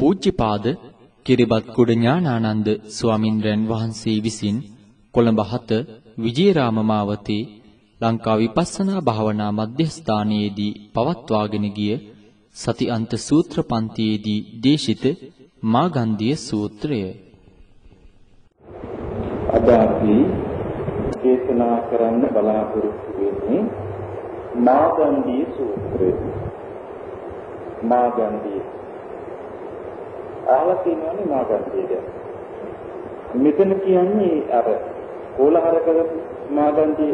පූජ්‍යපාද කිරිබත්ගොඩ ඥානානන්ද ස්වාමින්ද්‍රයන් වහන්සේ විසින් කොළඹ 7 විජේරාම මාවතේ ලංකා විපස්සනා භාවනා මධ්‍යස්ථානයේදී පවත්වාගෙන ගිය සති අන්ත සූත්‍ර පන්තියේදී දේශිත මාගන්ධිය සූත්‍රය. අද අපි දේශනා කරන්න බලාපොරොත්තු වෙන්නේ මාගන්ධිය සූත්‍රය. මාගන්ධිය අහලා තියෙනවනේ මාගන්ධිය ගැන. මෙතන කියන්නේ අර කොළහර කරපු මාගන්ධිය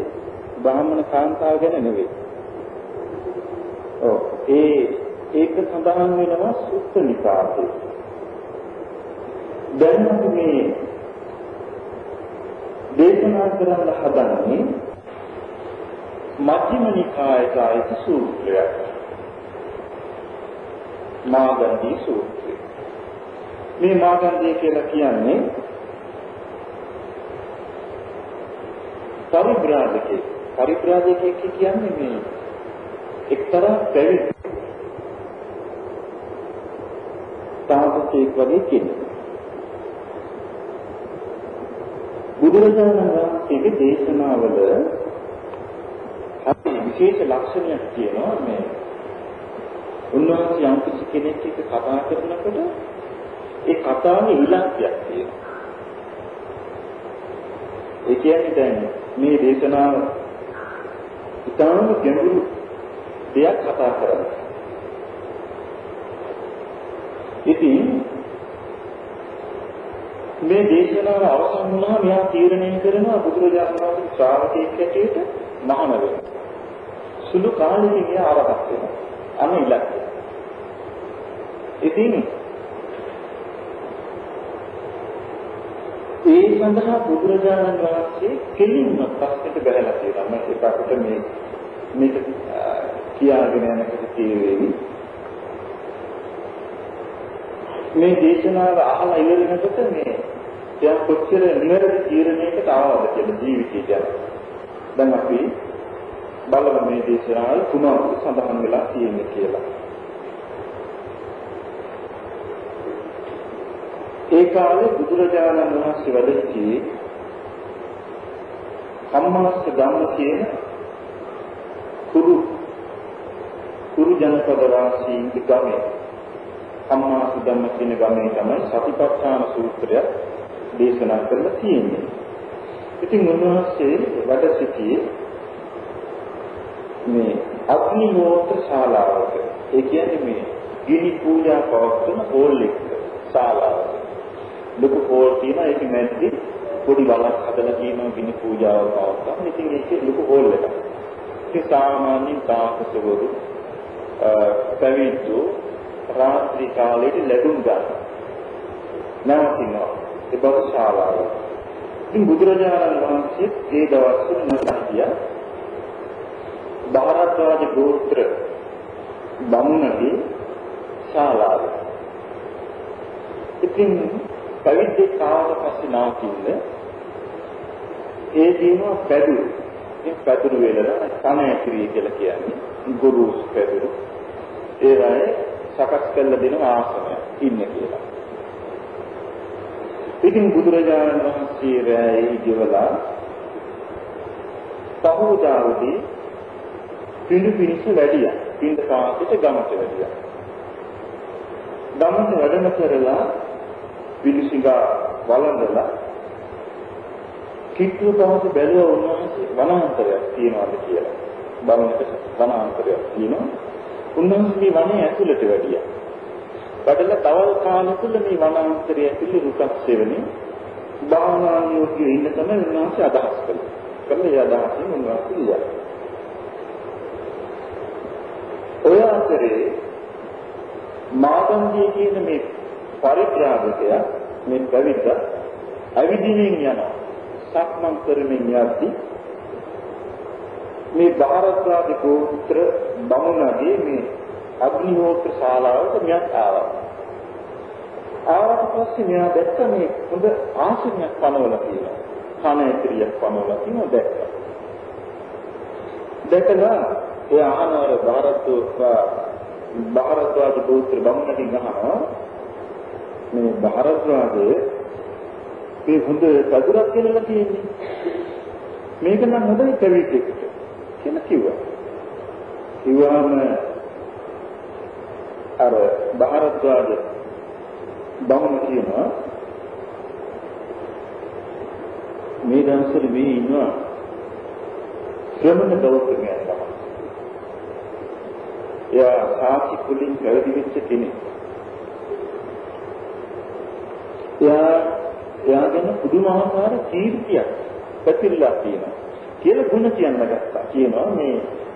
බ්‍රාහ්මණ කාන්තාව ගැන නෙවෙයි. ඒක සඳහන් වෙනවා සුත්ත නිපාතේ. දැන් අපි මේ දේශනා කරන්න හදන්නේ මජ්ක්‍ධිම නිකායේ ආයත සූත්‍රයක්. මාගන්ධී සූත්‍රය. මේ මාගන්ධී කියලා කියන්නේ පරිබ්‍රාජකයෙක් කියන්නේ මේ එක්තරා පැවිදි තාපසයෙක් වගේ කෙනෙක්. බුදුරජාණන් වහන්සේගේ දේශනාවල අපි විශේෂ ලක්ෂණයක් තියෙනවා මේ උන්වහන්සේ යම් කිසි කෙනෙක් එක්ක කතා කරනකොට ඒ කතාවේ ඉලක්කයක් තියෙනවා. ඒ කියන්නේ දැන් මේ දේශනාව ඉතාම ගැඹුරු දෙයක් කතා කරන්නේ. ඉතින් මේ දේශනාව අවසන් වුණාම මෙයා තීරණය කරනවා බුදුරජාණන් වහන්සේ ශ්‍රාවකයෙක් හැටියට මහාන වෙනවා. සුළු කාලෙකින් එයා ආරහත් වෙනවා. අන්න ඉලක්කය. ඉතින් ඒ සඳහා බුදුරජාණන් වහන්සේ කෙලින්ම ප්‍රශ්නෙට බැහැලා තියෙනවා. මම ඒකට මේක කියාගෙන යනකොට තේරෙවි. මේ දේශනාව අහලා ඉවරනකොට මේ දැන් කොච්චර නිවැරදි තීරණයකට ආවද කියලා ජීවිතය ගැන. දැන් අපි බලමු මේ දේශනාවේ කුමක්ද සඳහන් වෙලා තියෙන්නේ කියලා. ඒ කාලේ බුදුරජාණන් වහන්සේ වැඩ සිටියේ කම්මස්ස ධම්ම කියන කුරු ජනපද වාසීන්ගේ ගමේ කම්මස්ස ධම්ම කියන ගමේ තමයි සතිපට්ඨාන සූත්‍රය දේශනා කරලා තියෙන්නේ. ඉතින් උන්වහන්සේ වැඩ සිටියේ මේ අග්නිහෝත්‍ර ශාලාවක. ඒ කියන්නේ මේ ගිනි පූජා පවත්වන හෝල් එක ශාලාවක. ලොකු හෝල් තියෙනවා. ඒක මැද්දේ පොඩි වලක් හදලා තියෙනවා ගිනි පූජාව පවත්වන්න. ඉතින් ඒකේ ලොකු හෝල් එකක්. ඒ සාමාන්‍යයෙන් තාපසවරු පැවිද්දෝ රාත්‍රී කාලේදී ලැබුම් ගන්න. නවතිනවා. ඒ බව ශාලාව. ඉතින් බුදුරජාණන් වහන්සේ ඒ දවස්වල නැතිය බාරද්වාජ ගෝත්‍ර බමුණගේ ශාලාව. ඉතින් පැවිද්දේ කාලක පස්සේ නාකින්න ඒ දිනව පැදුරු. ඉතින් පැදුරු වේලන කණ ඇතිරිය කියලා කියන්නේ ගුරුස් පැදුරු. ඒවයි සකස් කළ දෙන ආසනයක් ඉන්න කියලා. ඉතින් බුදුරජාණන් වහන්සේ රැයි ඉදවලා පහෝදාවදී පිළිපිනිස වැඩියා. පින්ද කාලෙට ගමට වැඩියා. ගමට වැඩම කරලා පිළිසිඟා වළඳලා කිට්ටුව තවස බැලුවා උන්වහන්සේ වනාන්තරයක් තියනවාද කියලා. බලන්නට වනාන්තරයක් තියෙනවා. උන්වහන්සේ මේ වනයේ ඇතුළට වැඩියා. වැඩලා තවල් කාලෙකුල මේ වනාන්තරය ඇතුළේ රුකක් සෙවණේ භාවනානියෝගී ඉන්න තමයි උන්වහන්සේ අදහස් කළේ. කන්නේ ඒ අදහසින් උන්වහන්සේ ගියා. ඔය අතරේ මාගන්ධිය කියන මේ පරිත්‍රාජකයා මේ පැවිද්දා අවිදිනින් යනවා. සක්මන් කරමින් යද්දී මේ භාරද්වාජ ගෝත්‍ර බමුණගේ මේ අග්නිහෝත්‍ර ශාලාවට මෙයක් ආවා. ආවට පස්සේ මෙයා දැක්ක මේ හොඳ ආසනයක් පනවලා තියෙනවා. කණ ඇතිරියක් පනවලා තියෙනවා දැක්කා. දැකලා ඒ අහනවර භාරද්වාජ ගෝත්‍ර බමුණකින් අහනවා මේ භාරද්වාජයේ මේ හොඳ කඳුරක් කියලා තියෙන්නේ. මේක නම් හොඳයි පැවිද්දෙකුට කියලා කිව්වා. කිව්වම අර භාරද්වාජ බමුණ කියනවා මේ දවස්වල මේ ඉන්නවා ශ්‍රමණ ගෞතමයන් තමයි. එයා සාක්ෂි කුලින් පැවිදි වෙච්ච කෙනෙක්. එයාගෙන පුදුමාකාර කීර්තියක් පැතිරලා තියෙනවා කියලා ගුණ කියන්න ගත්තා. කියනවා මේ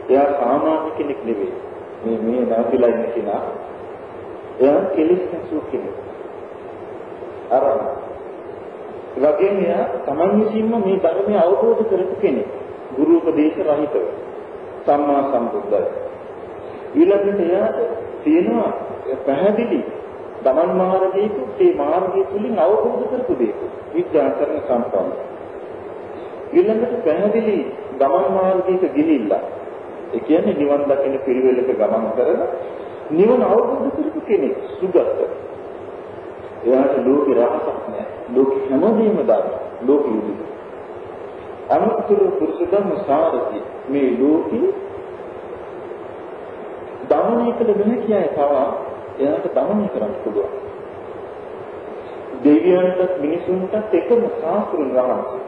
එයා සාමාන්‍ය කෙනෙක් නෙවෙයි. මේ නාකිලා ඉන්න කෙනා එයා කෙලිස් නැසු කෙනෙක්. අර වගේම එයා තමන් විසින්ම මේ ධර්මය අවබෝධ කරපු කෙනෙක්. ගුරු උපදේශ රහිතව. සම්මා සම්බුද්ධයි. ඊළඟට එයාට තියෙනවා පැහැදිලි දමන් මාර්ගයක ඒ මාර්ගය තුලින් අවබෝධ කරපු දෙයක්. විද්‍යාකරණ සම්පන්න. ඊළඟට පැහැදිලි දමන් මාර්ගයක ගිහිල්ලා ඒ කියන්නේ නිවන් දකින පිළිවෙලක ගමන් කරලා නිවන අවබෝධ කරපු කෙනෙක් සුගත. එයාට ලෝකේ රහසක් නැහැ. ලෝක හැමදේම දාන ලෝක යුද්ධ. අනුත්තර පුරුෂ ධර්ම සාරති මේ ලෝකේ දමනය කළ වෙන කියයි තවා එයාට දමනය කරන්න පුළුවන්. දෙවියන්ට මිනිසුන්ට එකම සාස්ත්‍රුන් වහන්සේ.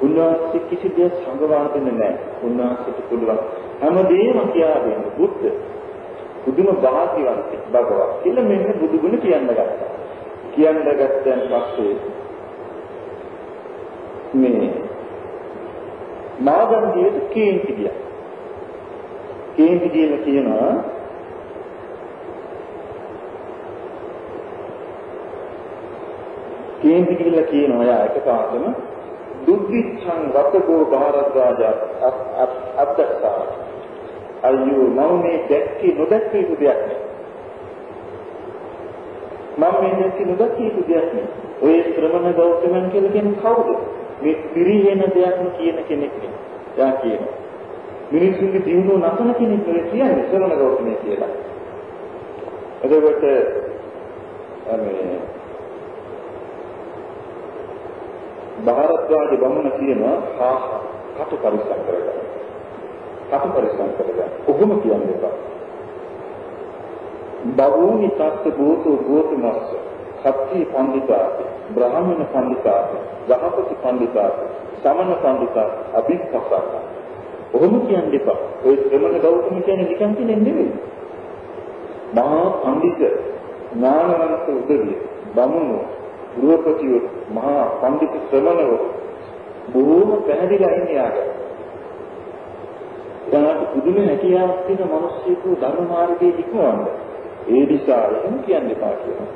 උන්වහන්සේ කිසි දෙයක් සංගවා දෙන්නේ නැහැ. උන්වහන්සේට පුළුවන් හැමදේම කියා දෙන්න බුද්ධ. බුදුම භාග්‍යවන්ත භගවත් කියලා මෙන්න බුදු ගුණ කියන්න ගත්තා. කියන්න ගත්තන් පස්සේ මේ මාගන්ධියට කේන්ති ගියා. කේන්ති කියලා කියනවා කේන්ති කියලා කියනවා යා එකපාරටම දුක්ඛං වතකෝ භාරද්වාජ අත්තස්සා අයියෝ මම මේ දැක්කේ නොදැක්කේ දෙයක් නේ මම මේ දැක්කේ නොදැක්කේ දෙයක් නේ ඔය ශ්‍රමණ ගෞතමයන් කියලා කියන්නේ කවුද මේ පිරිහෙන දෙයක් කියන කෙනෙක් නේ යා කියනවා මිනිස්සුන්ගේ දිනුව නැතන කෙනෙක් නේ කියන්නේ ශ්‍රමණ ගෞතමයන් කියලා එතකොට මේ භාරද්වාජ බමුණ කියනවා කටු පරිස්සම් කරගන්න. කටු පරිස්සම් කරගන්න. ඔහොම කියන්නේ බා. බවුනි තත්ත ගෝතෝ ගෝතමස්ස සත්‍ය පඬිතාති බ්‍රාහ්මණ පඬිතාති ගහපති පඬිතාති සමන පඬිතාති අභිප්පසක. ඔහොම කියන්නේ බා. ඔය ශ්‍රමණ ගෞතම කියන්නේ නිකන් කියන්නේ නෙවෙයි. මහා පඬිත ඥානවන්ත උදවිය බමුණු ගෘහපතිව මහා පඬිතු ශ්‍රමණව බොහෝම පැහැදිලිලා ඉන්නේ ආගම. එයාට පුදුම හැකියාවක් තියෙන මිනිස්සුකු ධර්ම මාර්ගයේ ඉක්මවන්න. ඒ නිසා එහෙම කියන්න එපා කියනවා.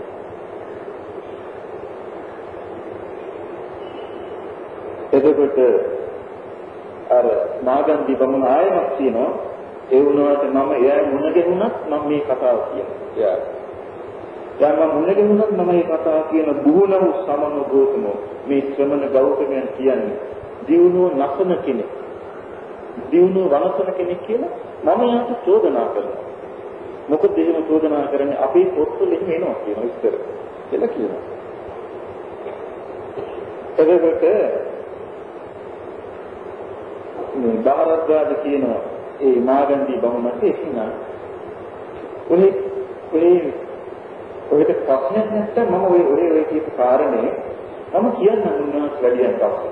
එතකොට අර මාගන්ධි බමුණ ආයෙත් කියනවා ඒ වුණාට මම එයා මුණ ගැහුණත් මම මේ කතාව කියනවා. දැන් මම මුණ ගැහුණත් මම මේ කතාව කියන බුහුණු සමන ගෝතමෝ මේ ශ්‍රමණ ගෞතමයන් කියන්නේ දියුණුව නැසන කෙනෙක්. දියුණුව වනසන කෙනෙක් කියලා මම යාට චෝදනා කරනවා. මොකද එහෙම චෝදනා කරන්නේ අපේ පොත්වල එහෙම එනවා කියන විස්තර කියලා කියනවා. එතකොට මේ භාරද්වාජ කියනවා ඒ මාගන්ධි බමුණට එකිනා ඔයක ප්‍රශ්නයක් නැත්නම් මම ඔය කියපු කාරණේ මම කියන්නම් උන්වහන්සේ වැඩියෙන් පස්සේ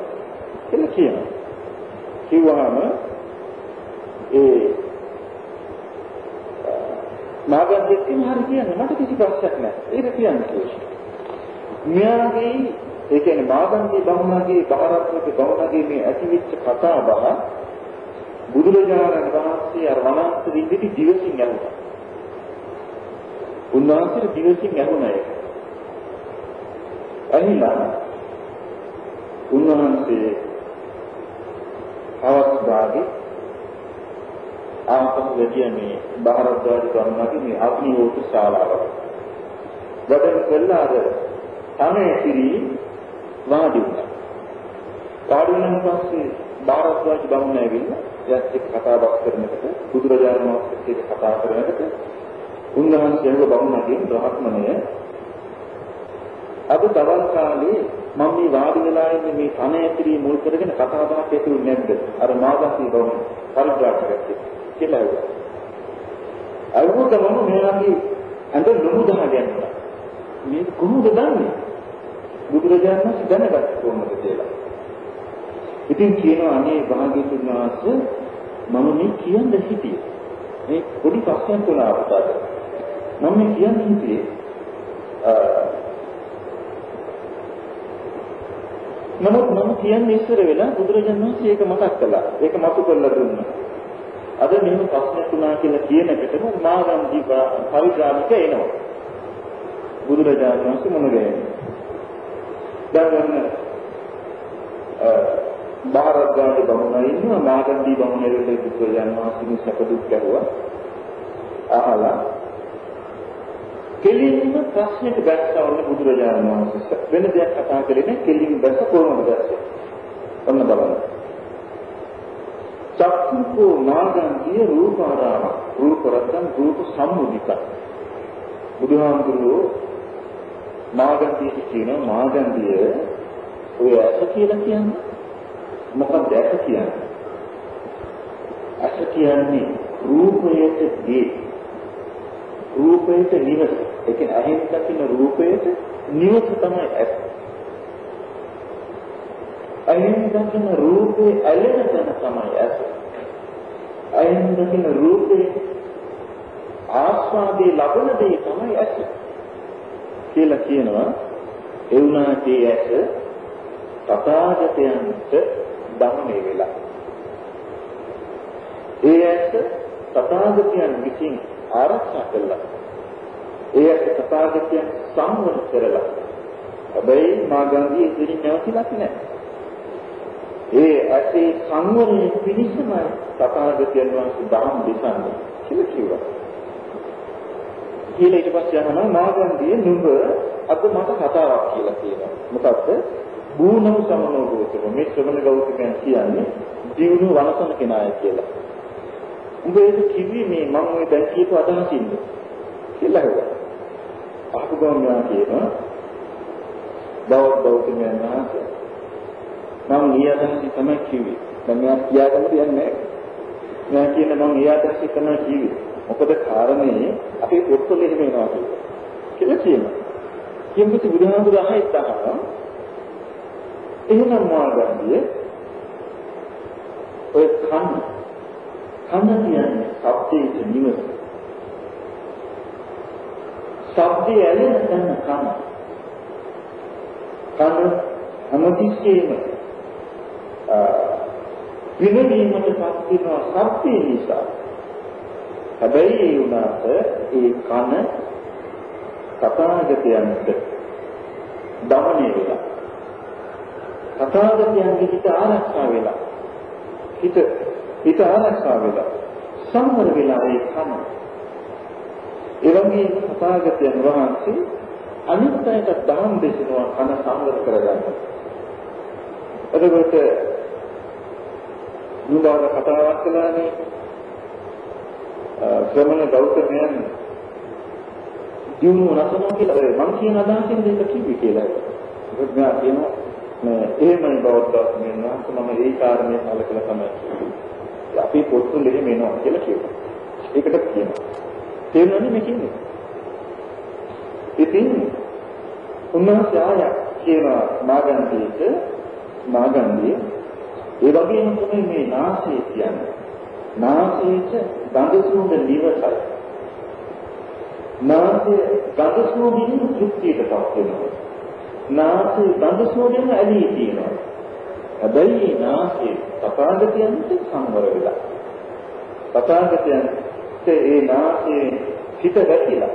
කියලා කියනවා. කිව්වහම ඒ මාගන්ධි කිව්වා හරි කියන්නේ මට කිසි ප්‍රශ්නයක් නැහැ. ඒක කියන්නේ කියලා. මෙයාගේ ඒ කියන්නේ මාගන්ධි බමුණගේ භාරද්වාජ බමුණගේ මේ ඇතිවෙච්ච කතා බහ බුදුරජාණන් වහන්සේ අර වනාන්තර ඉඳි දිවසින් යනවා. උන්වහන්සේට දිවසින් ඇහුණා ඒක. ඇහිලා උන්වහන්සේ අවස්ථාවේ ආපහු කියන්නේ භාරද්වාජ බමුණගේ මේ අග්නිහෝත්‍ර ශාලාවට. වැඩම කළා අර තමයි කිරි වාඩි වුණා. වාඩි වුණාන් පස්සේ භාරද්වාජ බමුණ ඇවිල්ලා යත් එක්ක කතා බස් කරනකොට බුදුරජාණන් වහන්සේත් එක්ක කතා කරනකොට උන්වහන්සේව බමුණගේ බ්‍රාහ්මණය අද දවල් කාලේ මම මේ වාඩි වෙලා ඉන්නේ මේ කණ ඇතුලේ මුල් කරගෙන කතා බහක් ඇතුළු නැද්ද? අර මාගන්දී බව පරිග්‍රහණයක් කියලා. අරුතම මෙයාගේ අඳ ලුණු දහගන්නවා. මේ කොහොමද දන්නේ? බුදුරජාණන් වහන්සේ දැනගත්ත කොහොමද කියලා. ඉතින් කියනවා අනේ භාග්‍යතුන් වහන්සේ මම මේ කියන්න හිටියේ. මේ පොඩි ප්‍රශ්නයක් වුණා අපට. මම මේ කියන්නේ හිටියේ නමුත් මම කියන්නේ ඉස්සර වෙලා බුදුරජාණන් වහන්සේ ඒක මතක් කළා. ඒක මතු කරලා දුන්නා. අද මෙහෙම ප්‍රශ්නයක් වුණා කියලා කියනකොටම මාගන්දී පරිග්‍රාමික එනවා. බුදුරජාණන් වහන්සේ මොන වෙන්නේ? දැන් බාරගාඩි බමුණා ඉන්නවා මාගන්දී බමුණෙරුගේ බුදුරජාණන් වහන්සේ සැප දුක් ගැහුවා. අහලා කෙලින්ම ප්‍රශ්නෙට බැස්සවන්න බුදුරජාණන් වහන්සේ වෙන දෙයක් කතා කරේ නැහැ කෙලින් බැස්ස කොහොමද බැස්සේ? ඔන්න බලන්න. චක්ඛුකෝ මාගන්දී රූපාරාම රූපරතං රූප සම්මුදිත. බුදුහාමුදුරුවෝ මාගන්දී කියන මාගන්දිය ඔය ඇස කියලා කියන්නේ මොකක්ද ඇස කියන්නේ? ඇස කියන්නේ රූපයට දී රූපයට නිවස. ඒ කියන්නේ ඇහෙන් දකින රූපයට නිවස තමයි ඇස. ඇහෙන් දකින රූපේ ඇලෙන තැන තමයි ඇස. ඇහෙන් දකින රූපේ ආස්වාදේ ලබන දේ තමයි ඇස. කියලා කියනවා ඒ වුණාට ඇස තථාගතයන්ට දමණය වෙලා. ඒ ඇස තථාගතයන් විසින් ආරක්ෂා කළා. ඒ ඇස තථාගතයන් සංවර කරලා. හැබැයි මාගන්දී ඉතිරි නැවතිලක් නැහැ. ඒ ඇසේ සංවරයේ පිණිසමයි තථාගතයන් වහන්සේ දහම් දෙසන්නේ කියලා කිව්වා. කියලා ඊට පස්සේ අහනවා මාගන්දී නුඹ අද මට කතාවක් කියලා කියනවා. මොකක්ද? බූනම සමනෝ ගෞතම මේ ශ්‍රමණ ගෞතමයන් කියන්නේ ජීවුණු වනසන කෙනාය කියලා. උඹ ඒක කිව්වේ මේ මම ඔය දැන් කියපු අදහසින්ද කියලා හෙව්වා. අහපු ගමන් කියනවා ගෞතමයන් වහන්සේ මම මේ අදහසින් තමයි කිව්වේ. දැන් මෙයා කියාගන්න දෙයක් නැහැ. මෙයා කියන මම මේ අදහසින් තමයි කිව්වේ. මොකද කාරණේ අපේ පොත්වල එහෙම එනවා කියලා කියනවා. කියමුත් බුදුහාමුදුරුවෝ අහයිතා එහෙනම් මාගන්දිය ඔය කන කියන්නේ ශබ්දයේ නිවස. ශබ්දය ඇලෙන තැන කන. කන හැමතිස්සෙම විනෝදීමට පත් වෙනවා ශබ්දේ නිසා. හැබැයි ඒ උනාට ඒ කන තථාගතයන්ට දමණය වෙලා. තථාගතයන්ගේ හිත ආරක්ෂා වෙලා. හිත ආරක්ෂා වෙලා. සංවර වෙලා ඒ කන. ඒ වගේ තථාගතයන් වහන්සේ අනිත් අයට දහම් දෙසනවා කන සංවර කරගන්න. එතකොට නුඹාර කතාවක් කළානේ ශ්‍රමණ ගෞතමයන් දිනු නැතනවා කියලා මම කියන අදහසින් දෙක කිව්වේ කියලා. ඒකත් මම කියනවා මේ එහෙමයි බෞද්ධ මෙන්නා මම ඒ කාරණේ අලකලා තමයි අපි පොත්වල එහෙම එනවා කියලා කියනවා. ඒකට කියනවා. තේරුණානේ මේ කියන්නේ. ඉතින් උන්වහන්සේ ආය කියනවා මාගන්දී ඒ වගේම තමයි මේ නාසය කියන්නේ. නාසයට ගඳ සුවඳ නිවසයි. නාසය ගඳ සුවඳින් තෘප්තියටපත් වෙනවා. නාසය ගඳ සුවඳෙන් ඇලී තියෙනවා. හැබැයි නාසය තථාගතයන්ට සංවර වෙලා. තථාගතයන්ට ඒ නාසයේ හිත වැටිලා.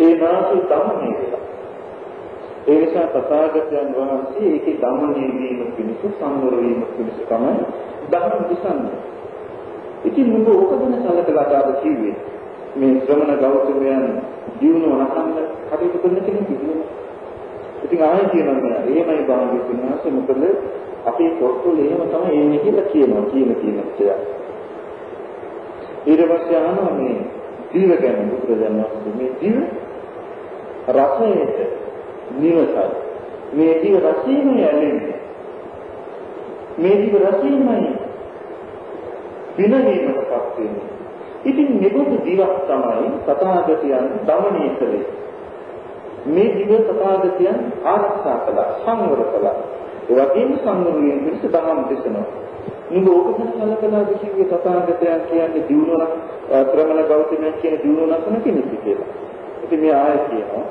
ඒ නාසය දමණය වෙලා. ඒ නිසා තථාගතයන් වහන්සේ ඒකේ දමණය වීම පිණිස සංවර වීම පිණිස තමයි ධර්ම දිසන්නේ. ඉතින් මොකද ඕකදන සලකලා ආද කිව්වේ මේ ශ්‍රමණ ගෞතමයන් ජීවන වනකන්න කටයුතු කරන කෙනෙක් කිව්වේ. ඉතින් ආයෙ කියනවා එහෙමයි භාග්‍යවතුන් වහන්සේ මොකද අපේ පොත්වල එහෙම තමයි එන්නේ කියලා කියනවා කියලා. ඊට පස්සේ අහනවා මේ ජීව ගැන බුදුරජාණන් වහන්සේ මේ ජීව රසයට නිවසයි. මේ දිව රසීමයි ඇලෙන්නේ. මේ දිව රසීමයි විනවීමටපත් වෙන්නේ. ඉතින් මෙබඳු දිවක් තමයි තථාගතයන් දමනය කළේ. මේ දිව තථාගතයන් ආරක්ෂා කළා, සංවර කළා. ඒ වගේම සංවර වීම පිණිස දහම් දේශනා. නුඹ ඕකෙන් කලකලා කිව්වේ තථාගතයන් කියන්නේ දිනුවන ශ්‍රමණ ගෞතමයන් කියන දිනුවන කෙනෙක් කියලා. ඉතින් මේ ආයෙ කියනවා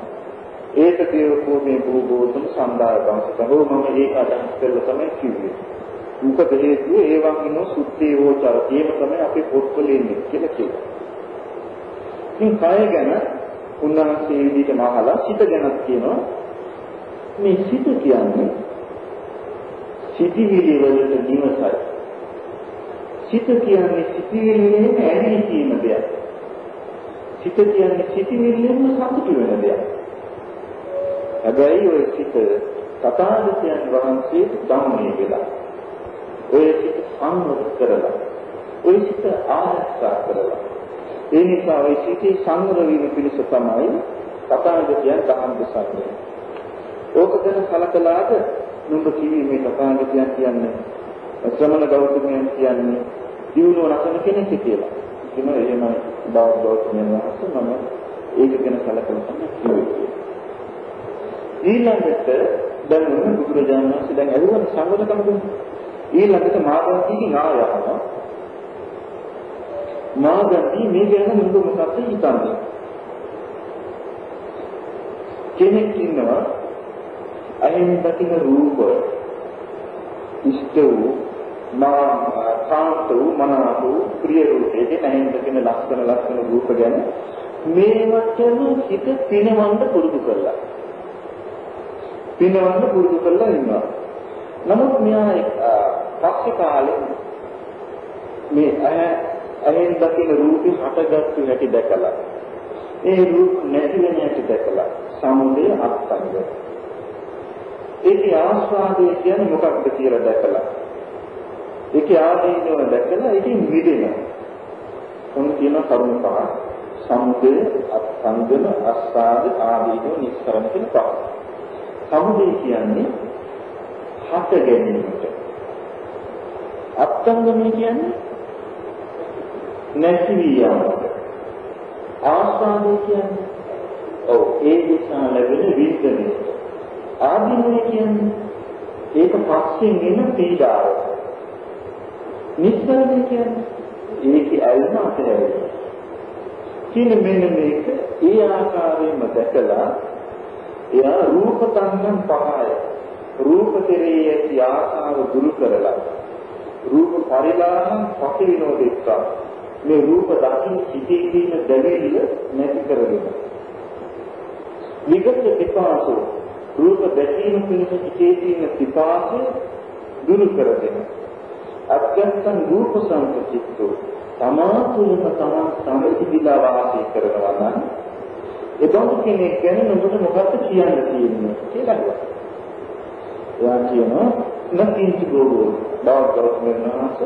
ඒක දේවකෝ මේ භූගෝතම සම්දාය වංශතෝ මම ඒක අදහස් කරලා තමයි කිව්වේ. මොකද හේතුව ඒ වගේම සුත්තේ වෝචර කියන තමයි අපේ පොත්වල ඉන්නේ කියලා කියනවා. ඉතින් කය ගැන උන්වහන්සේ විදිහට මහලා සිත ගැනත් කියනවා. මේ සිත කියන්නේ සිටිවිලි වලට නිවසයි. සිත කියන්නේ සිටිවිලි වලට ඇලී තියෙන දෙයක්. සිත කියන්නේ සිටිවිලි වලම සතුටු වෙන දෙයක්. හැබැයි ඔය සිත තථාගතයන් වහන්සේ ධම්මයේ වෙලා ඔය සිත සංවර කරලා ඔය සිත ආරක්ෂා කරලා ඒ නිසා ඔය සිතේ සංවර වීම පිණිස තමයි තථාගතයන් ධම්ම දෙසන්නේ. ඕක ගැන කලකලාට නුඹ කිව්වේ මේ තථාගතයන් කියන්නේ ශ්‍රමණ ගෞතමයන් කියන්නේ දිනුව නැසන කෙනෙක් කියලා. කිම එහෙමයි බෞද්ධ ගෞතමයන් වහන්සේ මම ඒක ගැන කලකලා තමයි කිව්වේ. ඊළඟට දැන් මොන බුදුරජාණන් වහන්සේ දැන් ඇහුවන සංගතකම දුන්නේ. ඊළඟට මාගන්තිගේ ආයතන මාගන්ති මේ ගැන නුඹ මොකක්ද හිතන්නේ? කෙනෙක් ඉන්නවා අයින් දකින්න රූප ඉෂ්ට වූ කාන්ත වූ මනාප වූ ප්‍රිය රූපයේ නැහින් දකින්න ලක්ෂණ රූප ගැන මේවටම හිත පිනවන්න පුරුදු කරලා ඉන්නවා. නමුත් මෙයා පස්සේ කාලේ මේ ඇහෙන් දකින රූපේ හටගත්තු හැටි දැකලා ඒ රූප නැති වෙන හැටි දැකලා සමුදය අත්ංග. ඒකේ ආස්වාදය කියන්නේ මොකක්ද කියලා දැකලා ඒකේ ආදීනව දැකලා ඒකෙන් මිදෙනවා. කොහොම කියන කරුණ පහ සමුදය අත්ංගන ආස්වාද ආදීනව නිස්සරණ කියන පහ. සමුදය කියන්නේ හට ගැනීමට. අත්ංගමය කියන්නේ නැති වීමට. ආස්වාදය කියන්නේ ඒ නිසා ලැබෙන විඳින. ආදීනව කියන්නේ ඒක පස්සෙන් එන පීඩාව. නිස්සරණය කියන්නේ ඒකේ අයින අතහැරීම. කියන මෙන්න මේක ඒ ආකාරයෙන්ම දැකලා එයා රූප තණ්හම් පහය රූප කෙරෙහි ඇති ආසාව දුරු කරලා රූප පරිලාහම් පතිවිනෝදෙක්ක මේ රූප දකින්න සිටී කියන දැවිල්ල නැති කරගෙන විගත පිපාසෝ රූප දැකීම පිණිස සිටී තියෙන පිපාසය දුරු කරගෙන අත්‍යන්තං රූප සංකච්ඡිතෝ තමාතුලම තමන් සම්පතිවිලා වාසය කරනවා නම් එබඳු කෙනෙක් ගැන නුඹට මොකක්ද කියන්න තියෙන්නේ කියලා අහුවා. එයා කියනවා නැතිංචි ගෝවෝ බෞද්ධ මෙන්නහස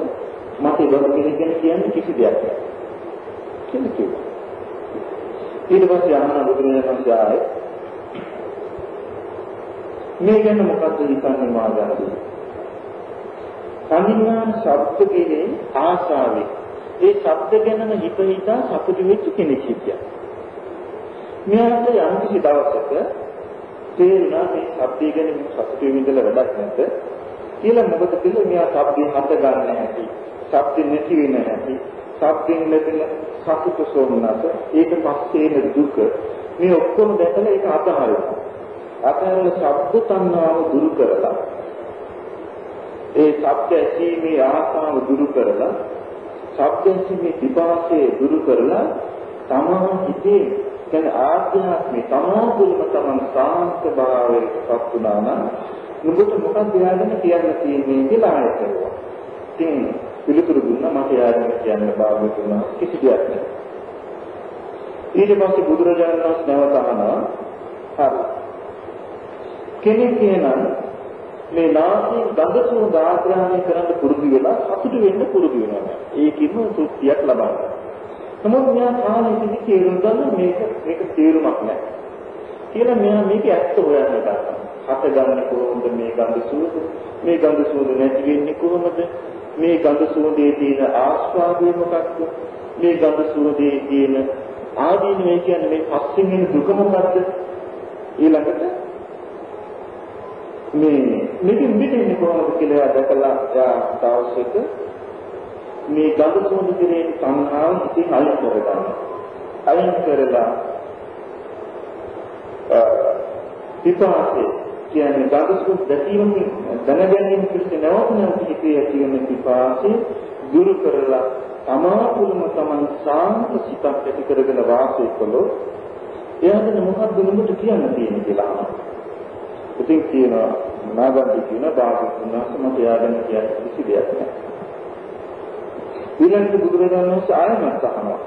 මට ඒබඳු කෙනෙක් ගැන කියන්නේ කිසි දෙයක් නැහැ. කියලා කිව්වා. ඊට පස්සේ අහන බුදුරජාණන් වහන්සේ ආයේ මේ ගැන මොකක්ද හිතන්නේ මාගන්දී? සංඥාන ශබ්ද කෙරේ ආශාවේ ඒ ශබ්ද ගැනම හිතා සතුටු වෙච්ච කෙනෙක් හිටියා. මෙයාට යම් කිසි දවසක තේරුණා මේ ශබ්දය ගැන සතුටු වෙමින්දලා වැඩක් නැත කියලා. මොකද කියලා මෙයා ශබ්දයෙන් හත ගන්න හැටි, ශබ්ද නැති වෙන හැටි, ශබ්දයෙන් ලැබෙන සතුට සෝමනස, ඒක පස්සේ එන දුක මේ ඔක්කොම දැකලා ඒක අතහරිනවා. අතහැරලා ශබ්ද තණ්හාව දුරු කරලා ඒ ශබ්ද ඇසීමේ ආසාව දුරු කරලා ශබ්ද ඇසීමේ විපාකේ දුරු කරලා තමා හිතේ කියන ආධ්‍යාත්මික තමාතුලම තමන් සාන්ත භාවයට පත් වුණා නම් නුඹට මොකක්ද යාගෙන කියන්න තියෙන්නේ කියලා ආයතනවා. ඉතින් පිළිතුරු දුන්නා මට යාගෙන කියන්න බාධා වුණා කිසි දෙයක් නැහැ. ඊට පස්සේ බුදුරජාණන් වහන්සේ නැවත අහනවා හරි කෙනෙක් කියනවා මේ නාසයෙන් ගඳ සුවඳ ආග්‍රහණය කරන්න පුරුදු වෙලා සතුටු වෙන්න පුරුදු වෙනවා. ඒකින්ම තෘප්තියක් ලබනවා. නමුත් මෙයා කාලෙකදී තේරුම් ගන්න මේක තේරුමක් නැහැ. කියලා මෙයා මේක ඇත්ත හොයන්න ගන්නවා. හටගන්නේ කොහොමද මේ ගඳ සුවඳ? මේ ගඳ සුවඳ නැති වෙන්නේ කොහොමද? මේ ගඳ සුවඳේ තියෙන ආස්වාදය මොකක්ද? මේ ගඳ සුවඳේ තියෙන ආදීනවය කියන්නේ මේ පස්සින් එන දුක මොකක්ද? ඊළඟට මේකෙන් මිදෙන්නේ කොහොමද කියලා දැකලා තාවසෙක මේ ගඳ සුවඳ කෙරෙහි සංහාව ඉතින් අයින් කරගන්නවා. අයින් කරලා පිපාසය කියන්නේ ගඳ සුවඳ දැකීමකින් දැනගැනීම පිණිස නැවත හිතේ ඇති වෙන පිපාසය දුරු කරලා සමාපුලම තමන් සාන්ත සිතක් ඇති කරගෙන වාසය කළොත් එයාට මොකක්ද නුඹට කියන්න තියෙන්නේ කියලා අහනවා. ඉතින් කියනවා නාගන්ති කියන භාගතුන්වහන්සේ මට යාගෙන කියන කිසි දෙයක් නැහැ. ඊළඟට බුදුරජාණන් වහන්සේ ආයමත් අහනවා.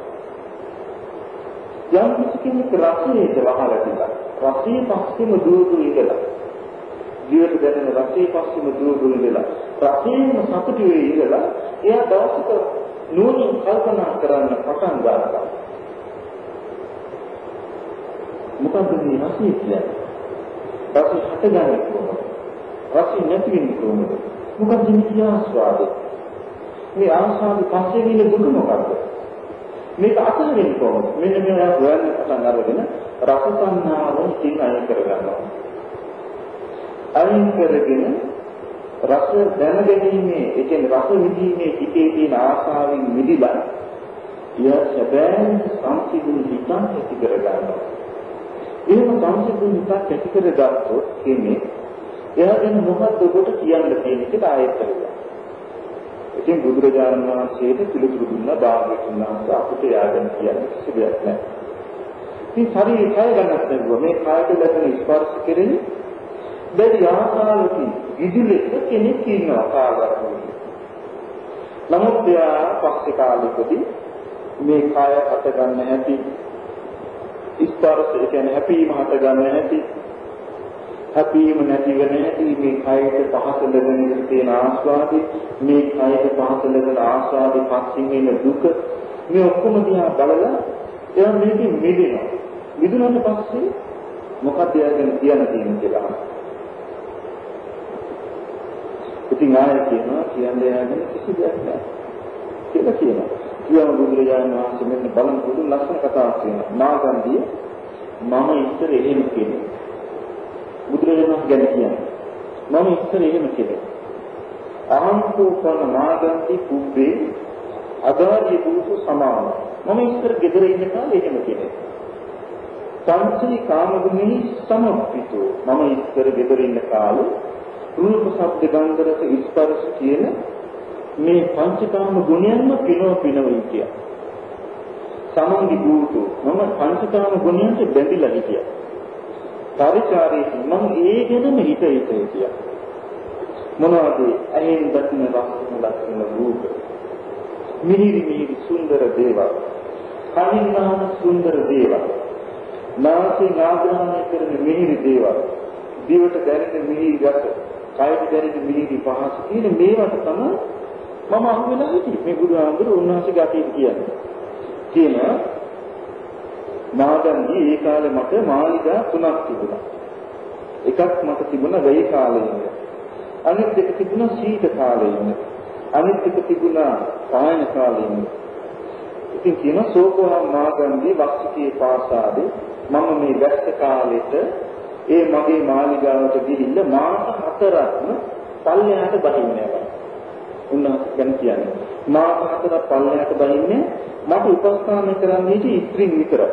යම් කිසි කෙනෙක් රසයට වහලා තිබා. රසයේ පස්සෙම දුරු ඉඳලා. ජීවිත දැනෙන රසයේ පස්සෙම දුරු ඉඳලා. රසයෙන්ම සතුටු වෙයි ඉඳලා එයා දවසක නුවණින් කල්පනා කරන්න පටන් ගන්නවා. මොකද මේ රසය කියන්නේ? රසය හටගන්නේ කොහොමද? රසය නැති වෙන්නේ කොහොමද? මොකද මේ ආස්වාදය? මේ ආස්වාද පස්සේ විල දුක මොකක්ද? මේක අතහරින්න කොහොමද? මෙන්න මේවා හොයන්න පටන් අරගෙන රස සංඥාව ඉතින් අයින් කරගන්නවා. අයින් කරගෙන රස දැනගැනීමේ, ඒ කියන්නේ රස විඳීමේ හිතේ තියෙන ආශාවෙන් මිදිලා යා සැබෑම සංසිඳුන් හිතක් ඇති කරගන්නවා. එහෙම සංසිඳුන් හිතක් ඇති කරගත්තොත් කියන්නේ එයාගෙන මොකක්ද ඔබට කියන්න තියෙන්නේ කියලා ආයෙත් කරගන්නවා. ඉතින් බුදුරජාණන් වහන්සේට පිළිතුරු දුන්නා භාග්‍යවතුන් වහන්සේ අපිට යාගෙන කියන්න කිසි දෙයක් නැහැ. මේ ශරීරය කය ගන්නත් නෙවෙයි මේ කායට ලැබෙන ස්පර්ශ කෙරෙහි බැරි ආකාරයකින් විදුලෙක කෙනෙක් ඉන්නවා කාගරන්නේ. නමුත් එයා පස්සේ කාලෙකදී මේ කය හට ගන්න හැටි ස්පර්ශ කියන්නේ හැපීම හට ගන්න හැටි හැපීම නැති වෙන හැටි මේ කයට පහස ලැබෙන තියෙන ආස්වාදේ මේ කයට පහස ලැබෙන ආස්වාදේ පස්සින් එන දුක මේ ඔක්කොම දිහා බලලා එයා මේකෙ මිදෙනවා. මිදුණාට පස්සේ මොකක්ද එයාගෙන කියන්න තියෙන්නේ කියලා. ඉතින් ආයෙත් කියනවා කියන්නේ යාගෙන කිසි දෙයක් නැහැ කියලා කියනවා. කියවන බුදුරජාණන් වහන්සේ මෙන්න බලන් පුදුම ලස්සන කතාවක් කියනවා. නාගන්දිය මම ඉස්සර එහෙම කෙනෙක්. බුදුරජාණන් වහන්සේ ගැන කියන්නේ. මම ඉස්සර එහෙම කෙනෙක්. අහංකෝ කරන නාගන්දි කුබ්බේ අදාදී දුසු සමාන. මම ඉස්සර ගෙදර ඉන්න කාලේ එහෙම කෙනෙක්. සංසී කාමගුණෙහි සමප්පිතෝ. මම ඉස්සර ගෙදර ඉන්න කාලේ රූප ශබ්ද ගන්ධ රස ස්පර්ශ කියන මේ පංචකාම ගුණයන්ම පිනවයි කිය. සමන්දි භූතෝ මම පංචකාම ගුණයන්ට බැඳිලා හිටියා. පරිචාරී මම ඒ ගැනම හිතේ කිය. මොනවද? ඇහෙන් දකින්න රසන ලක්ෂණ රූප. මිහිරි සුන්දර දේවල්. කනින් නාම සුන්දර දේවල්. නාසයෙන් ආග්‍රහණය කරන මිහිරි දේවල්. දිවට දැනෙන මිහිරි රස. කයට දැනෙන මිහිරි පහස කියන මේවට තමයි මම අහුවෙලා හිටියේ. මේ බුදුහාමුදුරුවෝ උන්වහන්සේගේ අතීත කියන්නේ. කියනවා නාගන්දි ඒ කාලේ මට මාලිගා 3ක් තිබුණා. එකක් මට තිබුණා වෙයි කාලේ. අනිත් එක තිබුණා සීත කාලේ. අනිත් එක තිබුණා සායන කාලේ. ඉතින් කියනවා සෝකෝහම් නාගන්දි වක්සිකේ පාසාදේ මම මේ වැස්ස කාලෙට ඒ මගේ මාලිගාවට ගිහිල්ලා මාස 4ක්ම පල්ලෙහාට බහින්නේ නැහැ. උන්වහන්සේ ගැන කියන්නේ මාස 4ක් පල්ලෙහාට බහින්නේ මට උපස්ථාන කරන්නේ ඉස්ත්‍රින් විතරයි.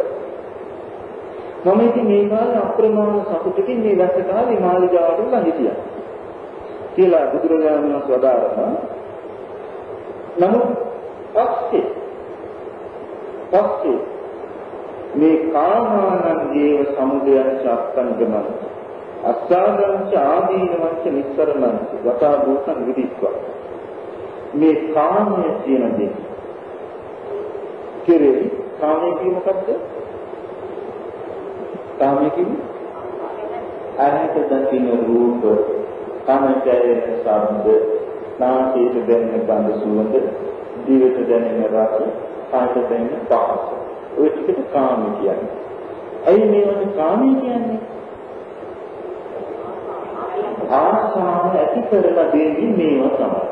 මම ඉතින් මේ කාලේ අප්‍රමාණ සතුටකින් මේ වැස්ස කාලේ මාලිගාවට උලා හිටියා. කියලා බුදුරජාණන් වහන්සේ වදාරනවා. නමුත් පස්සේ මේ කාමානන්දේව සමුදයං චත්තංගමං අස්සාදං ආදීනවං නිස්සරණං වතා භූතං විදිත්වා මේ කාමයේ තියෙන දේ කෙරෙහි කාමයේ කිය මොකද්ද? කාමයේ කිව්වේ අරහත දකින්න රූප කාමයේ සම්බන්ධ නාසයට දැනෙන ගඳ සුවඳ දිවට දැනෙන රස කායට දැනෙන පහස ඔය ටිකට කාම කියන්නේ. ඇයි මේවට කාමී කියන්නේ? ආශාව ඇති කරලා දෙන්නේ මේවා තමයි.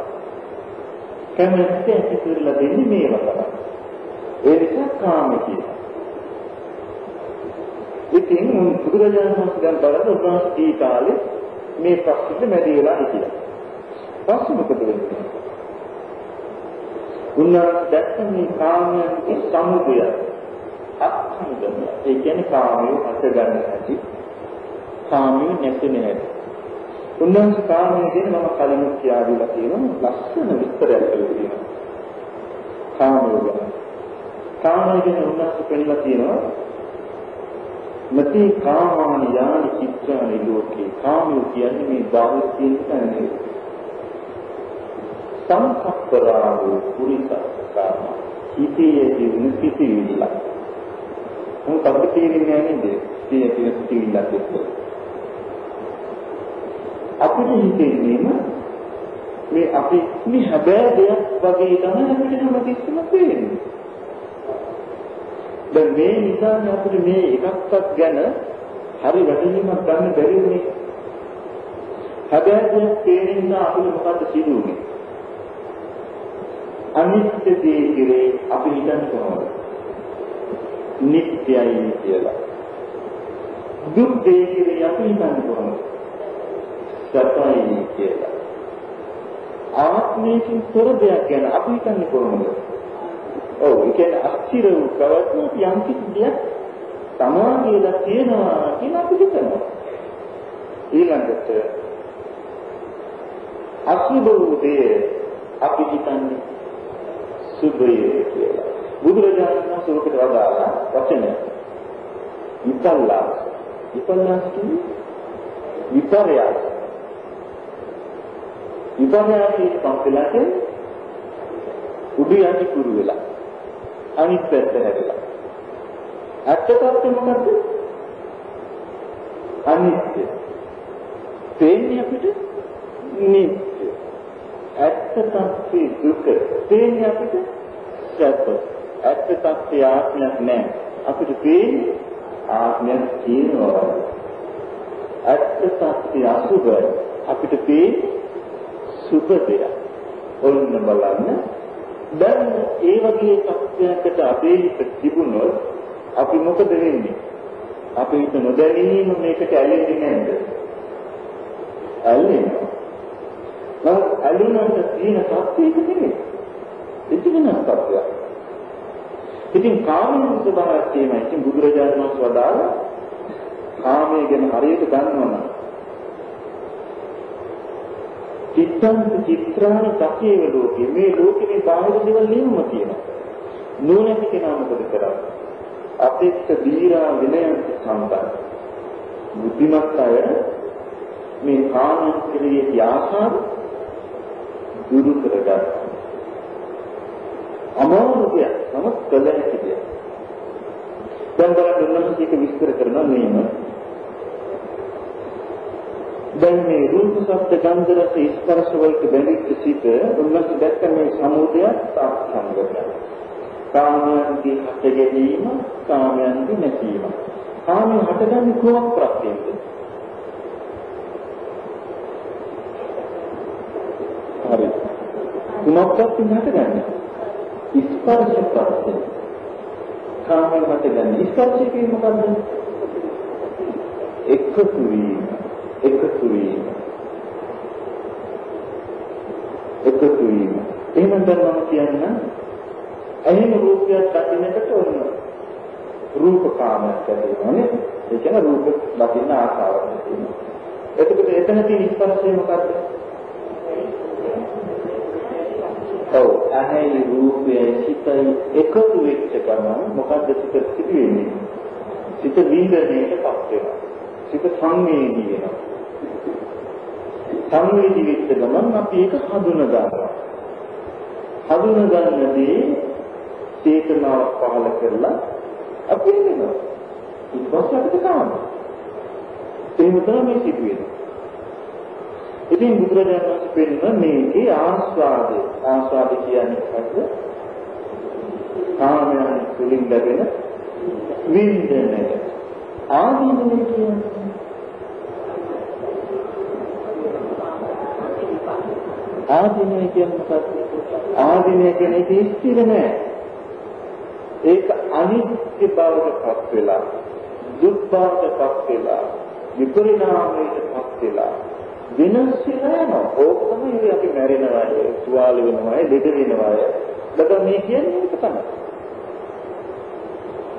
කැමැත්ත ඇති කරලා දෙන්නේ මේවා තමයි. ඒ නිසා කාම කියනවා. ඉතින් බුදුරජාණන් වහන්සේ දැන් බලන්න උන්වහන්සේ කාලේ මේ ප්‍රශ්නෙට මැදි වෙලා හිටියා. පස්සේ මොකද වෙන්නේ? උන්වහන්සේ දැක්ක මේ කාමයන්ගේ සමුදය අත්හඳුන. ඒ කියන්නේ කාමයේ හට ගන්න හැටි, කාමයේ නැතින හැටි. උන්වහන්සේ කාමයේ ගැන මම කලින් කියා දීලා තියෙනවා ලස්සන විස්තරයක් කරලා තියෙනවා. කාමයේ ගැන. කාමයේ ගැන උන්වහන්සේ පෙන්නලා තියෙනවා මති කාමානි යානි චිත්‍රානි ලෝකේ. කාමයේ කියන්නේ මේ බාහිර තියෙන තැනේ. සංකප්පරාගෝ පුරිසක්කාම හිතේ දින සිටිවිලා මොකක්ද තේරෙන්නේ නැහැ නේද සිටිවිලා කියන්නේ අපිට හිතෙන්නේ මේ අපි මේ හැබෑ දෙයක් වගේ තමයි අපිට හැමතිස්සෙම පේන්නේ. දැන් මේ නිසා අපිට මේ එකක්වත් ගැන හරි වැටහීමක් ගන්න බැරි වුණේ. හැබෑ දෙයක් පේන නිසා අපිට මොකද්ද සිදුුනේ? අනිත්‍ය දේ කෙරේ අපි හිතන්නේ කොහොමද? නිට්ටයයි කියලා. දුක් දේ කෙරේ අපි හිතන්නේ කොහොමද? සත්‍යයි කියලා. ආත්මයෙන් තොර දෙයක් ගැන අපි හිතන්නේ කොහොමද? ඔව් ඒ කියන්නේ අස්තිර වූ ප්‍රවත්න යම් කිසි දෙයක් සමාගයලා තියෙනවා කියලා අපි හිතනවා. ඊළඟට අසුබ වූ දේ අපි හිතන්නේ සුභය කියලා. බුදුරජාණන් වහන්සේ ඔකට වදාළා වචනය. විපල්ලාස. විපල්ලාස කියන්නේ විපර්යාස. විපර්යාසයේ පස්සෙලාට උඩු යටි කුරු වෙලා අනිත් පැත්ත හැරිලා. ඇත්තටම මොකද්ද? අනිත්‍ය. තේන්නේ අපිට නිත්‍ය. ඇත්ත තත්ත්වයේ දුක තේන්නේ අපිට සැප. ඇත්ත තත්ත්වයේ ආත්මයක් නැහැ. අපිට තේන්නේ ආත්මයක් තියෙනවා. ඇත්ත තත්ත්වයේ අසුබයි. අපිට තේන්නේ සුබ දෙයක්. ඔන්න බලන්න. දැන් ඒ වගේ තත්ත්වයකට අපේ හිත තිබුණොත් අපි මොකද වෙන්නේ? අපි හිත නොදැනීම මේකට ඇලෙන්නේ නැද්ද? ඇලෙනවා. අලුනට තියෙන සත්‍යයක නෙමෙයි. ඉතින් සත්‍යය. ඉතින් කාමයේ ස්වභාවය තියෙනවා. ඉතින් බුදුරජාණන් වහන්සේ වදාළ කාමයේ ගැන හරියට දන්නවනම් චිත්තං චිත්‍රාණ සකේව ලෝකේ මේ ලෝකේ මේ බාහිර දේවල් නියම තියෙනවා. නුවණැති කෙනා මොකද කරන්නේ? අපේක්ෂ දීරා විනයන් සම්බන්ධ. බුද්ධිමත් අය මේ කාමයේ කෙරෙහි ආශාව දුරු කරගන්න. අමාරුයි නමුත් කළ හැකි දෙයක්. දැන් බලන්න උන්වහන්සේ ඒක විස්තර කරනවා මේම. දැන් මේ රූප ශබ්ද ගන්ධ රස ස්පර්ශ වලට බැඳිච්ච සිත උන්වහන්සේ දැක්ක මේ සමුදය සාක්ෂාත්කරණය. කාමයන්ගේ හට ගැනීම, කාමයන්ගේ නැතිවීම. කාමයන් හටගන්නේ කොහොම ප්‍රත්‍යයෙන්ද? හරි. කුමක්වත් හටගන්නේ? ස්පර්ශ ප්‍රත්‍ය. කාමයන් හටගන්නේ ස්පර්ශය කියන්නේ මොකද්ද? එකතු වීම. එකතු වීම. එහෙම දැනම කියන්න එහෙම රූපයක් දකින්නට ඕන. රූප කාමයක් ඇතිවෙනවානේ. ඒ කියන්නේ රූප දකින්න ආසාවක් තියෙනවා. එතකොට එතන තියෙන ස්පර්ශය මොකද්ද? ඔව් අනේ රූපයේ සිතයි එකතු වෙච්ච ගමන් මොකද්ද සිත සිදුවෙන්නේ? සිත විඳින්නේටපත් වෙනවා. සිත සංවේදී වෙනවා. සංවේදී වෙච්ච ගමන් අපි ඒක හඳුනා ගන්නවා. හඳුනා ගන්නදී චේතනාවක් පහළ කරලා අපි එනවා. ඊට පස්සේ අපිට කාම. එහෙම තමයි සිදුවෙන්නේ. ඉතින් බුදුරජාණන් වහන්සේ පෙන්නන මේකේ ආස්වාදය. ආස්වාදය කියන්නේ මොකක්ද? කාමයන් තුලින් ලැබෙන විඳිනය. ආදීනවය කියන්නේ ආදීනවය කියන්නේ මොකක්ද? ආදීනවය කියන්නේ ඒක ස්ථිර නෑ. ඒක අනිත්‍ය බවට පත් වෙලා, දුක් බවට පත් වෙලා, විපරිණාමයට පත් වෙලා වෙනස් වෙලා යනවා. ඕක තමයි අපි මැරෙනවා, තුවාල වෙනවා, ලෙඩ වෙනවා. බඩ මේ කියන්නේ ඒක තමයි.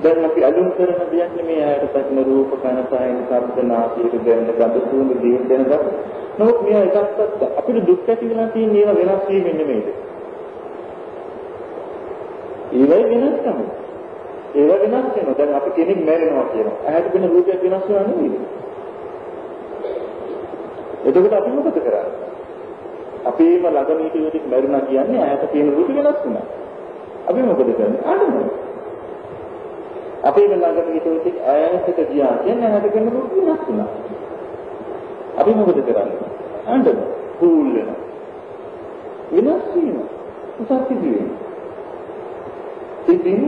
දැන් අපි අලුත් කරන දෙයක් නෙමෙයි ආයත පස්න රූප කන සායන ශබ්ද නාසයට දැනෙන ගඳ සුවඳ දිව දැනගන්න. නමුත් මේ එකක්වත් අපිට දුක් ඇති වෙලා තියෙන ඒවා වෙනස් වීමෙන් නෙමෙයිද? ඒවයි වෙනස්කම. ඒවා වෙනස් වෙනවා. දැන් අපි කෙනෙක් මැරෙනවා කියනවා. ඇහැට පෙනෙන රූපයක් වෙනස් වෙනවා නෙමෙයිද? එතකොට අපි මොකද කරන්නේ? අපේම ළඟම හිටියෙක් මැරුණා කියන්නේ ඇහැට පෙනෙන රූප වෙනස් වුණා. අපි මොකද කරන්නේ? අඬනවා. අපේ ළඟම හිටියෙක් ඇහැට ගියා කියන්නේ ඇහැට පෙනෙන රූප වෙනස් වුණා. අපි මොකද කරන්නේ? අඬනවා. කූල් වෙනවා. වෙනස් වීම. උසස්තිදී. ඉතින්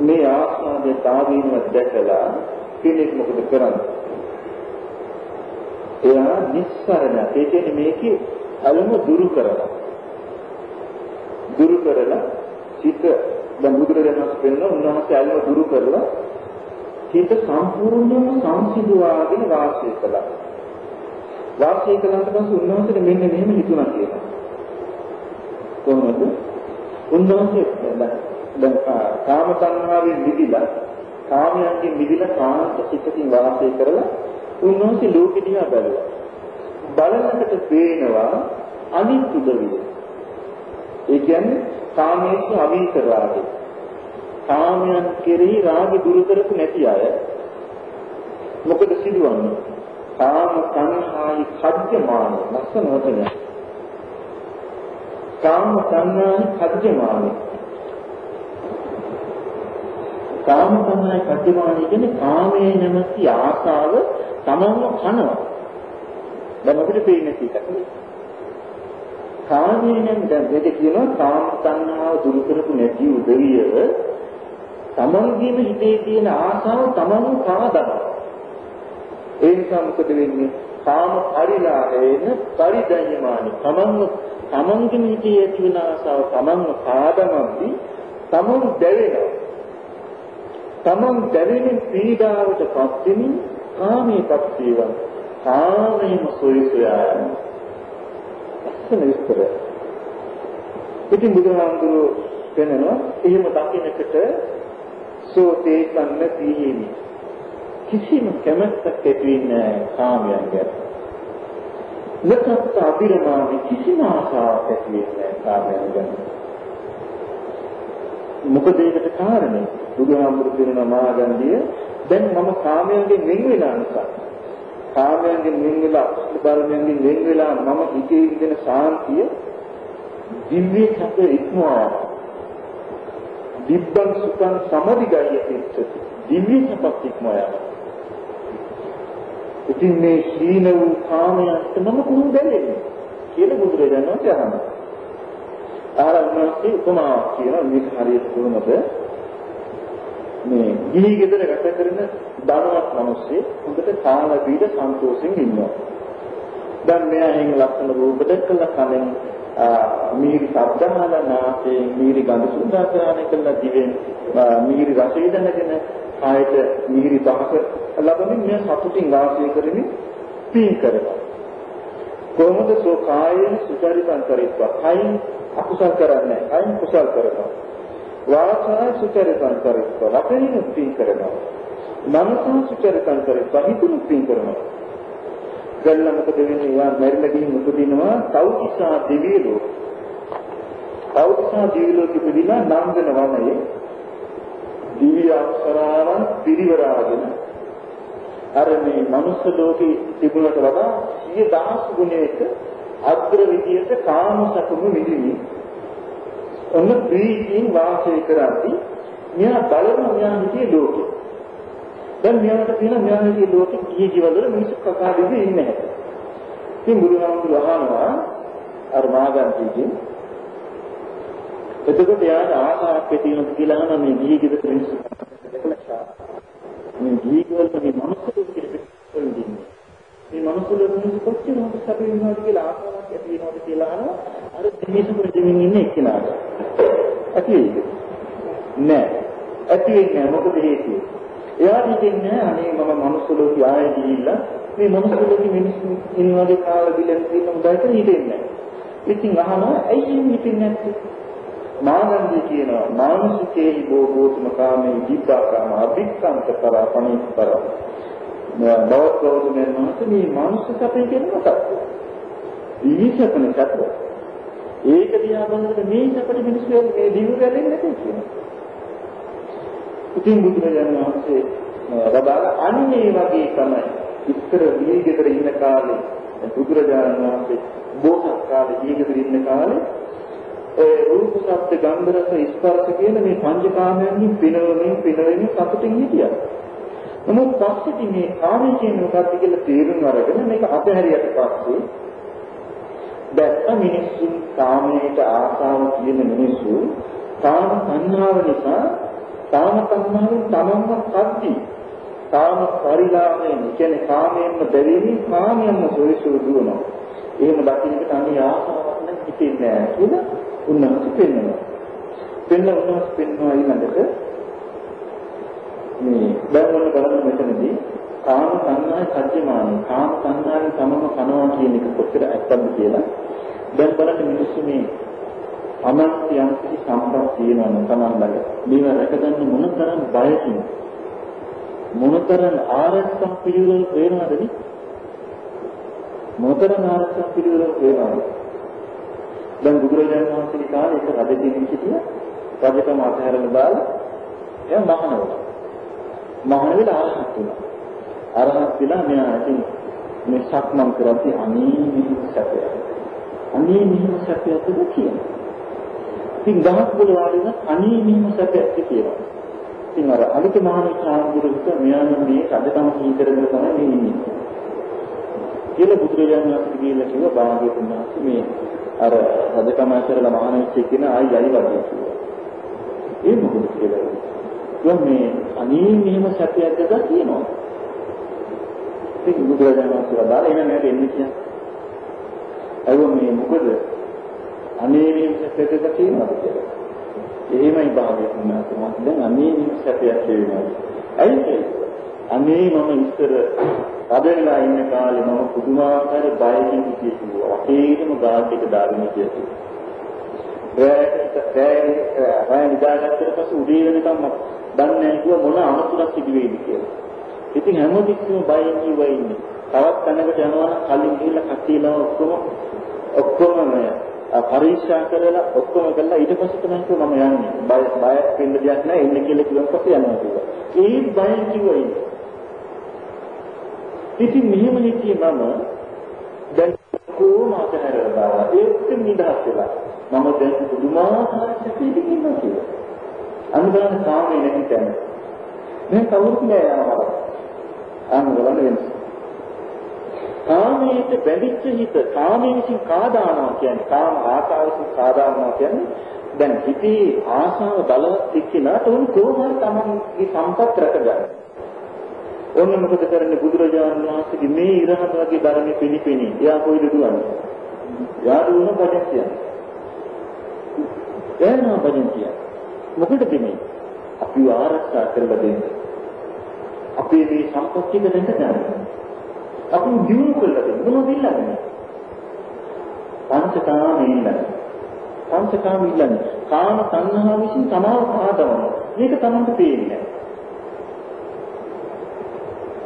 මේ ආස්වාදයේ තාවීම දැකලා කෙනෙක් මොකද කරන්නේ? එයා නිස්සරණ. ඒ කියන්නේ මේකේ අලම දුරු කරලා. දුරු කරලා සිත දැන් බුදුරජාණන් වහන්සේ වෙන උන්වහන්සේ අලම දුරු කරලා සිත සම්පූර්ණයෙන්ම සංසිඳුවාගෙන වාසය කළා. වාසය කළාට පස්සේ උන්වහන්සේට මෙන්න මෙහෙම හිතුණා කියලා. කොහොමද? උන්වහන්සේ දැන් කාම තණ්හාවෙන් මිදිලා කාමයන්ගෙන් මිදිලා කාන්ත සිතකින් වාසය කරලා උන්වහන්සේ ලෝකෙ දිහා බැලුවා. බලනකොට පේනවා අනිත්‍ය දවිය. ඒ කියන්නේ කාමයේ අවීත රාගය. කාමයන් කෙරෙහි රාග දුරු කරපු නැති අය මොකද සිදුවන්නේ? කාම තණ්හායි කඩ්ජමාන ලස්සන වචනය. කාම තණ්හායි කඩ්ජමාන. කාම තණ්හායි කඩ්ජමාන කියන්නේ කාමයේ නැමැති ආසාව තමන්ව කනවා. දැන් අපිට පේන්නේ ඒකක් නේ. කාමයේ නම් දැන් දෙක කියනවා කාම තණ්හාව දුරු කරපු නැති උදවිය තමන්ගේම හිතේ තියෙන ආසාව තමන්ව කාදනවා. ඒ නිසා මොකද වෙන්නේ? කාම පරිලාහේන පරිදඤ්ඤමානි. තමන්ගේ හිතේ ඇති වෙන ආසාව තමන්ව කාදනම්දී තමන් දැවෙනවා. තමන් දැවෙන පීඩාවට පත් වෙමින් කාමයේපත් වේවා. කාමයේම සොයසොයා යන. අස්සන විස්තර. ඉතින් බුදුහාමුදුරුවෝ කියනවා එහෙම දකින්නකට සෝතේ කන්න තීහිමි. කිසිම කැමැත්තක් ඇති වෙන්නේ කාමයන් ගැන. ලකත් අබිරමානි කිසිම ආසාවක් ඇති වෙන්නේ කාමයන් ගැන. මොකද ඒකට කාරණේ බුදුහාමුදුරුවෝ කියනවා මාගන්ධිය දැන් මම කාමයන්ගෙන් වෙන් වෙලා නිසා කාමයන්ගෙන් වෙන් වෙලා ධර්මයෙන් වෙන් වෙලා මම හිතේ විඳින සාන්තිය දිව්‍ය සැප ඉක්මවා දිබ්බං සුඛං සමදිගය ඉච්ඡති දිව්‍ය සැප ඉක්මවා ඉතින් මේ හීන වූ කාමයන්ට මම කොහොමද දැනෙන්නේ කියලා බුදුරජාණන් වහන්සේ අහනවා. ආරම්භයේ උපමාවක් කියන මේක හරියට කොහොමද මේ ගිහි ගෙදර ගත කරන ධනවත් මිනිස්සේ හොඳට කාලා බීලා සන්තෝෂෙන් ඉන්නවා. දැන් මෙයා එහෙම ලක්ෂණ රූප දැක්කලා කලින් මීරි ශබ්ද අහලා නාසයෙන් මීරි ගඳ සුන්දරතාවය කළා දිවෙන් මීරි රසය දැනගෙන ආයත මීරි පහක ලැබෙමින් මෙයා සතුටින් වාසය කරමින් පීන් කරනවා. කොහොමද සෝ කායයෙන් සුචරිතං කරිත්වා කයින් අකුසල් කරන්නේ කයින් කුසල් කරනවා. වාචා සුචරිතං කරිත්වා වචනින් පීන් කරනවා. මනස සුචරිතං කරිත්වා හිතුන් පීන් කරනවා. ගල්ලා මොකද වෙන්නේ? යා මැරිලා ගිහින් උපදිනවා තෞතිසා දිවිලෝ. තෞතිසා දිවිලෝ කිපදිනා නන්දන වනයේ දිව්‍ය අක්ෂරාවන් පිරිවරාගෙන අර මේ මනුස්ස ලෝකේ තිබුණට වඩා 10000 ගුණයක අග්‍ර විදියට කාම සතුම මිදිමි. ඔන්න ප්‍රීතියෙන් වාසය කරද්දී මෙයා බලන මෙයා හිතේ ලෝකෙ. දැන් මෙයාට කියන මෙයා හිතේ ලෝකෙ කී ජීවවල මිනිස්සු කතා දෙන්නේ ඉන්නේ නැහැ. ඉතින් බුදුහාමුදුරුවෝ අහනවා අර මාගන්තිගෙන් එතකොට යාට ආසාවක් ඇති වෙනවා කියලා අහන මේ ගිහි ගෙදර මිනිස්සු දැකලා මේ ජීවිතවල මේ මනුස්සයෙකු කියලා ඉන්නේ. මේ මනුස්සයෙකු මිනිස්සු කොච්චර හොඳ සැප වෙනවද කියලා ආසාවක් ඇති වෙනවද කියලා අහනවා. අර දෙවිසුමේ දෙමින් ඉන්නේ එක්කෙනාට. ඇති වෙයිද? නෑ. ඇති වෙන්නේ නෑ. මොකද හේතුව? එයා හිතන්නේ අනේ මම මනුස්ස ලෝකෙ ආයෙ ගිහිල්ලා මේ මනුස්ස ලෝකෙ මිනිස්සු ඉන්නවද කාලා බිලෙන් තියෙන උදාට හිතෙන්නේ නෑ. ඉතින් අහනවා ඇයි හිතෙන්නේ නැත්තේ? මානන්දී කියනවා මානසිකේ භෝගෝතම කාමේ දීපාකාම අභික්ඛන්ත කරා පණිතර බවකෝදෙන් මාස මේ මානසික සැපේ කියන්නේ මොකක්ද? දීසකන සැප. ඒක දිහා බලනකොට මේ සැපට මිනිස්සු මේ දිවු ගැලෙන්නේ නැtei කියනවා. ඉතින් බුදුරජාණන් වහන්සේ වදාළ අන්නේ වගේ තමයි ඉස්තර දීගෙදර ඉන්න කාලේ බුදුරජාණන් වහන්සේ බෝසත් කාලේ දීගෙදර ඉන්න කාලේ ඒ රූප ශබ්ද ගන්ධ රස ස්පර්ශ කියන මේ පංචකාමයන්ගෙන් පිනවමින් සතුටින් හිටියා. නමුත් පස්සේ මේ කාමයේ කියන මොකක්ද කියලා තේරුම් අරගෙන මේක අතහැරියට පස්සේ දැක්ක මිනිස්සු කාමයට ආසාව කියන මිනිස්සු කාම සංහාව නිසා කාම සංහාවෙන් තමන්ම කද්දි කාම පරිලාමයෙන් කියන්නේ කාමයෙන්ම දැවෙමින් කාමයෙන්ම සොයසෝ දුවනවා. එහෙම දකින්නට අනිත් ආසාවක් නැති හිතෙන්නේ නැහැ කියලා උන්වහන්සේ පෙන්වනවා. උන්වහන්සේ පෙන්වනවා ඊළඟට මේ බැලුවන බලන මෙතනදී කාම සංඥායි සත්‍යමානයි කාම සංඥාවෙන් තමම කනවා කියන එක කොච්චර ඇත්තද කියලා දැන් බලන්න මිනිස්සු මේ අමර්ත්‍යයන් කිසි සම්පත් තියෙනවා නම් තමන්ලට මේව රැකගන්න මොනතරම් බයකින් මොනතරම් ආරක්ෂක පිළිවෙල වේනවද නේ මොනතරම් ආරක්ෂක පිළිවෙල වේනවද දැන් බුදුරජාණන් වහන්සේගේ කාලේ එක රජ කෙනෙක් හිටියා රජකම අතහැරලා දාලා එයා මහාන වුණා මහාන වෙලා අරහත් වුණා අරහත් වෙලා මෙයා ඉතින් මේ සක්මන් කරද්දී අනේ මෙහෙම සැපයක්ද කියනවා ඉතින් ගහක් වල වාඩි වෙන අනේ මෙහෙම සැපයක්ද කියනවා ඉතින් අර අනිත් මහාන සාමුදුරුක මෙයා මේ රජකම කීකරගෙන තමයි ඉන්නේ කියලා බුදුරජාණන් වහන්සේ කියලා කිව්වා භාග්‍යවතුන් වහන්සේ මේ අර රජකම ඇතරලා මහාන වෙච්ච කියන ආයි යලි වගේ කිව්වා ඒ මොකද කියලා මේ අනේ මෙහෙම සැපයක්ද කියනවා ඉතින් බුදුරජාණන් වහන්සේ වදාළ එහෙම නෑ දෙන්නේ කියන්නේ අයෝ මේ මොකද අනේ මෙහෙම සැපයක්ද කියනවා කියලා එහෙමයි භාවයතුන් වහන්සේ දැන් අනේ මෙහෙම සැපයක් කියනවා ඇයි අනේ මම ඉස්සර අදලා ඉන්න කාලේ මම පුදුමාකාර බයකින් හිටියේ වටේටම ගාඩ් එක දාගෙන හිටියේ රෑ නිදාගත්තට පස්සේ උදේ වෙනකම් දන්නේ නැහැ කිව්වා මොන අනතුරක් සිදු වෙයිද කියලා. ඉතින් හැමෝගෙම බයෙන් ජීවයි ඉන්නේ. තවත් තැනකට යනවා නම් කලින් ගිහිල්ලා කට්ටියලා ඔක්කොම පරීක්ෂා කරලා ඔක්කොම කළා ඊට පස්සේ තමයි මම යන්නේ. බයක් වෙන්න දෙයක් නැහැ එන්න කියලා කිව්වන් පස්සේ යනවා කිව්වා. ඒ බයෙන් ජීවයි. ඉතින් මෙහෙම හිටියේ මම දැන් කොහොමද හැරෙලා ඒත් නිදහස් වෙලා මම දැන් පුදුමාකාර සැපයකින් ඉන්නවා කියලා. අනුගාන කාමේ නැති තැන. මේ කවුරුත් නෑ යනවා. අනුගාන වෙනස. කාමයට බැඳිච්ච හිත කාමයේ විසින් කාදානවා කියන්නේ කාම ආසාවකින් කාදානවා කියන්නේ දැන් හිතේ ආසාව බලවත් එක්කිනාට උන් කොහොමද තමන්ගේ සම්පත් රැකගන්නේ. ඔන්න මොකද කරන්නේ බුදුරජාණන් වහන්සේගේ මේ ඉරහත් වගේ ධර්මෙ පිළිපෙනී. එයා කොයිද දුවන්නේ? එයා දුවන පදන්තිය. එයා පදන්තිය. මොකටද මේ? අපි ආරක්ෂා කරලා දෙන්නේ. අපේ මේ සම්පත්තිය දෙන්න ගන්න. අපි දිනු කරලා දෙන්න මොනවද ඉල්ලන්නේ? පංචකාමී ඉල්ලන්නේ. පංචකාමී ඉල්ලන්නේ. කාම සංහාව විසින් සමාව පාදවනවා. මේක තමයි තේරෙන්නේ.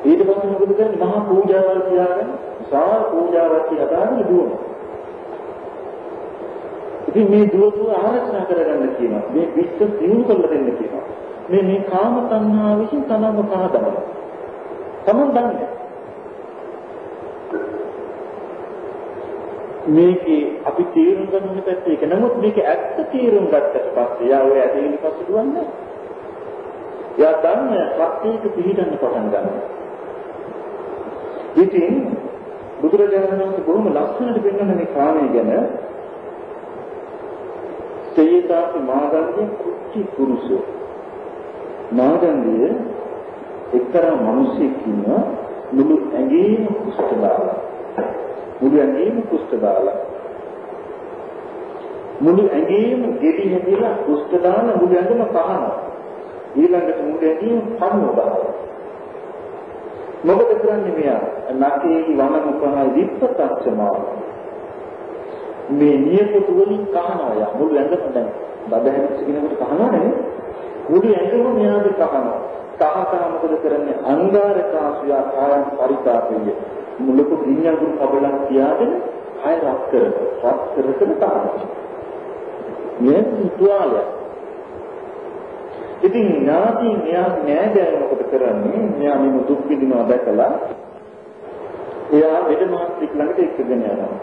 ඊට පස්සේ මොකද කරන්නේ? මහා පූජාවල් තියාගෙන සාර පූජාවක් තියාගෙන දුවනවා. ඉතින් මේ දුව ආරක්ෂා කරගන්න කියනවා. මේ විශ්ව දියුණු කරලා දෙන්න කියනවා. මේ කාම තණ්හාව විසින් තමන්ව පහදවනවා. තමන් දන්නේ. මේකේ අපි තීරුම් ගන්න පැත්ත එක. නමුත් මේක ඇත්ත තීරුම් ගත්තට පස්සේ යා ඔය ඇදෙන්න පස්සේ දුවන්නේ. යා දන්නේ සත්‍යයක පිළිදන්න පටන් ගන්නවා. ඉතින් බුදුරජාණන් වහන්සේ බොහොම ලස්සනට පෙන්වන මේ කාමයේ ගැන සේතාපි මාගන්ධේ කුච්චි පුරුෂෝ මාගන්ධිය එක්තරා මිනිසෙක් ඉන්නවා මුළු ඇඟේම කුෂ්ඨ දාලා. මුළු ඇඟේම කුෂ්ඨ දාලා. මුළු ඇඟේම ගෙඩි හැදිලා කුෂ්ඨ දාලා මුළු ඇඟම කහනවා. ඊළඟට මුළු ඇඟේම පණුව දානවා. මොකද කරන්නේ මෙයා? නැකේ වන මුඛයි විප්පතච්චමාව. මේ නියපොතු වලින් කහනවා යා මුළු ඇඟම දැන් බඩ හැදිච්ච කෙනෙකුට කහනවා නේ. මුළු ඇඟම මෙයාගේ කහනවා. කහකා මොකද කරන්නේ? අංගාරකාසුයා කායම් පරිතාපිය. මුලක ගින්නඟුරු කබලක් තියාගෙන ආය රත් කරනවා. රත් කරගෙන මේ තුවාලය. ඉතින් නාති මෙයා නෑදෑය මොකද කරන්නේ? මෙයා මේ දුක් විඳිනවා දැකලා එයා වෙදමාත්‍රික ළඟට එක්කගෙන යනවා.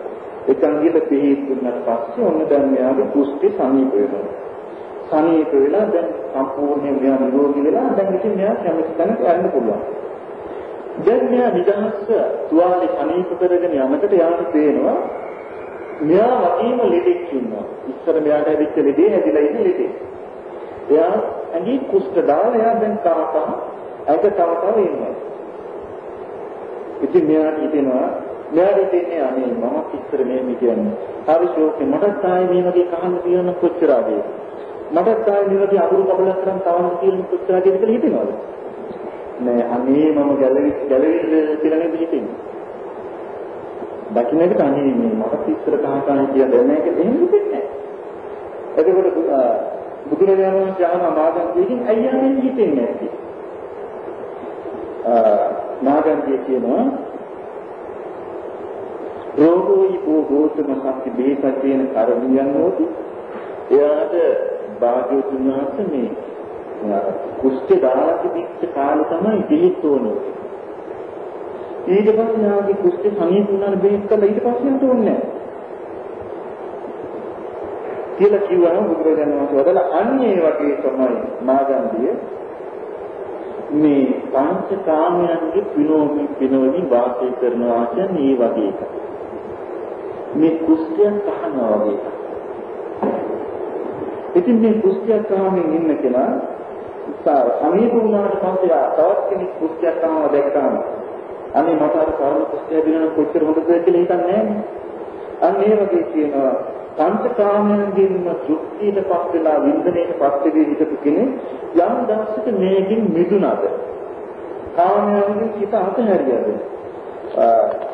එකන් ගිහලා පිළිහිත් දුන්නාට පස්සේ ඔන්න දැන් මෙයාගේ කුෂ්ඨි සනීප වෙනවා. සනීප වෙලා දැන් සම්පූර්ණයෙන් මෙයා නිරෝගී වෙලා දැන් ඉතින් මෙයා කැමති තැනට යන්න පුළුවන්. දැන් මෙයා නිදහස්ව තුවාලේ සනීප කරගෙන යනකොට යාට පේනවා මෙයා වගේම ලෙඩෙක් ඉන්නවා. ඉස්සර මෙයාට ඇවිත් ලෙඩේ හැදිලා ඉන්න ලෙඩේ. එයා ඇඟේ කුෂ්ඨ දාලා එයා දැන් තව ඉන්නවා. ඉතින් මෙයාට හිතෙන්නේ අනේ මම ඉස්සර මේ කියන්නේ. හරි ෂෝකේ මටත් ආයේ මේ වගේ කහන්න තියෙන කොච්චර ආවේ. මටත් ආයේ මේ වගේ අඳුරු කබලක් කරන් තවන්න තියෙන කොච්චර ආවේ කියලා හිතෙනවද? නෑ අනේ මම ගැලවිල්ල කියලා නේද හිතෙන්නේ. දකින්නට අනේ මේ මට ඉස්සර කහකාන කියලා දැන එක එහෙම හිතෙන්නේ නෑ. එතකොට බුදුරජාණන් වහන්සේ ආන මාගන්තියකින් අයියානේ හිතෙන්නේ නැති. මාගන්තිය කියනවා රෝගෝයි භෝගෝතම සත්‍ය බේත කියන කර්මියන් හොති එයාට භාග්‍යවතුන් වහන්සේ මේ කුෂ්ඨ දාලා තිබිච්ච කාලේ තමයි දෙහිත් ඕනේ. ඊට පස්සේ යාගේ කුෂ්ඨ සනීප වුණාට බේත් කළා ඊට පස්සේ යන්න ඕනේ නැහැ. කියලා කිව්වම බුදුරජාණන් වහන්සේ වදලා අන්නේ වගේ තමයි මාගන්ධිය මේ පංචකාමයන්ගේ පිනෝවි වාසය කරනවා කියන්නේ මේ වගේ එකක්. මේ කුෂ්ඨයන් කහනවා වගේ එකක්. ඉතින් මේ කුෂ්ඨයන් කහමින් ඉන්න කෙනා සමීප වුණාට පස්සේ තවත් කෙනෙක් කුෂ්ඨයන් කහනවා දැක්කම අනේ මට අර කර්ම කුෂ්ඨය දිනන කොච්චර හොඳද කියලා හිතන්නේ නැහැ. අන්න ඒ වගේ කියනවා පංචකාමයන්ගෙන් දුක්ඛයට පත් වෙලා විඳිනේට පත් වෙවි හිතපු කෙනෙක් යම් දවසක මේකින් මිදුණාද කාමයන්ගෙන් හිත අතහැරියද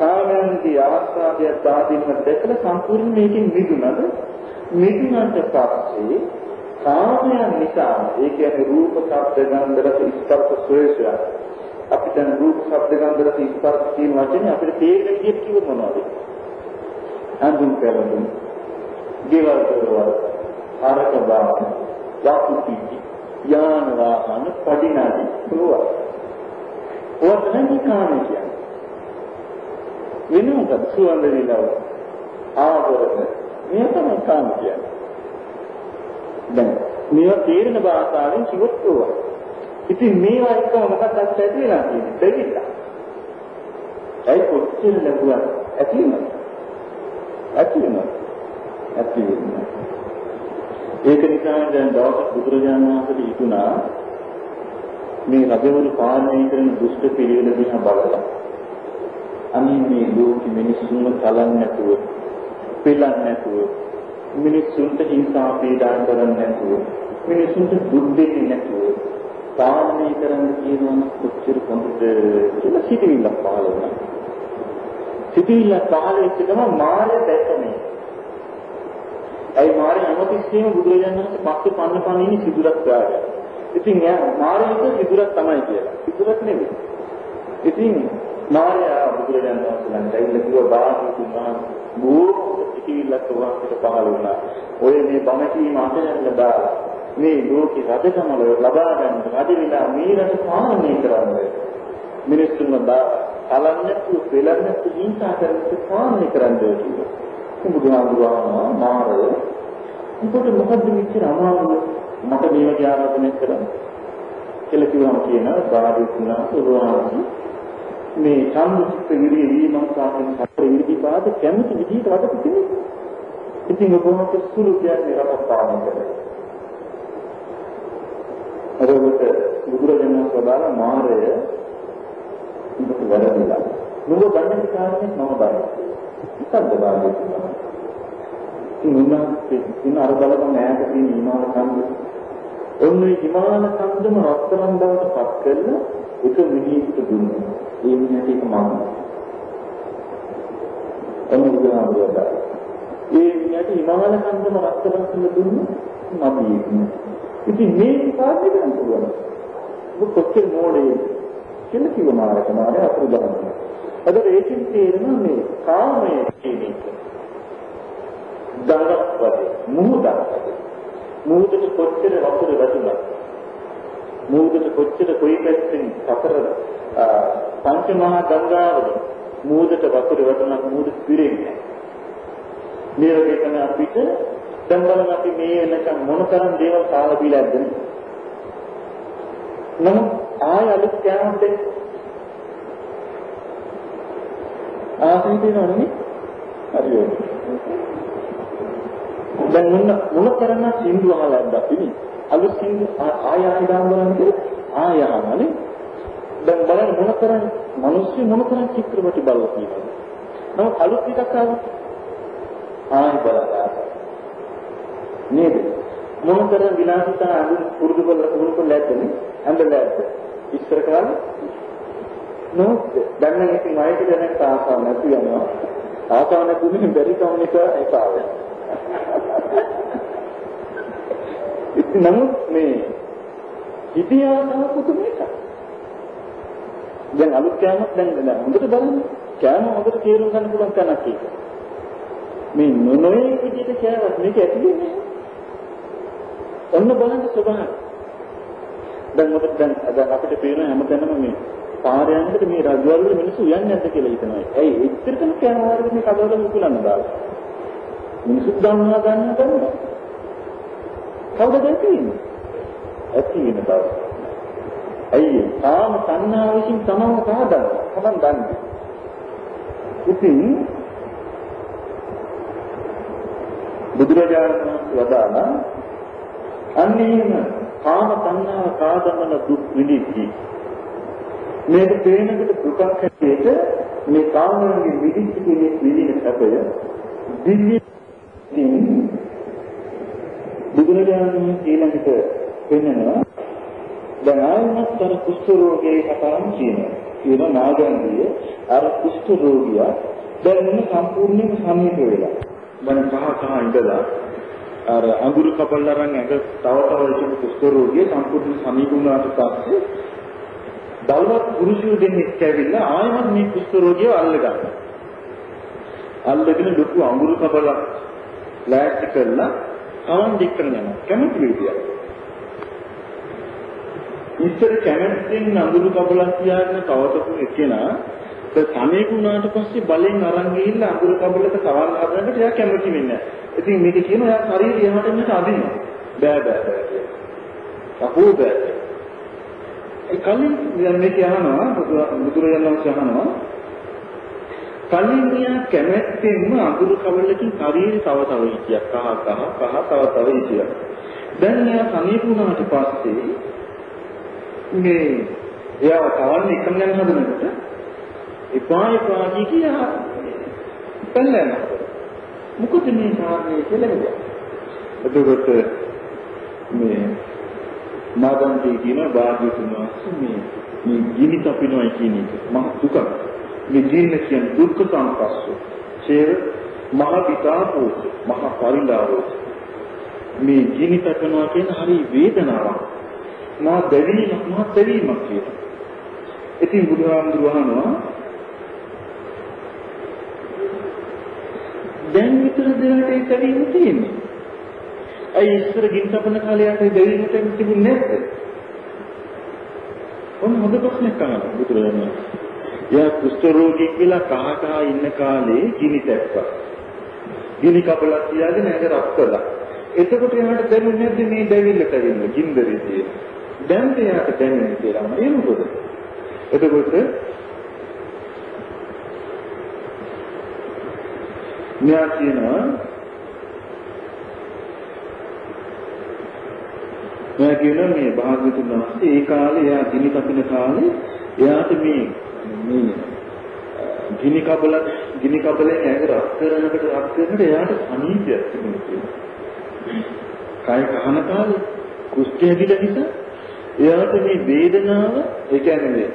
කාමයන්ගේ ආස්වාදය දාදීනම දැකලා සම්පූර්ණ මේකින් මිදුණාද මිදුණාට පස්සේ කාමයන් නිසා ඒ කියන්නේ රූප ශබ්ද ගන්ධ රස ස්පර්ශ ස්වේශය අපි දැන් රූප ශබ්ද ගන්ධ රස ස්පර්ශ කියන වචනේ අපිට තේරෙන්නේ කිව්වොත් මොනවද අඳුන් කරන්නේ දේවල් දරවල් ආරක වාහන වාකුටි යාන වාහන පඩිනාදි පුළුවන්. ඔතනදී කාමය කියන්නේ වෙනම සුවඳ විලව ආවරණ මේ තමයි කාමය කියන්නේ. දැන් මේවා තේරෙන භාෂාවෙන් කිව්වොත් ඕවා. ඉතින් මේවා එක මොකක්ද ඇති වෙලා තියෙන්නේ දෙවිලා. ඒ කොච්චර ලැබුවා ඇති වෙනවා. ඇති වෙනවා. ඒක නිසා දැන් දවසක් බුදුරජාණන් වහන්සේ ඉතුණා මේ රජවරු පාලනය කරන දුෂ්ට පිළිවෙල දිහා බලලා අනිත් මේ ලෝකෙ මිනිස්සුන්ව කලන්නේ නැතුව පිළන්නේ නැතුව මිනිස්සුන්ට හිංසා පීඩා කරන්නේ නැතුව මිනිස්සුන්ට දුක් දෙන්නේ නැතුව පාලනය කරන්න කියනවනම් කොච්චර හොඳද කියලා සිටිවිල්ල පහළ වුණා. සිටිවිල්ල පහළ වෙච්ච ගමන් මාය දැකනේ ඒ මාරේ හැමතිස්සෙම බුදුරජාණන් වහන්සේ පස්සේ පන්න ඉන්නේ සිදුරක් ගාගෙන. ඉතින් මාරේක සිදුරක් තමයි කියලා. සිදුරක් නෙමෙයි. ඉතින් මාරයා බුදුරජාණන් වහන්සේ ළඟට ඇවිල්ලා කිව්වා බාහිතුමා බොහෝ පිටිවිල්ලක් වහන්සේට පහළ වුණා. ඔය මේ බණ කීම අතහැරලා දාලා මේ ලෝකේ රජකම ලබා ගන්න රජ විලා මේ රට පාලනය කරන්න. මිනිස්සුන්ව කලන්නේ පෙළන්නේ හිංසා කරන්න පාලනය කරන්න කියලා. බුදුහාමුදුරුවෝ මාරය උඹට මොකද්ද මෙච්චර අමාරුද මට මේ වගේ ආරාධනය කරන්නේ කියලා කිව්වම කියන බාහිතුනා සෝවාන් මේ සම්මුතික විරිය වීමංසාවෙන් හතර ඉරිපාද කැමති විදිහට වඩපු කෙනෙක්. ඉතින් ඔබට සුළු කියන්නේ රටක් පාලනය කරනවා. අරකට බුදුරජාණන් වහන්සේ මාරය ඉන්නක වැරදිලා. නුඹ දන්නේ කාරණේ මම දන්නවා. මොකද්ද බාහිර තියෙනවා? ඉන්න අර බලපන් ඈත තියෙන හිමාල කන්ද. ඔන්නේ හිමාල කන්දම රත්තරන් බවට පත් කරලා එක මිනිහෙකුට දුන්නා. ඒ මිනිහට එක මම. ඔන්න බුදුහාමුදුරුවෝ ඒ මිනිහට හිමාල කන්දම රත්තරන් කියලා දුන්නා මම. ඉතින් මේ කාර්යය කරන්න පුළුවන්. ඔබ කොච්චර මොඩේ කියලා කිව්ව මාර්ගමාරය අපුරුදහම. අද ඒකෙන් තේරෙනවා මේ කාමයේ කියන්නේ දඟක් වගේ මුහුදක්. මුහුදට කොච්චර වතුර වැටුණා. මුහුදට කොච්චර කොයි පැත්තෙන් සතර පංච මහා ගංගාවල මුහුදට වතුර වැටුණා මුහුද පිරෙන්නේ. මේ වගේ තමයි අපිට දැන් බලන්න අපි මේ වෙනකන් මොනතරම් දේවල් කාලා බීලා ඇද්දනේ. නමුත් ආය අලුත් කෑමක් දෙන්න. ආසයි දෙනවනේ. හරියට. දැන් මොනතරම් සින්දු අහලා ඇද්දා අපි. අලුත් සින්දු ආය දාන්න බලන්නේ ආය අහනනේ. දැන් බලන්න මොනතරම් මිනිස්සු මොනතරම් චිත්‍රපටි බලලා තියෙනවද. නමුත් අලුත් එකක් ආවා. ආය බලලා නේද මොනතරම් විලාසිතා අඳුන් පුරුදු කරලා ඇද්දනේ ඇඳලා ඇද්ද ඉස්සර කාලේ නෝ දැන් නම් ඉතින් වයසට දැනට ආසාව නැති වෙනවා ආසාව නැතුනේ බැරි කම නිසා ඒක ආවේ ඉතින් නමුත් මේ ඉතිහාසව පුදුමයක දැන් අලුත් කෑමක් දැන් හොඳට බලන්න කෑම හොඳට තේරුම් ගන්න පුළුවන් තැනක් ඒක මේ නොනොයේ විදිහට කෑවත් මේක ඇතුලේ නෑ ඔන්න බලන්න ස්වභාවය. දැන් මොකද දැන් අපිට පේන හැමතැනම මේ පාරයන්කට මේ රජවල් වල මිනිස්සු යන්නේ නැද්ද කියලා හිතනවා. ඇයි එච්චරටම කෑම වර්ග මේ කඩවල මුකුලන්න දාලා. මිනිස්සු ගන්නවා. කවුද දෙන්නේ? ඇති වෙන බව. ඇයි කාම සංඥා විසින් තමම පහදනවා. තමන් දන්නේ. ඉතින් බුදුරජාණන් වහන්සේ වදාළා අන්නේම කාම සංඥාව කාදමන දුක් විඳිති. මේක තේනකට දුකක් හැටියට මේ කාමයෙන් විදිච්ච කෙනෙක් විඳින සැපය දිව්‍ය බුදුරජාණන් ඊළඟට පෙන්නනවා. දැන් ආයමත් අර කුෂ්ඨ රෝගයේ කතාවක් කියනවා. කියන නාගන්දිය අර කුෂ්ඨ රෝගියා දැන් මොන සම්පූර්ණයෙන්ම සමීප වෙලා. මම කහ ඉඳලා අර අඟුරු කපල් අරන් ඇඟ තව ඉතින් කුෂ්ඨ රෝගිය සම්පූර්ණ සමීප වුණාට පස්සේ දල්වත් පුරුෂයෝ දෙන්නෙක් ඇවිල්ලා ආයෙත් මේ කුෂ්ඨ රෝගියව අල්ලගන්නවා. අල්ලගෙන ලොකු අඟුරු කපලක් ලෑස්ති කරලා ආන් දික්කන යනවා. කැමති විදියට. ඉස්සර කැමැත්තෙන් අඟුරු කපලක් තියාගෙන තවතපු එකේනා සමීප වුණාට පස්සේ බලෙන් අරන් ගිහිල්ලා අඟුරු කපලක සවල් හදනකොට එයා කැමති වෙන්නේ නැහැ. ඉතින් මේක කියනවා යා ශරීරය එහාට මෙහාට අදිනවා. බෑ. අපෝ බෑ. ඒ කලින් මේක අහනවා බුදුරජාණන් වහන්සේ අහනවා. කලින් මෙයා කැමැත්තෙන්ම අඟුරු කවලකින් ශරීරය තව හිටියක් කහ තව හිටියක්. දැන් එයා සමීප වුණාට පස්සේ මේ එයා තවන්න එකම යන හදනකොට එපා කියා පෙළෙන මොකද මේ කාරණේ කියලා. එතකොට මේ මාදන්ති කියන භාග්‍යතුන් වහන්සේ මේ ගිනි තපිනවා කියන එක මහ දුකක්. මේ ජීන්න කියන දුක්ඛ සංපස්ස. ඡේර මහ විතාපෝච මහ පරිලාවෝච. මේ ගිනි තපනවා කියන හරි වේදනාවක්. මා දැවීමක් කියන. ඉතින් බුදුහාමුදුරුවෝ අහනවා දැන් විතර දෙලට ඒ දැවීම තියෙන්නේ. අයි ඉස්සර ගින් තපන කාලයට දැවීමට තිබුණේ නැද්ද? ඔන්න හොඳ ප්‍රශ්නයක් අහනවා බුදුරජාණන්. යා කුෂ්ඨ රෝගී කියලා කහ ඉන්න කාලේ ගිනි තැප්පා. ගිනි කපලා තියාගෙන ඇඟ රත් කළා. එතකොට එයාට දැනුන්නේ නැද්ද මේ දැවිල්ල කරින්න ගින්දරේ තියෙන. දැන් එයාට දැනෙන්නේ කියලා ඒ මොකද? එතකොට මෙයා කියනවා මම කියන මේ භාග්‍යතුන් වහන්සේ ඒ කාලේ එයා ගිනි කපින කාලේ එයාට මේ ගිනි කබලෙන් ඇඟ රත් කරනකොට එයාට සනීපයක් තිබුණා. කය කහන කාලේ කුෂ්ඨය ඇදිලා නිසා එයාට මේ වේදනාව ඒ කියන්නේ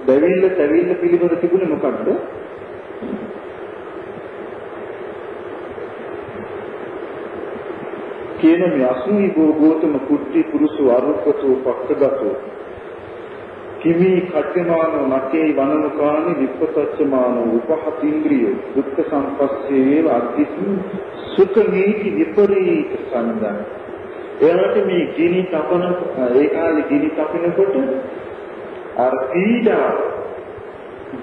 දැවිල්ල තැවිල්ල පිළිබඳ තිබුණේ මොකද්ද? කියන මේ අසුනි ගෝතම කුට්ටි පුරුෂ වරුක්කතෝ පක්කගතෝ කිමි කච්චමානෝ නකේ වනමුකානි විප්පතච්චමානෝ උපහතින්ද්‍රිය දුක්ඛ සංපස්සේ අධිසු සුඛමේති විපරීත සංදන්. එයාට මේ ගිනි තපන ඒ කාලේ ගිනි තපනකොට අර පීඩා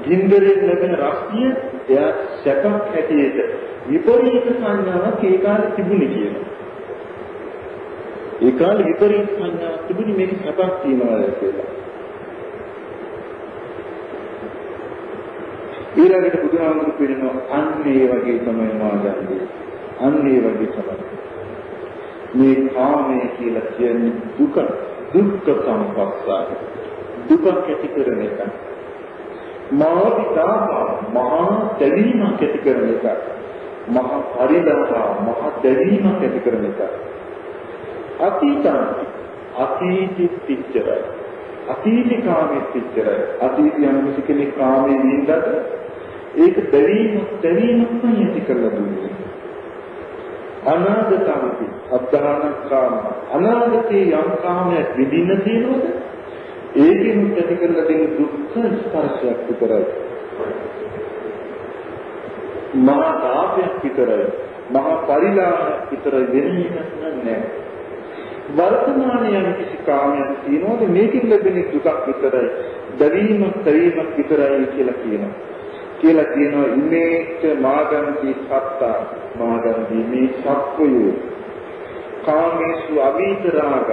ගින්දරේ ලැබෙන රස්තිය එයා සැපක් හැටියට විපරීත සංඥාවක් ඒ කාලේ තිබුණේ කියනවා. ඒ කාලේ විපරීත සංඥාවක් තිබුණේ මේක සැපක් තියනවා කියලා. ඊළඟට බුදුහාමුදුරු කියනවා අන්න ඒ වගේ තමයි මාර්ගය. අන්න ඒ වගේ තමයි. මේ කාමය කියලා කියන්නේ දුක සම්පස්සාර. දුක ඇති කරන එක. මහා දැවීමක් ඇති කරන එක. මහා පරිලංකා මහා දැවීමක් ඇති කරන එක. අතීත පිච්චරයි. අතීත කාමයේ පිච්චරයි. අතීත යන කෙනෙක් කාමයේ නින්දට ඒක දැවීමක් ඇති කරලා දුන්නේ. අනාගතයි අබ්ධාන කාම අනාගතේ යම් කාමයක් විඳින්න තියෙනවද ඒකෙන් ඇති කරලා දෙන දුක්ඛ ස්පර්ශයක් විතරයි. මහා තාපයක් විතරයි. මහා පරිලාහයක් විතරයි වෙන එකක් නෑ. වර්තමානයේ යම් කිසි කාමයක් තියෙනවද මේකෙන් ලැබෙන දුකක් විතරයි. දැවීමක් විතරයි කියලා කියනවා. ඉමේච්ච මාගන්ති සත්තා මාගන්ති මේ සත්වයෝ කාමේසු අවීතරාග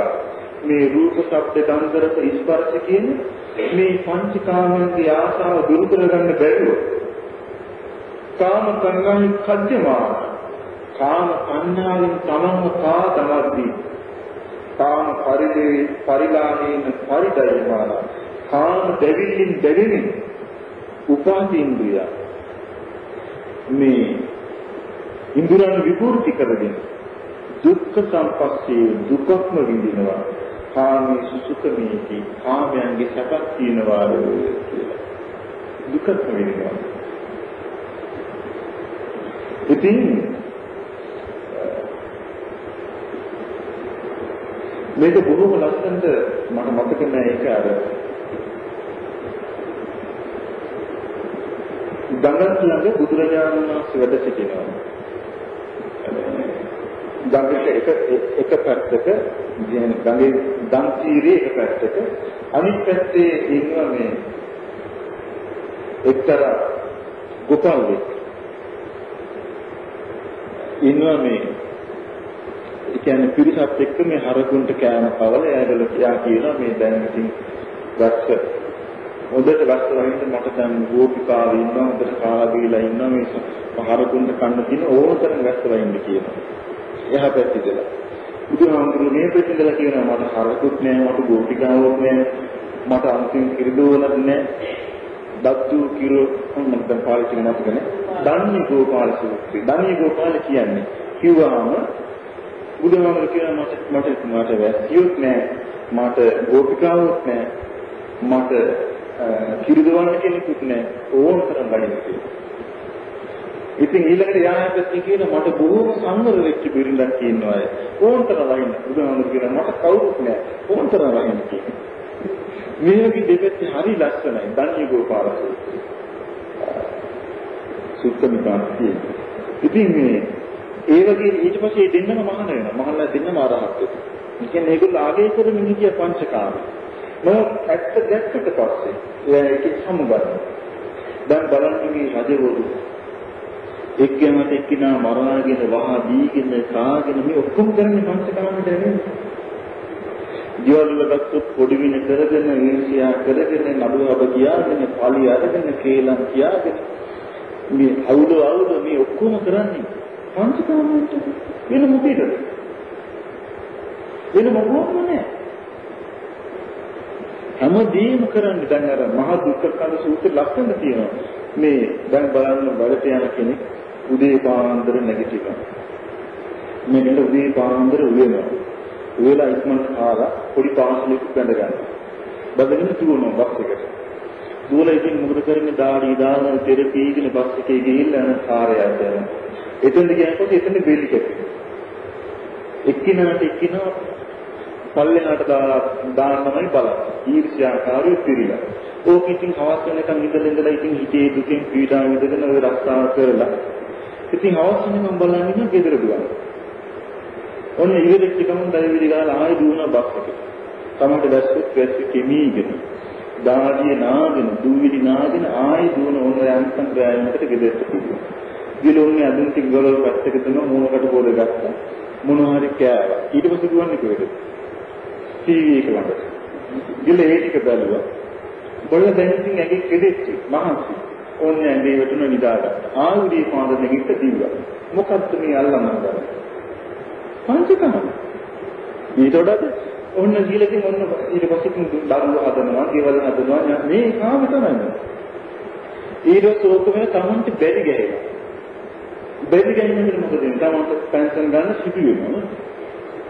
මේ රූප ශබ්ද ගන්ධ රස ස්පර්ශ කියන මේ පංචකාමයන්ගේ ආසාව දුරු කරගන්න බැරිව කාම සංගාමී කද්දමා කාම සංඥාවෙන් තමන්ව පාදමද්දී කාම පරිලාහේන පරිදයමාන කාම දෙවිලින් උපාදීන්ද්‍රිය මේ ඉන්ද්‍රයන් විකෘති කරගෙන දුක්ඛ සංපස්සේ දුකක්ම විඳිනවා. කාමී සුසුකමේති කාමයන්ගේ සැපක් තියනවා කියලා දුකක්ම විඳිනවා. ඉතින් මේක බොහොම ලස්සනට මට මතක නෑ ඒක අර ගංගා ළඟ බුදුරජාණන් වහන්සේ වැඩ සිටිනවා. ගංගාවේ එක පැත්තක ගංගේ දම් තීරයේ එක පැත්තක අනිත් පැත්තේ ඉන්නවා මේ එක්තරා ගෝපාලෙක් ඉන්නවා මේ ඒ කියන්නේ පිරිසත් එක්ක මේ හරකුන්ට කෑම කවල එයාගල කියා කියනවා මේ දැන් ඉතින් ගස්ස හොඳට ගස්ස වහින්න මට දැන් ගෝපිකාව ඉන්නවා හොඳට කාලා බීලා ඉන්නවා මේ හරකුන්ට කන්න තියෙන ඕනතරම් ගස්ස වහින්න කියනවා. එහා පැත්තේදලා බුදුහාමුදුරුවෝ මේ පැත්තේදලා කියනවා මට හරකුත් නෑ මට ගෝපිකාවක් නෑ මට අන්තිම කිරිදෝලක් නෑ දත්තු කිරෝ මම දැන් පාවිච්චි කරන අපකනේ ධන්නේ ගෝපාල සූත්‍රය. ධන්නේ ගෝපාල කියන්නේ කිව්වම බුදුහාමුදුරුවෝ කියනවා මට වැස්සියොත් නෑ මට ගෝපිකාවක් නෑ මට කිරිදෝවන්න කෙනෙකුත් නෑ ඕනතරම් වහින්න කියලා. ඉතින් ඊළඟට යායපත් කියන මට බොහෝම සංවර වෙච්ච බිරිඳක් ඉන්නවා අය. ඕනතරම් වහින්න. බුදුහාමුදුරුවෝ කියනවා මට කවුරුත් නෑ. ඕනතරම් වහින්න කියලා. මේකේ දෙපැත්තේ හරි ලස්සනයි. ධන්නේ ගෝපාල සූත්‍රය. සුත්තමිකාන්තිය. ඉතින් මේ ඒ වගේ ඊට පස්සේ දෙන්නම මහාන වෙනවා. මහානලා දෙන්නම අරහත් වෙනවා. ඒ කියන්නේ ඒගොල්ලෝ ආගේ කරමින් හිටිය පංචකාම. මොකක් ඇත්ත දැක්කට පස්සේ එයා ඒකේ සමුගන්නවා. දැන් බලන්න මේ රජවරු එක්කෙනෙක් එක්කිනා මරණගෙන වහා දීගෙන කාගෙන මේ ඔක්කොම කරන්නේ පංචකාමයට නෙවෙයි. ජීවලකට පොඩි වින කරගෙන ඊර්ෂ්‍යා කරගෙන නඩුවව කියාගෙන පලි අරගෙන කේලම් කියාගෙන මේ අවුල මේ ඔක්කොම කරන්නේ පංචකාමයට වෙන මොකේද? වෙන මොකක්ද නෑ. හැමදේම කරන්නේ දැන් අර මහා දුක්ඛ කඳ සූත්‍ර ලක්ෂණ තියෙනවා. මේ දැන් බලන්න වලට යන කෙනෙක් උදේ පාන්දර නැගිටිනවා. මේකට උදේ පාන්දර උයනවා. උයලා ඉක්මනට කාලා පොඩි පාසලෙක බැඳ ගන්නවා. බඳගෙන දුවනවා බස් එකට. දුවලා ඉතින් මොකද කරන්නේ දාඩි දාන තෙරපීගෙන බස් එකේ ගිහිල්ලා යන කාර්යයට යනවා. එතෙන්ද ගියනකොට එතන බෙලි කැපෙනවා. එක්කිනාට පල්ලෙහාට දාන්නමයි බලන්නේ. ඊර්ෂ්‍යාකාරී පිළිලා. ඕක ඉතින් හවස් වෙනකන් ඉඳලා ඉතින් හිතේ දුකෙන් පීඩාව විඳගෙන ඔය රස්තාව කරලා. ඉතින් හවස් වෙනකන් බලන්නේ ගෙදර දුවනවා. ඔන්න ඉවෙච්ච ගමන් දෛවිලි ගාලා ආයෙ දුවන බස් එකට. තමයි වැස්ස කෙමීගෙන. දාඩිය නාගෙන දුවිලි නාගෙන ආයෙ දුවන ඔන්න යන්තම් ගෑයකට ගෙදරට ගිහින්. ගිලෝන්නේ අඳුන් ටික ගලව පැත්තක දෙනවා මොනකට පොර ගත්තා. මොනවා හරි කෑවා. ඊට පස්සේ දුවන්නේ කොහෙද? ටීවී එක ළඟ. ගිල ඒ ටික බැලුවා. බොල්ල දැන් ඉතින් ඇගේ කෙදෙච්ච මහන්සි. ඕන්නේ ඇඟේ වැටුණ නිදාගත්තා. ආයුධී පාදයෙන් ගිහින් දිව්වා. මොකක්ද මේ අල්ලන්න හදන්නේ? පංචකම. ඊට වඩාත් ඔන්න ගිලකින් ඔන්න ඊට පස්සේ දරුවෝ හදනවා, ගෙවල් හදනවා. මේ කාම තමයි. ඊට සෝකමේ තමන්ට බැරි ගෑනවා. බැරි ගෑනකට මොකද වෙන්නේ? තමන්ට පෙන්ෂන් ගන්න සිදු වෙනවා.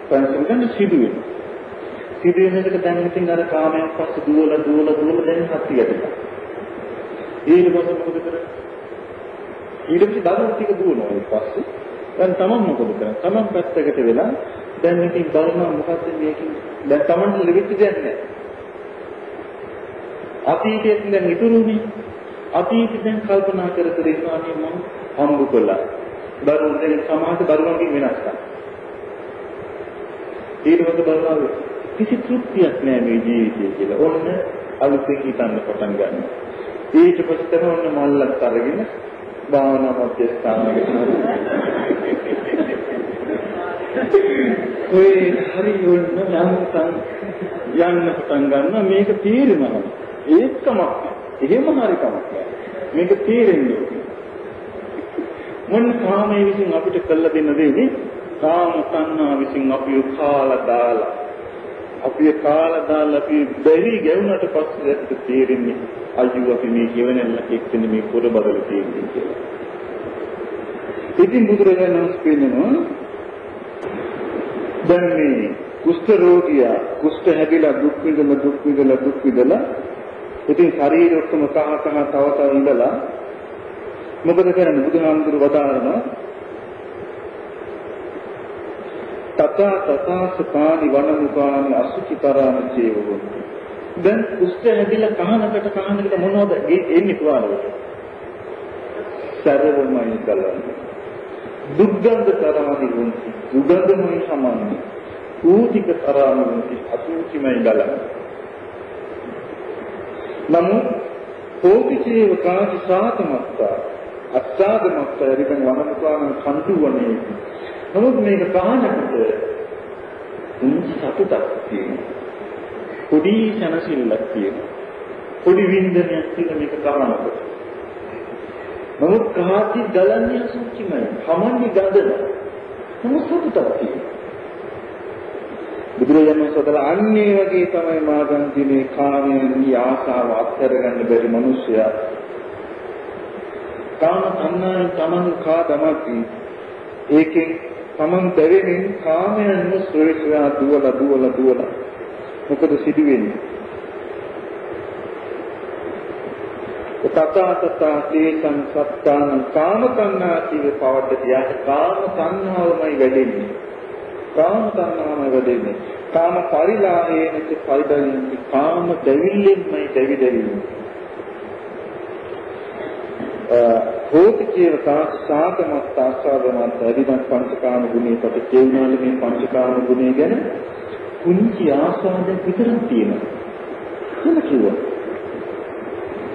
පෙන්ෂන් ගන්න සිදු වෙනවා. සිදු වෙනකොට දැන් ඉතින් අර කාමයන් පස්සේ දුවලා දැන් හත්ති යටට. ඊට පස්සේ මොකද කරන්නේ? ඊට පස්සේ දරුවෝ ටික දුවනවා ඊට පස්සේ. දැන් තමන් මොකද කරන්නේ? තමන් පැත්තකට වෙලා දැන් ඉතින් බලනවා මොකද්ද මේකෙන් දැන් තමන්ට ලැබෙච්ච දෙයක් නැහැ. අතීතයෙන් දැන් ඉතුරුනේ. අතීතයෙන් දැන් කල්පනා කර ඉන්නවා නේ මම හම්බ කළා. දරුවෝ දැන් සමාජ දරුවන්ගෙන් වෙනස්කම්. ඊට පස්සේ බලනවා කිසි තෘප්තියක් නැහැ මේ ජීවිතේ කියලා. ඔන්න අලුතෙන් හිතන්න පටන් ගන්නවා. ඊට පස්සේ තමයි ඔන්න මල්ලක් අරගෙන භාවනා මධ්‍යස්ථානයකට ඔය හරි යන්න පටන් ගන්නවා මේක තීරණය. ඒකම එහෙම හරි කමක් නෑ. මේක තීරෙන්නේ. මොන කාමයේ විසින් අපිට කළ දෙන්න දෙන්නේ කාම තණ්හා විසින් අපිව කාලා දාලා අපි බැරි ගැවුනට පස්සේ අපිට තේරෙන්නේ අයියෝ අපි මේ කියවනල්ල එක්කනේ මේ පොර බදල තියෙන්නේ කියලා. ඉතින් බුදුරජාණන් වහන්සේ කියනවා දැන් මේ කුෂ්ඨ රෝගියා කුෂ්ඨ හැදිලා දුක් විඳලා ඉතින් ශරීරය ඔක්කොම කහ තව ඉඳලා මොකද කරන්නේ? බුදුහාමුදුරුවෝ වදාරනවා තථාසපානි වනමුපානි අසුචිතරාම චේවෝ. දැන් කුෂ්ඨ හැදිලා කහනකට මොනවද එන්නේ තුවාලෙට? සරවමයි කලන්නේ. දුක්ගන්ධ තරමයි වුන්ති. දුගන්ධමයි සමානයි. ඌතික තරමයි අසුචිමයි ගලන්නේ. නමුත් හෝතිචේව කාච සාතමත්තා අත්සාදමත්තා රිකන් වනමුපාන කන්තුවනේ. නමුත් මේක කහනකට සතුටක් තියෙනවා. පොඩි සනසිල්ලක් තියෙනවා. පොඩි වින්දනයක් තියෙන මේක කහනකට. නමුත් කහටි ගලන්නේ අසුචිමයි. කමන්නේ ගඳන. නමුත් සතුටක් තියෙනවා. බුදුරජාණන් වහන්සේ අන්නේ වගේ තමයි මාගන්තිනේ කාමයේ ආසාව අත්හැරගන්න බැරි මිනිසයා. කාම තණ්හාවෙන් තමන් කාදමති. ඒකෙන් තමන් දෙවෙනින් කාමයන් ශ්‍රේෂ්ඨා දුවලා මොකද සිදු වෙන්නේ? තථාගතා තේසං සත්තාන කාම තණ්හා කීව පවද්ද යාට කාම තණ්හාවමයි වැඩෙන්නේ. කාම තණ්හාවමයි වැඩෙන්නේ. කාම පරිලාහේනච පරිදවින්ති කාම දෙවිල්ලෙන්මයි දෙවිදෙවිලි. හෝති චේව සාතමත් ආසාවමත් අදින පංචකාම ගුණයකට කියුණානේ මේ පංචකාම ගුණය ගැන කුංචි ආසාවෙන් විතරක් තියෙනවා. මොන කිව්වා?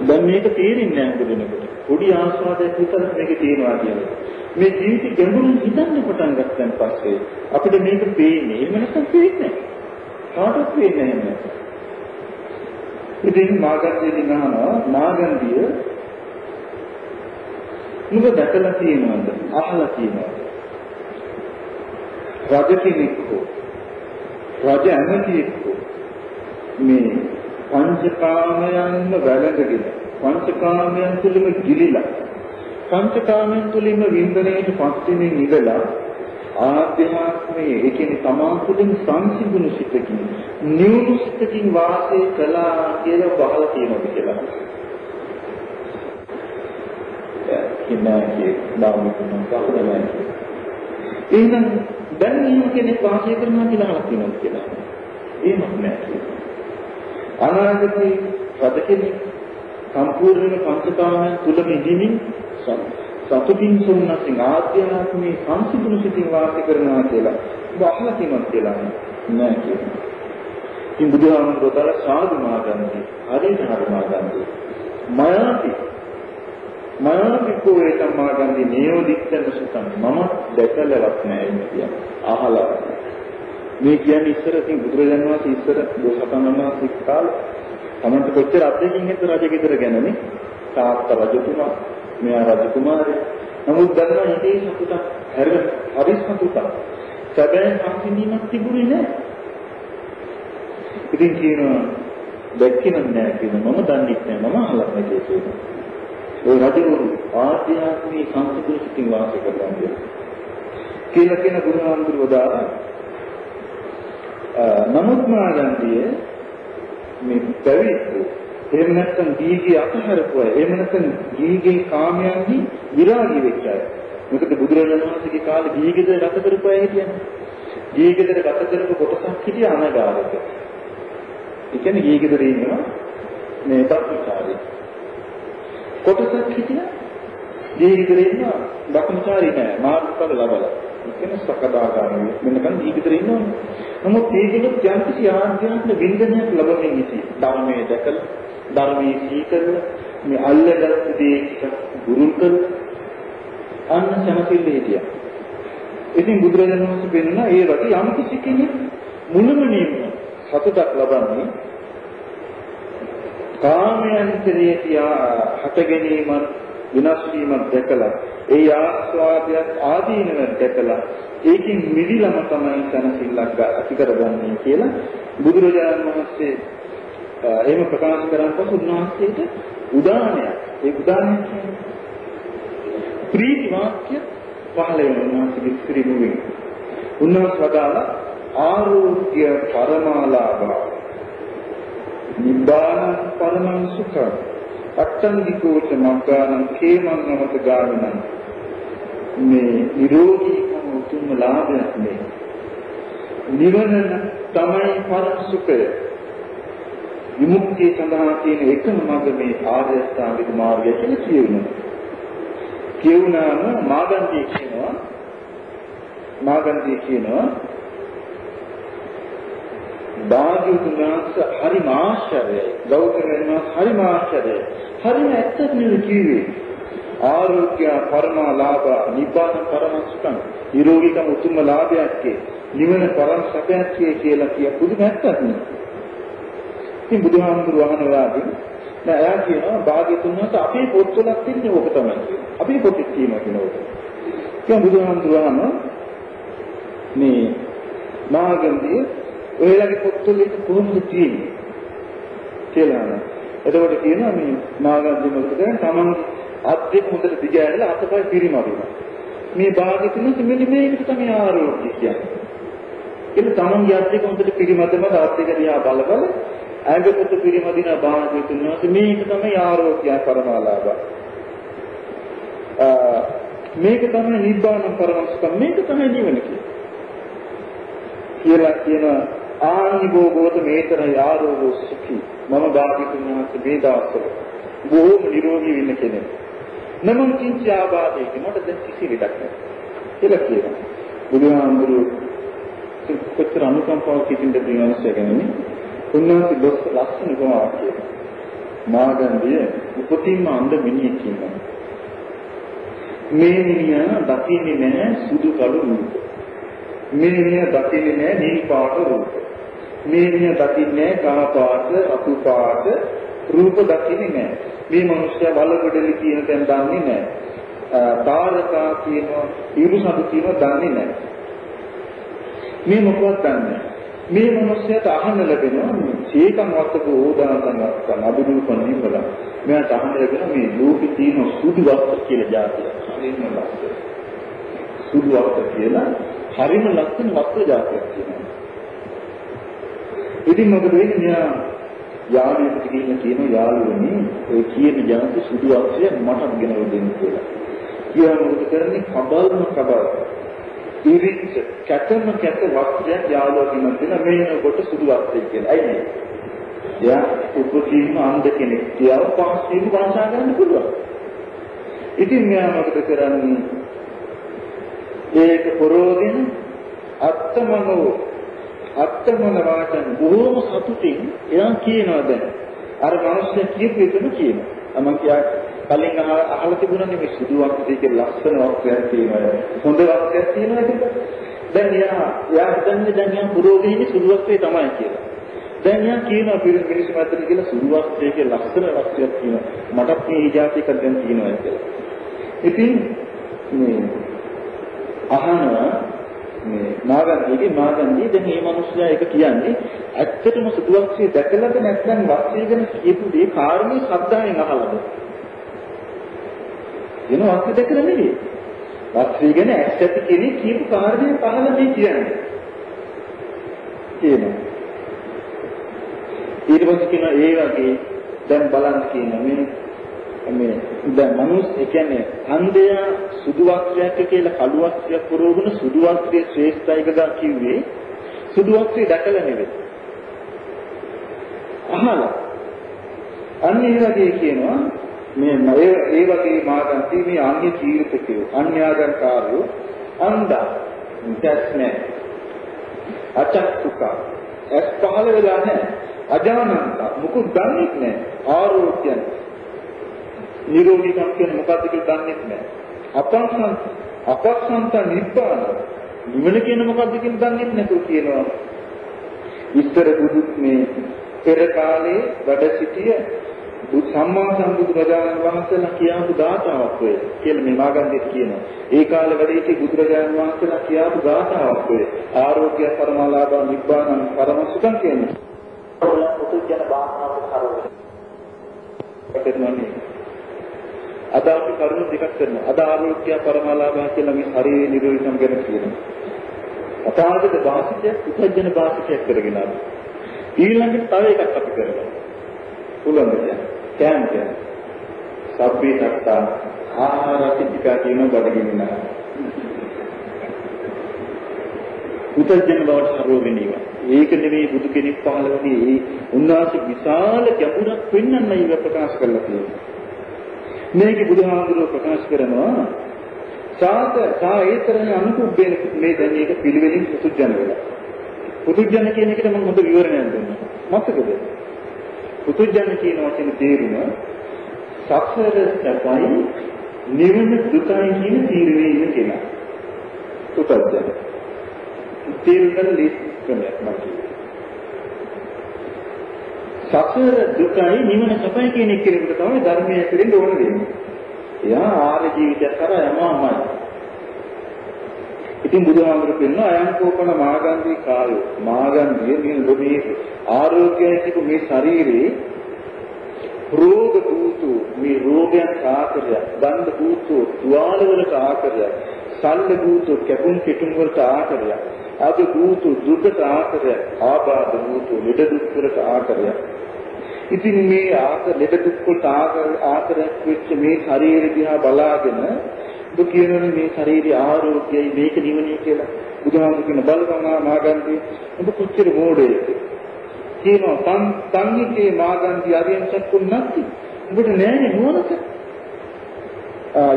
දැන් මේක තේරෙන්නේ නැහැ දෙනකොට. පොඩි ආස්වාදයක් විතරක් මේකේ තියෙනවා කියන්නේ. මේ ජීවිතේ ගැඹුරින් හිතන්න පටන් ගත්තන් පස්සේ අපිට මේක පේන්නේ. එහෙම නැත්නම් පේන්නේ නැහැ. කාටවත් පේන්නේ නැහැ. ඉතින් මාගන්දිය දිනනවා මාගන්දිය නුඹ දැකලා තියෙනවද? අහලා තියෙනවද? රජ කෙනෙක් හෝ රජ ඇමතියෙක් හෝ මේ පංචකාමයන්ම වැළඳගෙන පංචකාමයන් තුළම ගිලිලා පංචකාමයන් තුළින්ම වින්දනයට පත් වෙමින් ඉඳලා ආධ්‍යාත්මයේ ඒ කියන්නේ තමා තුළින් සංසිඳුණු සිතකින් නිවුණු සිතකින් වාසය කළා කියලා බහලා තියෙනවා කියලා. කිනාගේ දාමුතුන් කවුරුද? එහෙනම් දැන් මේ කෙනෙක් වාසය කරනවා කියලා අහලා තියෙනවා කියලා. එහෙමත් නැහැ. අනාගතේ රජ කෙනෙක් සම්පූර්ණ පංචකාමයන් තුළම ඉඳිමින් සතුටින් සොම්නසින් ආධ්‍යාත්මයේ සංසිඳුණු සිතින් වාසය කරනවා කියලා බහලා තියෙනවා කියලා නෑ කියනවා. ඉතින් බුදුහාමුදුරුවෝ තල සාදු මාගන්දී හරියට මාගන්දී මයාපි කෝේතම් මාගන්දී නියෝදිත්තන සුතම් මම දැකලවත් නෑ කියන්නේ අහලා. මේ කියන්නේ ඉස්සර ඉතින් බුදුරජාණන් වහන්සේ ඉස්සර දෝසකමනවා සික්කාල තමන්ට කොච්චර අත්දැකීම් හිත රජගෙදර ගැනනේ තාත්තා රජතුමා මෙයා රජකුමාරය. නමුත් දැන් හිතේ සතුටක් හරි සතුටක්. සැබෑ සංසිඳීමක් තිබුණේ නැහැ. ඉතින් කියනවා දැක්කේ නැහැ කියන මම දන්නේ නැහැ මම අහලා නැහැ කියනවා. ඔය රජවරු ආධ්‍යාත්මික සංස්කෘතියකින් වාසය කරනවා කියලා කියන ගුරුහාමුදුරුවෝ දාලා නමුත් මාගන්තිය මේ පැවිදි එහෙම නැත්නම් දීගේ අතහැරපුවා. එහෙම නැත්නම් දීගේ කාමයන්හි විරාගී වෙච්ච අය. මොකද බුදුරජාණන් වහන්සේගේ කාලේ දීගෙද ගත කරපු අය හිටියනේ. දීගෙද ගත කරපු කොටසක් හිටිය අනගාරක. ඒ කියන්නේ දීගෙදර ඉන්නවා මේ බක්මචාරී. කොටසක් හිටිය දීගෙදර ඉන්නවා බක්මචාරී නෑ මාර්ගඵල ලබලා. ඒ කියන්නේ සකදාගාමී වෙනකන් දීගෙදර ඉන්නවනේ. නමුත් දීගෙදර යම්කිසි ආධ්‍යාත්මික වින්දනයක් ලැබෙන්නේ නැති. ධර්මයේ දැකලා ධර්මයේ සීකරන මේ අල්ලගත් දේ ගුරුන් කර අන්න සමසිල්ල හිටියා. ඉතින් බුදුරජාණන් වහන්සේ වෙන්න ඒ වගේ යම් කිසි කෙනෙක් මුළුමනින්ම සතුටක් ලබන්නේ කාමයන් කෙරෙහි හට ගැනීම විනාශ වීම දැකලා ඒ ආස්වාදයක් ආදීනව දැකලා ඒකින් මිදිලම තමයි සනසිල්ලක් ඇති කරගන්නේ කියලා බුදුරජාණන් වහන්සේ එහෙම ප්‍රකාශ කරන් පසු උන්වහන්සේට උදාහරණයක්. ඒ උදාහරණය කියන්නේ ප්‍රීති වාක්‍ය පහළ වෙන උන්වහන්සේගේ ශ්‍රීමුවේ. උන්වහන්සේ වදාලා ආරෝග්‍ය පරමාලාභ නිබ්බාන පරමං සුඛ අට්ඨංගිකෝච මග්ගානං කේමන්නවත ගාමිනං මේ නිරෝගීකම උතුම් ලාභයක් මේ නිවන තමයි පරම සුඛය. විමුක්තිය සඳහා තියෙන එකම මඟ මේ ආර්ය අෂ්ටාංගික මාර්ගය කියලා කියනවා. කියුණාම මාගන්දී කියනවා බාග්‍යවතුන්ස හරිම ආශ්චර්යයි. ගෞතමයන් හරිම ආශ්චර්යයි. හරිම ඇත්තක් නෙවෙයි කිව්වේ. ආරෝග්‍ය පරමාලාභ නිබ්බාන පරම සුඛං නිරෝගීකම උතුම් ලාභයක් නිවන පරම සැපයක් කියලා කිය පුදුම ඇත්තක් නෙවෙයි. ඉතින් බුදුහාමුදුරුවෝ අහනවාදී දැන් එයා කියනවා භාග්‍යතුන් වහන්සේ අපේ පොත්වලක් තියෙන්නේ ඕක තමයි කියන්නේ. අපේ පොතේ තියෙනවා කියනකොට. දැන් බුදුහාමුදුරුවෝ මේ මාගන්දී ඔයලාගේ පොත්වල කොහොමද තියෙන්නේ කියලා අහනවා. එතකොට කියනවා මේ මාගන්දී මොකද කරන්නේ? Taman අත් දෙක හොඳට දිග ඇරලා අතපය පිරිමදිනවා. මේ භාග්‍යතුන් වහන්සේ මෙන්න මේකට තමයි ආරෝග්‍ය කියන්නේ. ඒක Tamanගේ අත් දෙක හොඳට පිරිමදම අත් දෙක දිහා බලබල ඇඟපොත පිරිමදින භාග්‍යතුන් වහන්සේ මේක තමයි ආරෝග්‍ය පරමාලාභ. මේක තමයි නිබ්බාන පරම සුඛ. මේක තමයි නිවන කියලා කියන ආනිභෝගෝත මේතරයි ආරෝගෝ සුඛී. මම භාග්‍යතුන් වහන්සේ මේ දවස්වල බොහෝම නිරෝගී වෙන්න කෙනෙක්. නමං කිංච ආබාධයක මට දැන් කිසි විදක් නැහැ කියලා කියනවා. බුදුහාමුදුරුවෝ කොච්චර අනුකම්පාවක් කිසිඳ ප්‍රියවන්සය ගැනනේ. උන්වහන්සේ ලොස් ලස්සන ගුණාවක් කියනවා. මාගන්දිය උපතින්ම අන්ධ මිනිහෙක් කියනවා. මේ මිනිහා දකින්නේ නැහැ සුදු කළු රූප. මේ මිනිහා දකින්නේ නැහැ නිල් පාට රූප. මේ මිනිහා දකින්නේ නැහැ කහ පාට, රතු පාට රූප දකින්නේ නැහැ. මේ මිනිස්සයා වලගොඩලි කියන තැන දන්නේ නැහැ. තාරකා කියනවා, ඉරුසඳු කියනවා දන්නේ නැහැ. මේ මොකක්ද දන්නේ? මේ මිනිස්සයාට අහන්න ලැබෙනවා ඒකම වත්තක ඕදානතන් වත්තන් අභිරූපණ නිබල මෙයාට අහන්න ලැබෙන මේ ලෝකේ තියෙන සුදු වත්ත කියලා જાතියක්. හරිම ලස්සන. සුදු වත්ත කියලා හරිම ලස්සන වත්ත જાතියක් තියෙනවා. ඉතින් මොකද වෙන්නේ? මෙයා යාළුවෙකුට කියන යාළුවනේ ඔය කියන જાති සුදු වත්තය මට ගෙනල්ලා දෙන්න කියලා. කියලා මොකද කරන්නේ? කබල් ඉරිච්ච කැටම කැට වස්ත්‍රයක් යාළුවා කියන දෙන මේන කොට සුදු වස්ත්‍රය කියලා. අයිනේ. එයා උපදීම අන්ධ කෙනෙක්. එයාව පහසුවෙන් භාෂා කරන්න පුළුවන්. ඉතින් මෙයා මොකද කරන්නේ? ඒක පොරෝගෙන අත්තමන වාචන බොහොම සතුටින් එයා කියනවා දැන්. අර මිනිස්සු කියපු එකම කියනවා. මම කියා කලින් අහලා තිබුණානේ මේ සුදු වස්ත්‍රය කියලා ලස්සන වස්ත්‍රයක් තියෙනවා. හොඳ වස්ත්‍රයක් තියෙනවා කියලා. දැන් එයා හිතන්නේ දැන් යා පුරෝගෙහිනේ සුදු වස්ත්‍රය තමයි කියලා. දැන් යා කියනවා මිනිස්සු අතර කියලා සුදු වස්ත්‍රය කියලා ලස්සන වස්ත්‍රයක් තියෙනවා. මටත් මේ ඉජාති එකක් දැන් තියෙනවා කියලා. ඉතින් මේ අහනවා මේ මාගන්දීගේ දැන් මේ මිනිස්සයා එක කියන්නේ ඇත්තටම සුදු වස්ත්‍රය දැකලාද නැත්නම් වස්ත්‍රය ගැන කියපු දේ කාරණේ ශ්‍රද්ධාවෙන් අහලාද? වෙන වස්තු දැකලා නෙවෙයි. වස්තු ගැන ඇත්තට කෙනෙක් කියපු කාරණේ පහළ මේ කියන්නේ. කියනවා. ඊට පස්සේ කියන ඒ වගේ දැන් බලන්න කියන මේ දැන් මනුස්ස ඒ කියන්නේ අන්ධයා සුදු වස්ත්‍රයක් කියලා කළු වස්ත්‍රයක් පුරවගෙන සුදු වස්ත්‍රයේ ශ්‍රේෂ්ඨයි කියලා කිව්වේ සුදු වස්ත්‍රය දැකලා නෙවෙයි. අහලා. අන්න ඒ වගේ කියනවා මේ ඒ වගේ මාගන්ති මේ අන්‍ය ජීවිතකයෝ අන්‍යාගම්කාරයෝ අන්දා ඉතස්නේ අචක්කුක එස් පහළ වෙලා නැහැ අජානන්ත මුකුත් දන්නේ නැහැ ආරෝග්‍යයන් නිරෝගීකම් කියන්නේ මොකක්ද කියලා දන්නේ නැහැ අපක්ෂන්ත නිබ්බාන නිවන කියන මොකක්ද කියලා දන්නේ නැතුව කියනවා විස්තර බුදුත් මේ පෙර කාලේ වැඩ සිටිය සම්මා සම්බුදුරජාණන් වහන්සේලා කියපු ගාථාවක් ඔය කියලා මේ මාගන්දිට කියනවා. ඒ කාලේ වැඩ සිටි බුදුරජාණන් වහන්සේලා කියපු ගාථාවක් ඔය ආරෝග්‍ය පරමාලාභ නිබ්බාන පරම සුඛං කියන්නේ. පුදුජන භාවනාවට කරන්නේ. අද අපි කරුණු දෙකක් කරනවා. අද ආරෝග්‍ය පරමාලාභ කියලා මේ ශරීර නිරෝධකම් ගැන කියනවා. අතාවද වාසිකය පුදුජන වාසිකයක් කරගෙන ආවා. ඊළඟට තව එකක් අපි කරගන්නවා. පුළුවන්ද? කැමතිද? සබ්බේ සත්තා ආහාරතිකා කියන බඩගින්න. පුදුජන බවට සරෝ වෙනීම. ඒක නෙවෙයි බුදු කෙනෙක් පහළ වුණේ. ඒ උන්වහන්සේ විශාල ගැඹුරක් පෙන්වන්නයි ඉව ප්‍රකාශ කරලා තියෙන්නේ. මේක බුදුහාමුදුරුවෝ ප්‍රකාශ කරනවා සායතරණ අනුකුබ්බේන මේ දැන් මේක පිළිවෙලින් පුදුජන වෙලා. පුදුජන කියන එකට මම හොඳ විවරණයක් දුන්නා. මතකද? පුදුජන කියන වචනේ තේරුම සසර සැපයි නිවන දුකයි කියන තීරණය ඉන්න කෙනා. පුදුජන. තේරුම් ගන්න මම සසර දුකයි නිවන සැපයි කියන එක කෙනෙකුට තමයි ධර්මයේ පිළිඳ ඕන වෙන්නේ. එයා ආර්ය ජීවිතයක් කරා යමමයි. ඉතින් බුදුහාමුදුරුවෝ කියනවා අයං කෝපන මාගන්දී කායෝ මාගන්දී මේ ලෝභී ආරෝග්‍යයික මේ ශරීරේ රෝග භූතු මේ රෝගයන් ආකාරය ගන්ධ භූතු තුවාල වලට ආකාරය සල්ල භූතු කැපුම් පිටුම් වලට ආකාරය ආද භූතු දුකට ආකාරය ආබාධ භූතු ලෙඩ දුක් වලට ආකාරය ඉතින් මේ ලෙඩ දුක් වලට ආකාරයක් වෙච්ච මේ ශරීරය දිහා බලාගෙන ඔබ කියනනේ මේ ශරීරය ආරෝග්‍යයි මේක නිවනේ කියලා බුදුහාමුදුරුවෝ කියන බලපං මාගන්දී ඔබ කොච්චර මෝඩයෙක්ද කියනවා සංහිතේ මාගන්දී අරියන් චක්කුන් නැති ඔබට නෑනේ නුවණක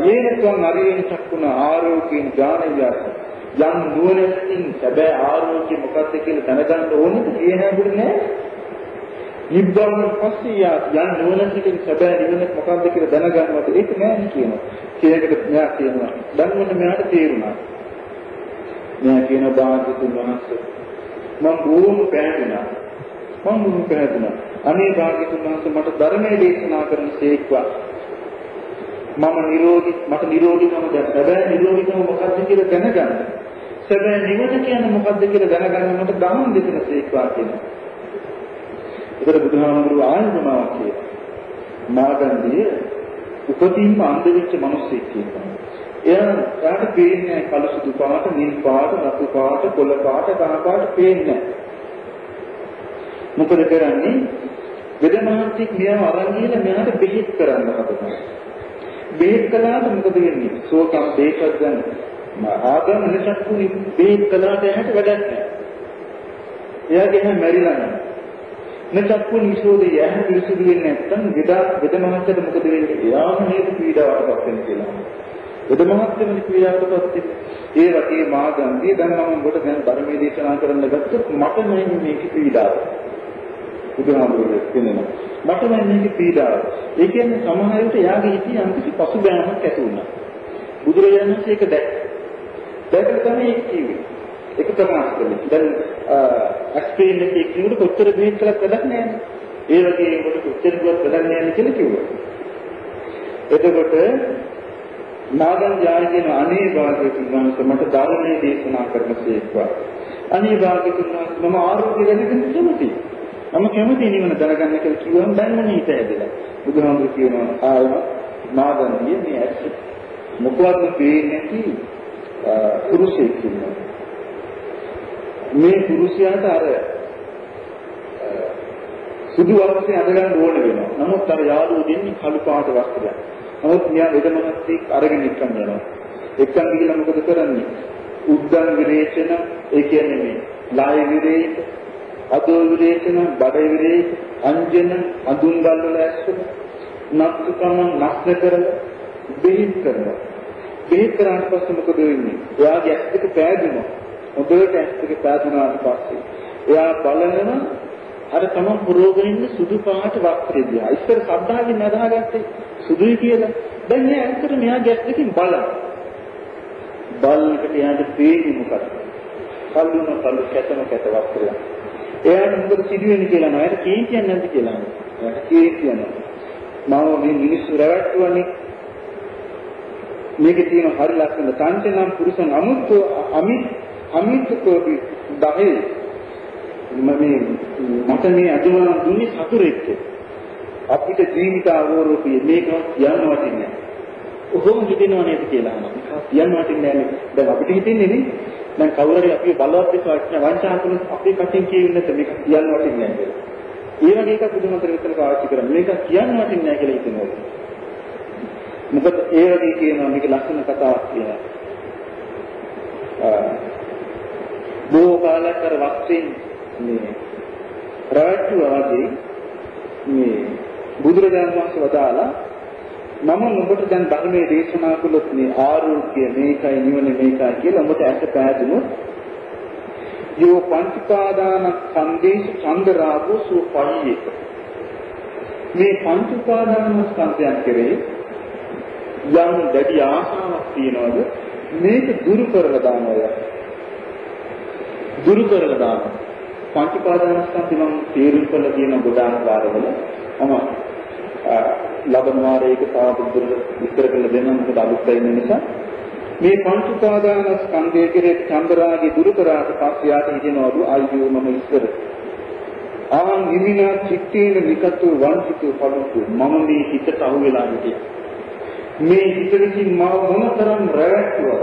යේනත්වං අරියන් චක්කුන ආරෝග්‍යං ඥානය යම් නුවණකින් සැබෑ ආරෝග්‍ය මොකක්ද කියලා දැනගන්න ඕනද කියන්නේ අපිට නෑ නිබ්බාන පස්සිය යම් නුවණකින් සැබෑ නිවන මොකක්ද කියලා දැනගන්නවට ඒක නෑ කියනවා කියනකට මෙයා කියනවා දැන් මොන මෙයාට තේරුණා මෙයා කියන භාග්‍යතුන් වහන්සේ මම බොහොම පැහැදුනා අනේ භාග්‍යතුන් වහන්සේ මට ධර්මයේ දේශනා කරන සේක්වා මට නිරෝගීකම සැබෑ නිරෝගීකම මොකක්ද කියලා දැනගන්න සැබෑ නිවන කියන්නේ මොකක්ද කියලා දැනගන්න මට ධම්ම දෙකන සේක්වා කියනවා ඒතර බුදුහාමුදුරුවෝ ආයතනවා කියලා. මාගන්ධිය උපතින්ම අන්ධ වෙච්ච මිනිස්සෙක් කියනවා. එයාට පේන්නේ කළු සුදු පාට, නිල් පාට, රතු පාට, කොළ පාට, කහ පාට පේන්නේ නැහැ. මොකද කරන්නේ? වෙදමහන්සියෙක් මෙයාව අරන් ගිහලා මෙයාට බෙහෙත් කරන්න හදනවා. බෙහෙත් කළාට මොකද වෙන්නේ? සෝකම් බෙහෙත් ගන්න. ආගම නිසක්කුනි බෙහෙත් කළාට එහාට වැඩක් නැහැ. එයාගේ හැම මැරිලා යනවා. නිසක්කුනි විසෝදේ යහ පිළිසුදු වෙන්නේ නැත්නම් වෙදමහන්සියට මොකද වෙන්නේ? එයාම නේද පීඩාවටපත් වෙන්නේ කියලා. වෙදමහන්සියම පීඩාවටපත් වෙන්නේ. ඒ වගේ මාගන්දී දැන් මම ඔබට දැන් ධර්මයේ දේශනා කරන්න ගත්තොත් මට නෑ මේක පීඩාව. බුදුහාමුදුරුවෝ කියනවා මට නම් මේක පීඩාව. ඒ කියන්නේ සමහර විට යාගේ හිතේ අන්තික පසුබෑමක් ඇති වුණා. බුදුරජාණන් වහන්සේ ඒක දැකලා තමයි ඒක කිව්වේ. ඒක ප්‍රකාශ කළේ. දැන් එක්ස්පීරියන්ස් එකේ කිව්වට කොච්චර බෙහෙත් කළත් වැඩක් නැහැ. ඒ වගේ කොට කොච්චර දුවත් වැඩක් නැහැ කියලා කිව්වා. එතකොට නාගන් යායගෙන අනේ භාග්‍යවතුන් වහන්සේ මට ධර්මයේ දේශනා කරනසේක්වා. අනේ භාග්‍යවතුන් වහන්සේ මම ආරෝග්‍ය ගැන කැමතියි. මම කැමති නිවන දැනගන්න කියලා කිව්වම දැන් මම හිත ඇදලා. බුදුහාමුදුරුවෝ කියනවා ආයම මාගන්දිය මේ ඇත්ත. මොකවත් පේන්නේ නැති පුරුෂයෙක් ඉන්නවා. මේ පුරුෂයාට අර සුදු වස්ත්‍රය අඳගන්න ඕන වෙනවා. නමුත් අර යාළුවෝ දෙන්නේ කළු පාට වස්ත්‍රයක්. නමුත් මෙයා වෙදමනස්සෙක් අරගෙන ඉක්කන් යනවා. එක්කන් ගිහලා මොකද කරන්නේ? උද්දන් විරේචන ඒ කියන්නේ මේ ලාය විරේචන අදෝ විරේචන, බඩ විරේචන, අංජන, අඳුන් බල් වල ඇස්සන, නක්කම නක්න කරලා බෙහෙත් කරනවා. බෙහෙත් කරාට පස්සේ මොකද වෙන්නේ? එයාගේ ඇස් දෙක පෑදුනවා. හොඳට ඇස් දෙක පෑදුනාට පස්සේ එයා බලනවා අර තමන් පුරෝගෙන ඉන්න සුදු පාට වස්ත්‍රය දිහා. ඉස්සර සද්ධාවෙන් නදාගත්තේ සුදුයි කියලා. දැන් එයා ඇත්තට මෙයාගේ ඇස් දෙකෙන් බලනවා. බලනකොට එයාට පේන්නේ මොකක්ද? කළු කැතම කැත වස්ත්‍රයක්. එයාට මොකද සිදුවෙන්නේ කියලා නෑ. එයාට කියන්නේ නැද්ද කියලා නෑ. එයාට කියනවා. මම මේ මිනිස්සු රැවට්ටුවනේ. මේකේ තියෙන හරි ලක්ෂණ සංචනම් පුරුෂන් අමුත්තෝ අමිත්තකෝ 10 මට මේ අදවන දුන්නේ සතුරෙක්ද අපිට ජීවිත අවරෝපිය මේක කියන්න වටින්නේ නැහැ. ඔහොම හිතෙනව නේද කියලා අහනවා. කියන්න වටින්නේ නැහැ. දැන් අපිට හිතෙන්නේ නේ. දැන් කවුරු හරි අපි බලවත් විශ්වාසන වංචාතුන අපේ කටින් කියවෙන්නේ නැත්නම් මේක කියන්න වටින්නේ නැහැ කියලා. ඒ වගේ එකක් බුදුමන්තර විතර පාවිච්චි කරන්නේ. මේක කියන්න වටින්නේ නැහැ කියලා හිතනවා. මොකද ඒ වගේ කියනවා මේක ලස්සන කතාවක් කියලා. බොහෝ කාලයක් කර වස්ත්‍රයෙන් මේ රාජ්‍යවාදී මේ බුදුරජාණන් වහන්සේ වදාලා මම ඔබට දැන් ධර්මයේ දේශනා කළොත් මේ ආරෝග්‍ය මේකයි නිවන මේකයි කියලා ඔබට ඇස පැහැදුනොත් යෝ පංචපාදාන සංදේශ චන්දරාගෝ සෝපයියක මේ පංචපාදාන සංදයන් කෙරේ යම් දැඩි ආශාවක් තියනවාද මේක දුරු කරලා දානවා. දුරු කරලා දානවා. පංචපාදානස්කන්ධ නම් තේරුම් කරලා තියෙන ගොඩාක් වාරවල ලබන වාරයක තාපුදුර විස්තර කරලා දෙන්න මොකද අලුත් වෙන නිසා මේ පංචපාදානස්කන්ධයේ කෙරේ චන්දරාගේ දුරු කරාට පස්සේ යාට හිතෙනවලු අයියෝ මම ඉස්සර ආන් නිමිනා චිත්තේන විකතු වංචිතෝ පලුතු මම මේ හිතට අහු වෙලා හිටියා. මේ හිත විසින් මාව මොනතරම් රැවට්ටුවද?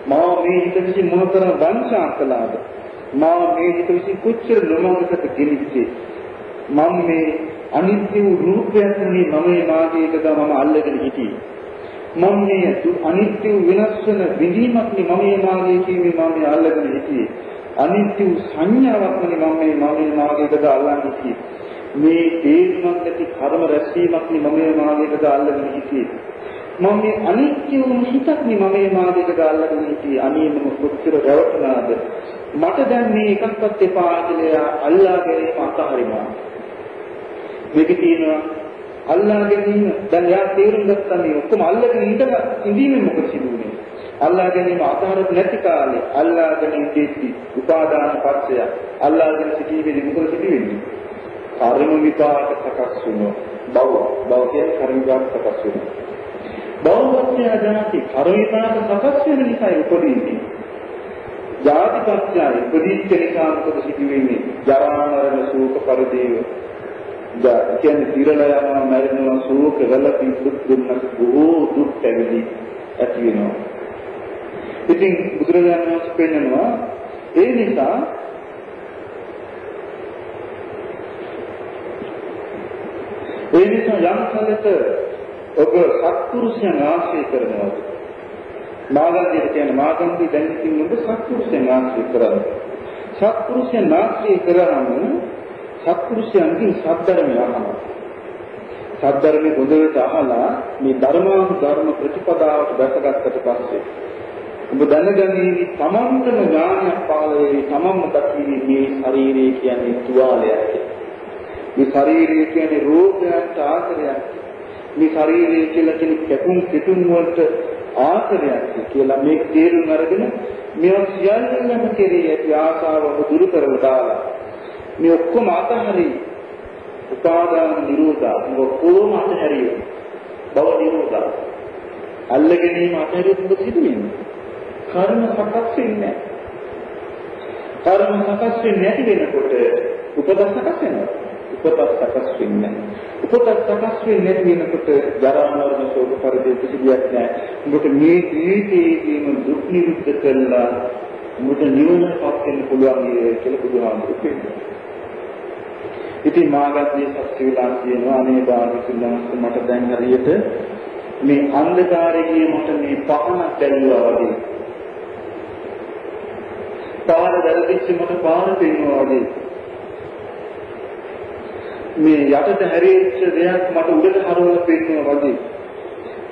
මා මේ හිත විසින් මොනතරම් වංචා කළාද? මා මේ හිත විසින් කොච්චර නොමඟකට ගෙනිච්චේ? මම මේ අනිත්‍ය රූපයන් මේ මම මාගේ එකද මම අල්ලගෙන හිටියේ. මම මේ අනිත්‍ය වෙනස් වෙන විඳීමක් නේ මම මාගේ කීමේ මම අල්ලගෙන හිටියේ. අනිත්‍ය සංඥාවක් නේ මම මාගේ එකද අල්ලගෙන හිටියේ. මේ තේරුමක් නැති කර්ම රැස්වීමක් නේ මම මාගේ එකද අල්ලගෙන හිටියේ. මම මේ අනිත්‍ය වූ හිතක් නේ මම මාගේ එකද අල්ලගෙන හිටියේ. අනේ මම කොච්චර රැවටුණාද? මට දැන් මේ එකක්වත් එපා කියලා අල්ලා ගැනීම අතහරිනවා. මේක තියෙනවා අල්ලා ගැනීම දැන් යා තේරුම් ගත්තා මේ ඔක්කොම අල්ලගෙන ඉඳීමෙන් මොකද සිදුුනේ? අල්ලා ගැනීම අතහරත් නැති කාලේ අල්ලාගෙන ඉඳී උපාදාන පත්‍ය අල්ලාගෙන සිටීමේදී මොකද සිදුවෙන්නේ? කර්ම විපාක සකස් වෙනවා. භව කියන්නේ කර්ම විපාක සකස් වෙනවා. භවපත්‍ය ජාති කර්ම විපාක සකස් වෙන නිසා උපදීන්නේ. ජාතිපත්‍ය උපදීච්ච නිසා මොකද සිදුවෙන්නේ? ජරා මරණ ශෝක පරිදේව කියන්නේ තිරලා යනවා මැරෙනවා ශෝක වෙලපි දුක් දුන්නත් බොහෝ දුක් ඇවිලි ඇති වෙනවා. ඉතින් බුදුරජාණන් වහන්සේ පෙන්නනවා ඒ නිසා යම් කලක ඔබ සත්පුරුෂයන් ආශ්‍රය කරනවා. මාගන්ධිය කියන්නේ මාගන්ධි දැන් ඉතින් ඔබ සත්පුරුෂයන් ආශ්‍රය කරනවා. සත්පුරුෂයන් ආශ්‍රය කරාම සත්පුරුෂයන්ගේ සද්ධර්මය අහනවා. සද්ධර්මයේ හොඳට අහලා මේ ධර්ම ප්‍රතිපදාවට දැකගත්තට පස්සේ ඔබ දැනගන්නේ තමන්ටම ඥානයක් පහළ වෙයි. තමන්ම දකින්නේ මේ ශරීරය කියන්නේ තුවාලයක්. මේ ශරීරය කියන්නේ රෝගයන්ට ආශ්‍රයයක්. මේ ශරීරය කියලා කෙනෙක් කැපුම් පිටුම් වලට ආශ්‍රයයක් කියලා මේ තේරුම් අරගෙන මේ සියල්ලම කෙරෙහි ඇති ආශාව දුරු කරලා දාලා මේ ඔක්කොම අතහරි උපාදාන නිරෝධා ඔක්කොම අතහැරිය බව නිරෝධා අල්ලගෙන අතහැරියොත් මොකද සිදුවෙන්නේ? කර්ම සකස් වෙන්නේ නැහැ. කර්ම සකස් වෙන්නේ නැති වෙනකොට උපත සකස් වෙනවා. උපත සකස් වෙන්නේ නැහැ. උපත සකස් වෙන්නේ නැති වෙනකොට ජරා මරණ ශෝක පරිදේ කිසියක් නැහැ. උඹට මේ ජීවිතයේදීම දුක් නිරුද්ධ කළා උඹට නිවනපත් වෙන්න පුළුවන් කියලා බුදුහාමුදුරුවෝ කියනවා. ඉතින් මාගත්දී සත්‍යවිලාස කියනවා අනේ භාග්‍යවතුන් මට දැන් හරියට මේ අන්ධකාරයේ මට මේ පහනක් දැල්ලුවා වගේ. පාර දැල්විච්ච මට පාර පෙන්වනවා වගේ. මේ යටට හැරෙච්ච දෙයක් මට උඩට හරවලා පෙන්වනවා වගේ.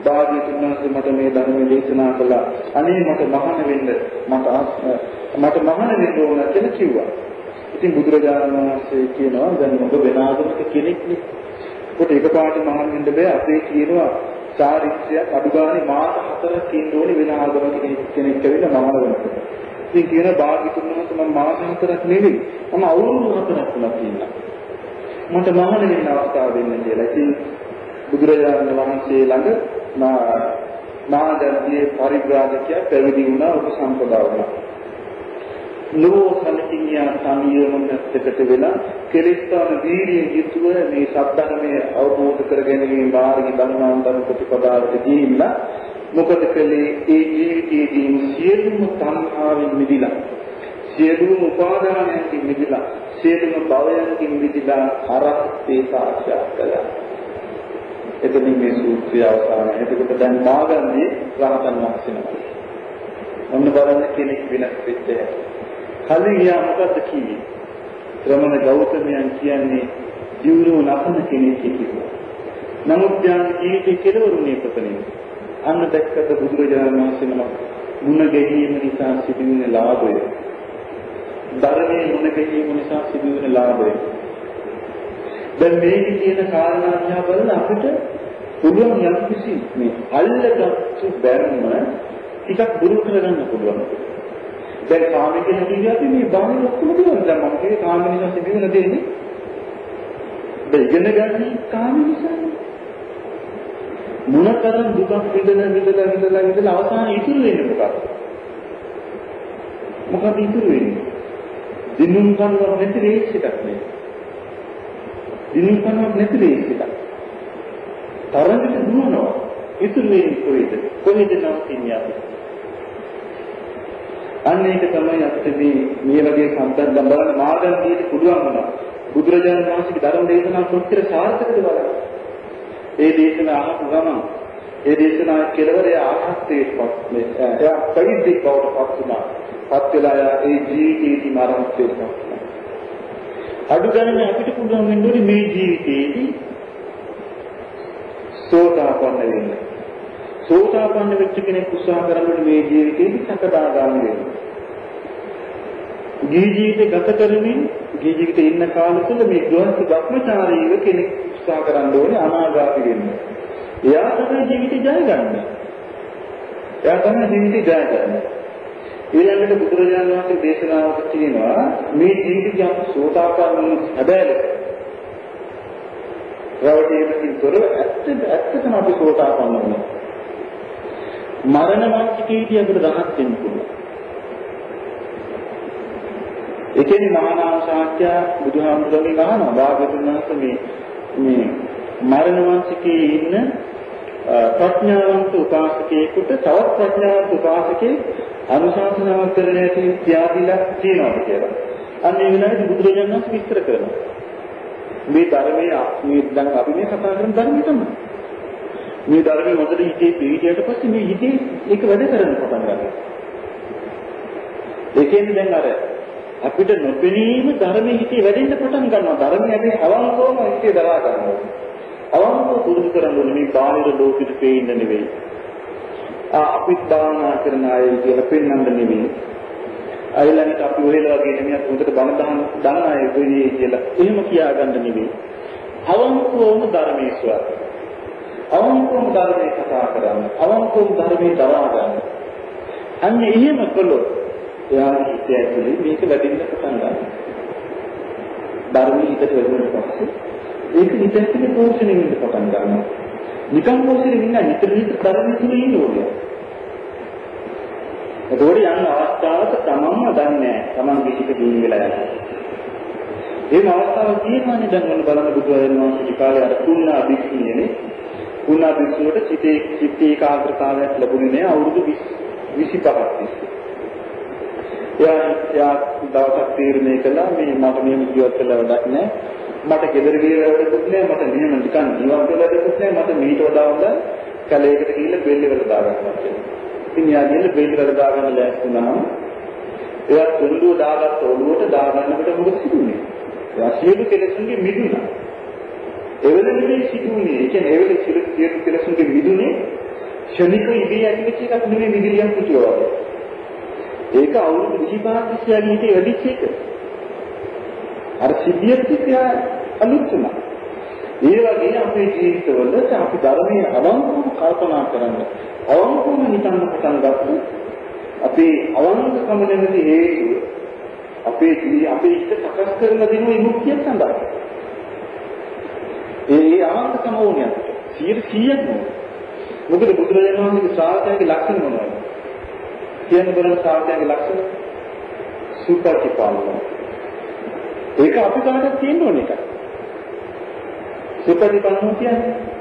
භාග්‍යවතුන් මට මේ ධර්මයේ දේශනා කළා. අනේ මට මහාන වෙන්න මට මහාන වෙන්න ඕන කියලා කිව්වා. ඉතින් බුදුරජාණන් වහන්සේ කියනවා දැන් ඔබ වෙන ආගමක කෙනෙක් නේ. කොට එකපාරට මහාන වෙන්න බෑ. අපේ කියනවා චාරිත්‍රයක් අඩු ගානේ මාස 4ක් ඉන්න ඕනේ වෙන ආගමක කෙනෙක් ඇවිල්ලා මහාන වෙනකොට. ඉතින් කියන භාග්‍යවතුන් වහන්සේ මම මාස 4ක් නෙවෙයි. මම අවුරුදු 4ක් වුණා කියනවා. මට මහාන වෙන්න අවස්ථාව දෙන්න කියලා. ඉතින් බුදුරජාණන් වහන්සේ ළඟ මාගන්ධියේ පරිබ්‍රාජකයා පැවිදි වුණා උපසම්පදා වුණා. ලෝකලකින්යා සමියම පැත්තකට වෙලා කෙලිස්තාන වීර්යයෙන් යුතුව මේ සත්‍යධර්මයේ අවබෝධ කරගැනීමේ මාර්ගය ධර්මාන්තර ප්‍රතිපදාවට ගිහිල්ලා මොකද කළේ ඒ ජීවිතයේදී සියලුම තණ්හාවෙන් මිදිලා සියලුම උපාදානයන්ගෙන් මිදිලා සියලුම භවයන්ගෙන් මිදිලා අරහත්ත්වේ සාක්ෂාත් කළා. එතනින් මේ සූත්‍රය අවසానයි. එතකොට දැන් මාගන්ධියේ රහතන් වහන්සේනමයි. ඔන්න බලන්න කෙනෙක් වෙනස් වෙච්ච කලින් යා මොකද්ද කිව්වේ? ශ්‍රමණ ගෞතමයන් කියන්නේ ජීවරු නැපන කෙනෙක් කිව්වා. නමුත් ඥාන ජීවිතේ කෙලවරුනේ ප්‍රතනේ. අන්න දැක්කද බුදුරජාණන් වහන්සේ නම මුණ ගැනීම නිසා සිදුවෙන ලාභය. ධර්මයේ මුණ ගැනීම නිසා සිදුවෙන ලාභය. දැන් මේකේ තියෙන කාරණා දිහා බලලා අපිට පුළුවන් යම් කිසි මේ අල්ලගත්තු බැරම ටිකක් දුරු කරගන්න පුළුවන්. දැන් කාමයේ හැටියට මේ බාහිර ඔක්කොම දිනන දැන් මම කියේ කාම නිසා සිදුවෙන දෙන්නේ. දැන් ඉගෙන ගන්න කාම නිසා. මොනතරම් දුකක් විඳලා අවසාන ඉතුරු වෙන්නේ මොකක්ද? මොකක්ද ඉතුරු වෙන්නේ? දිනුම් කනවා නැති රේස් එකක් නේ. දිනුම් කනවා නැති රේස් එකක්. තරඟට දුවනවා. ඉතුරු වෙන්නේ කොහෙද? කොහෙද නවතින්නේ අපි? අන්න ඒක තමයි අපිට මේ වගේ සම්පූර්ණ බලන මාර්ගයේදී පුළුවන් වුණා. බුදුරජාණන් වහන්සේගේ ධර්ම දේශනා කොච්චර සාර්ථකද බලන්න. ඒ දේශනා අහපු ගමන් ඒ දේශනා කෙලවරේ ආහත්යේපත් මේ එයා පරිද්දෙක් බවට පත් වුණා. පත් වෙලා ඒ ජීවිතේදී මරණයට පත් වුණා. අඩු ගණනේ අපිට පුළුවන් වෙන්නේ මේ ජීවිතේදී සෝතාපන්න වෙන්න. සෝතාපන්න වෙච්ච කෙනෙක් උත්සාහ කරනකොට මේ ජීවිතේදී සකදාගාමී වෙනවා. ජීවිතේ ගත කරමින් ජීවිතේ ඉන්න කාලෙ තුල මේ ගෘහස්ත භ්‍රමචාරීව කෙනෙක් උත්සාහ කරන්න ඕනේ අනාගාමී වෙන්න. එයා තමයි ජීවිතේ ජය ගන්න. එයා තමයි ජීවිතේ ජය ගන්න. ඊළඟට බුදුරජාණන් වහන්සේ දේශනාවක් තියෙනවා මේ ජීවිතය සෝතාපන්න හැබැයි රවටීමකින් තොරව ඇත්තටම අපි සෝතාපන්න වෙනවා. මරණ මංචකයේදී අපිට රහත් වෙන්න පුළුවන්. ඒකෙනි මහා නාම සාක්‍ය බුදුහාමුදුරන්ගෙන් අහනවා භාග්‍යවතුන් වහන්සේ මේ මේ මරණ වංශිකයේ ඉන්න ප්‍රඥාවන්ත උපාසකයෙකුට තවත් ප්‍රඥාවන්ත උපාසකයෙක් අනුශාසනාවක් කරන ඇති ත්‍යාගිලා තියෙනවා කියලා. අන්න ඒ වෙලාවේදී බුදුරජාණන් වහන්සේ විස්තර කරනවා. මේ ධර්මයේ මේ දැන් අපි මේ කතා කරන ධර්මය තමයි. මේ ධර්මයේ මොකද හිතේ පිළිගියට පස්සේ මේ හිතේ ඒක වැඩ කරන්න පටන් ගන්නවා. ඒ කියන්නේ දැන් අර අපිට නොපෙනීම ධර්මයේ හිතේ වැඩෙන්න පටන් ගන්නවා. ධර්මයේ අපි අවංකවම හිතේ දරා ගන්නවා. අවංකව පුරුදු කරන්නේ මේ බාහිර ලෝකෙට පේන්න නෙවෙයි. අපිත් භාවනා කරන අය කියලා පෙන්වන්න නෙවෙයි. අයලන්ට අපි ඔයලා වගේ නෙමෙයි හොඳට බණ දන්න අය වෙන්නේ කියලා එහෙම කියාගන්න නෙවෙයි. අවංකවම ධර්මයේ ස්වභාවය. අවංකවම ධර්මයේ කතා කරන්න. අවංකවම ධර්මයේ දරා ගන්න. අන්න එහෙම කළොත් එයාගේ හිත ඇතුලේ මේක වැඩින්න පටන් ගන්නවා. ධර්මයේ හිතට වැඩුණාට පස්සේ ඒක හිත ඇතුලේ පෝෂණය වෙන්න පටන් ගන්නවා. නිකන් පෝෂණය වෙන්නේ නිතර ධර්මයේ තුල ඉන්න ඕනේ. ඒකෝඩි යන අවස්ථාවක තමන්ම දන්නේ නැහැ. තමන් කිසික දින වෙලා යනවා. මේ අවස්ථාව තියෙනවානේ දැන් ඔන්න බලන්න බුදුරජාණන් වහන්සේගේ කාලේ අර කුණා භික්ෂුණියනේ. කුණා භික්ෂුවට චිත්තේ ඒකාග්‍රතාවයක් ලැබුණේ නැහැ අවුරුදු 25ක් තිස්සේ. එයා දවසක් තීරණය කළා මේ මට මෙහෙම ජීවත් වෙලා වැඩක් නැහැ. මට ගෙදර ගිහලා වැඩකුත් නැහැ. මට මෙහෙම නිකන් ජීවත් වෙලා වැඩකුත් නැහැ. මට මීට වඩා හොඳ කැලේකට ගිහිල්ලා බෙල්ල වල දාගන්නවා කියලා. ඉතින් එයා ගිහිල්ලා බෙල්ල වල දාගන්න ලෑස්ති වුණාම එයා තුන්දුව දාගත්ත ඔළුවට දාගන්නකොට මොකද සිදුනේ? එයා සියලු කෙලෙසුන්ගේ මිදුණා. එවෙලෙන්නේ සිදුනේ. ඒ කියන්නේ එවෙලෙ සියලු කෙලෙසුන්ගේ මිදුනේ ශනික ඉබේ ඇතිවෙච්ච එකක් නෙමෙයි මිදිරියක් පුතුවා වගේ. ඒක අවුරුදු 25ක් තිස්සේ යන්නේ වැඩිච්ච එක. අර සිද්ධියක් තියා අලුත් වුණා. ඒ වගේ අපේ ජීවිතවල අපි ධර්මයේ අවංකව කල්පනා කරන්න. අවංකවම හිතන්න පටන් ගත්තොත් අපේ අවංකකම නැති හේතුව අපේ හිත සකස් කරන දින විමුක්තිය සඳහා. ඒ අවංකකම ඕනේ අපිට. 100%ක්ම. මොකද බුදුරජාණන් වහන්සේගේ ශ්‍රාවකයන්ගේ ලක්ෂණ මොනවද? කියන බලන ශ්‍රාවකයන්ගේ ලක්ෂණ සුපටිපාලන. ඒක අපි කාටද තියෙන්න ඕන එකක්. සුපටිපාලන කියන්නේ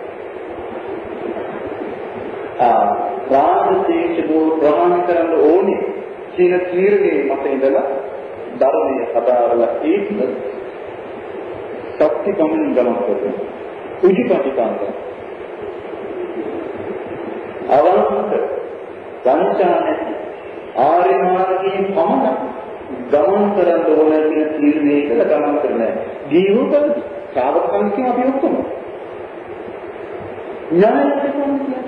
රාජදේශෝ ප්‍රහාණය කරන්න ඕනේ කියන තීරණේ මත ඉඳලා ධර්මයේ හදාරලා ඒක සත්‍ය ගමන ගමන් කරනවා. උජිපටිපාලන. අවංක සංචානති ආර්ය මාර්ගයේ පමණ ගමන් කරන්න ඕන කියන තීරණය කළ ගමන් කරන්නේ. ජීවකද ශ්‍රාවකයන් අපි ඔක්කොම. ඥානයට කියන්නේ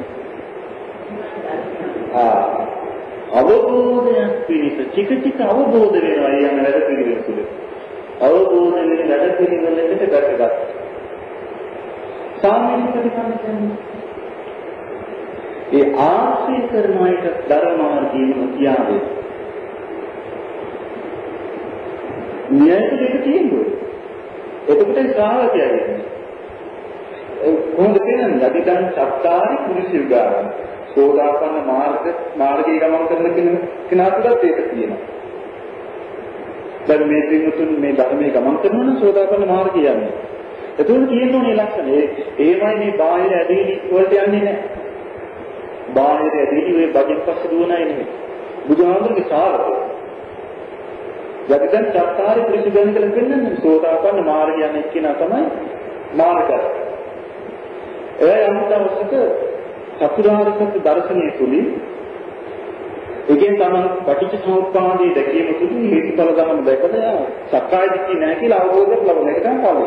අවබෝධයක් පිණිස චික අවබෝධ වෙනවා යන වැඩ පිළිවෙල තුළ. අවබෝධ වෙන වැඩ පිළිවෙලකට ගැටගත්. සාමාන්‍ය ප්‍රතිපන්න ඒ ආශ්‍රය කරනයිට ධර්මාර්ගයේම කියාවේ. න්‍යායයට තියෙන්නේ. එතකොට ශ්‍රාවකයා වෙන්නේ. කොහොමද කියන්නේ? අදිටන් සත්‍තාරි පුරුෂයගා. සෝදාපන්න මාර්ගයේ ගමන් කරන කෙනාටත් ඒක තියෙනවා. දැන් මේ පිටුතුන් මේ ධර්මයේ ගමන් කරනවා නම් සෝදාපන්න මාර්ගය යන්නේ. එතකොට තියෙන්න ඕනේ ලක්ෂණ. ඒමයි මේ බාහිර ඇදහිලි වලට යන්නේ නැහැ. බාහිර ඇදහිලි ඔය බජෙට් පස්සේ දුවනයි නෙමෙයි. බුදුහාමුදුරගේ ශාවකය. යකිතන් සත්‍තාරි පුරුෂයගා කියලා කියන්නේ සෝදාපන්න මාර්ගය යන්නේ කෙනා තමයි මාර්ගය. එයා යම් දවසක චතුරාර්ය සත්‍ය දර්ශනය තුලින් එකෙන් තමයි පටිච්චසමුප්පාදයේ දැකීම තුලින් හේතුඵල ගමන දැකලා සක්කාය දිට්ඨිය නැහැ කියලා අවබෝධයක් ලබන එක තමයි ඵලය.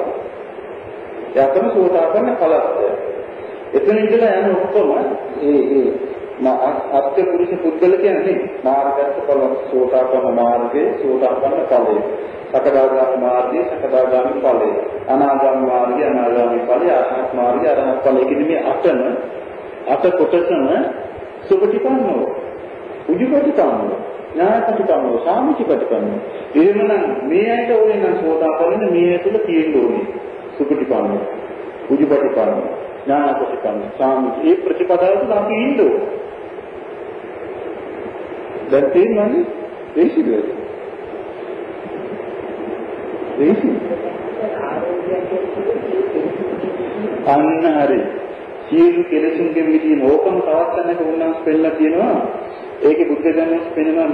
එයා තමයි සෝතාපන්න ඵලය. එතන ඉඳලා යන ඔක්කොම අත්‍ය පුරුෂ පුද්ගල කියන්නේ මාර්ගස්ත ඵල සෝතාපන්න මාර්ගයේ සෝතාපන්න ඵලය. සකදාගාමී මාර්ගයේ සකදාගාමී ඵලය. අනාගාමී මාර්ගයේ අනාගාමී ඵලය. අරහත් මාර්ගයේ අරහත් ඵලය. කියන්නේ මේ අත කොටසම සුපටිපන්නෝ උජුපටිපන්නෝ ඥානපටිපන්නෝ සාමිචිපටිපන්නෝ. එහෙමනම් මේ ඇයිද ඕනේ නම් සෝතාපන්න මේ ඇතුළ තියෙන්න ඕනේ සුපටිපන්නෝ උජුපටිපන්නෝ ඥානපටිපන්නෝ සාමිචි. ඒ ප්‍රතිපදාව තුළ අපි ඉන්න ඕනේ. දැන් තේරෙනවද? ඒකද? ඒක අන්න හරි. සියලු කෙලෙසුන්ගෙන් මිදීම ඕකම තවත් තැනක උන්වහන්සේ පෙන්නලා තියෙනවා. ඒකේ බුද්ධ ධර්මයේ පෙන්නනවා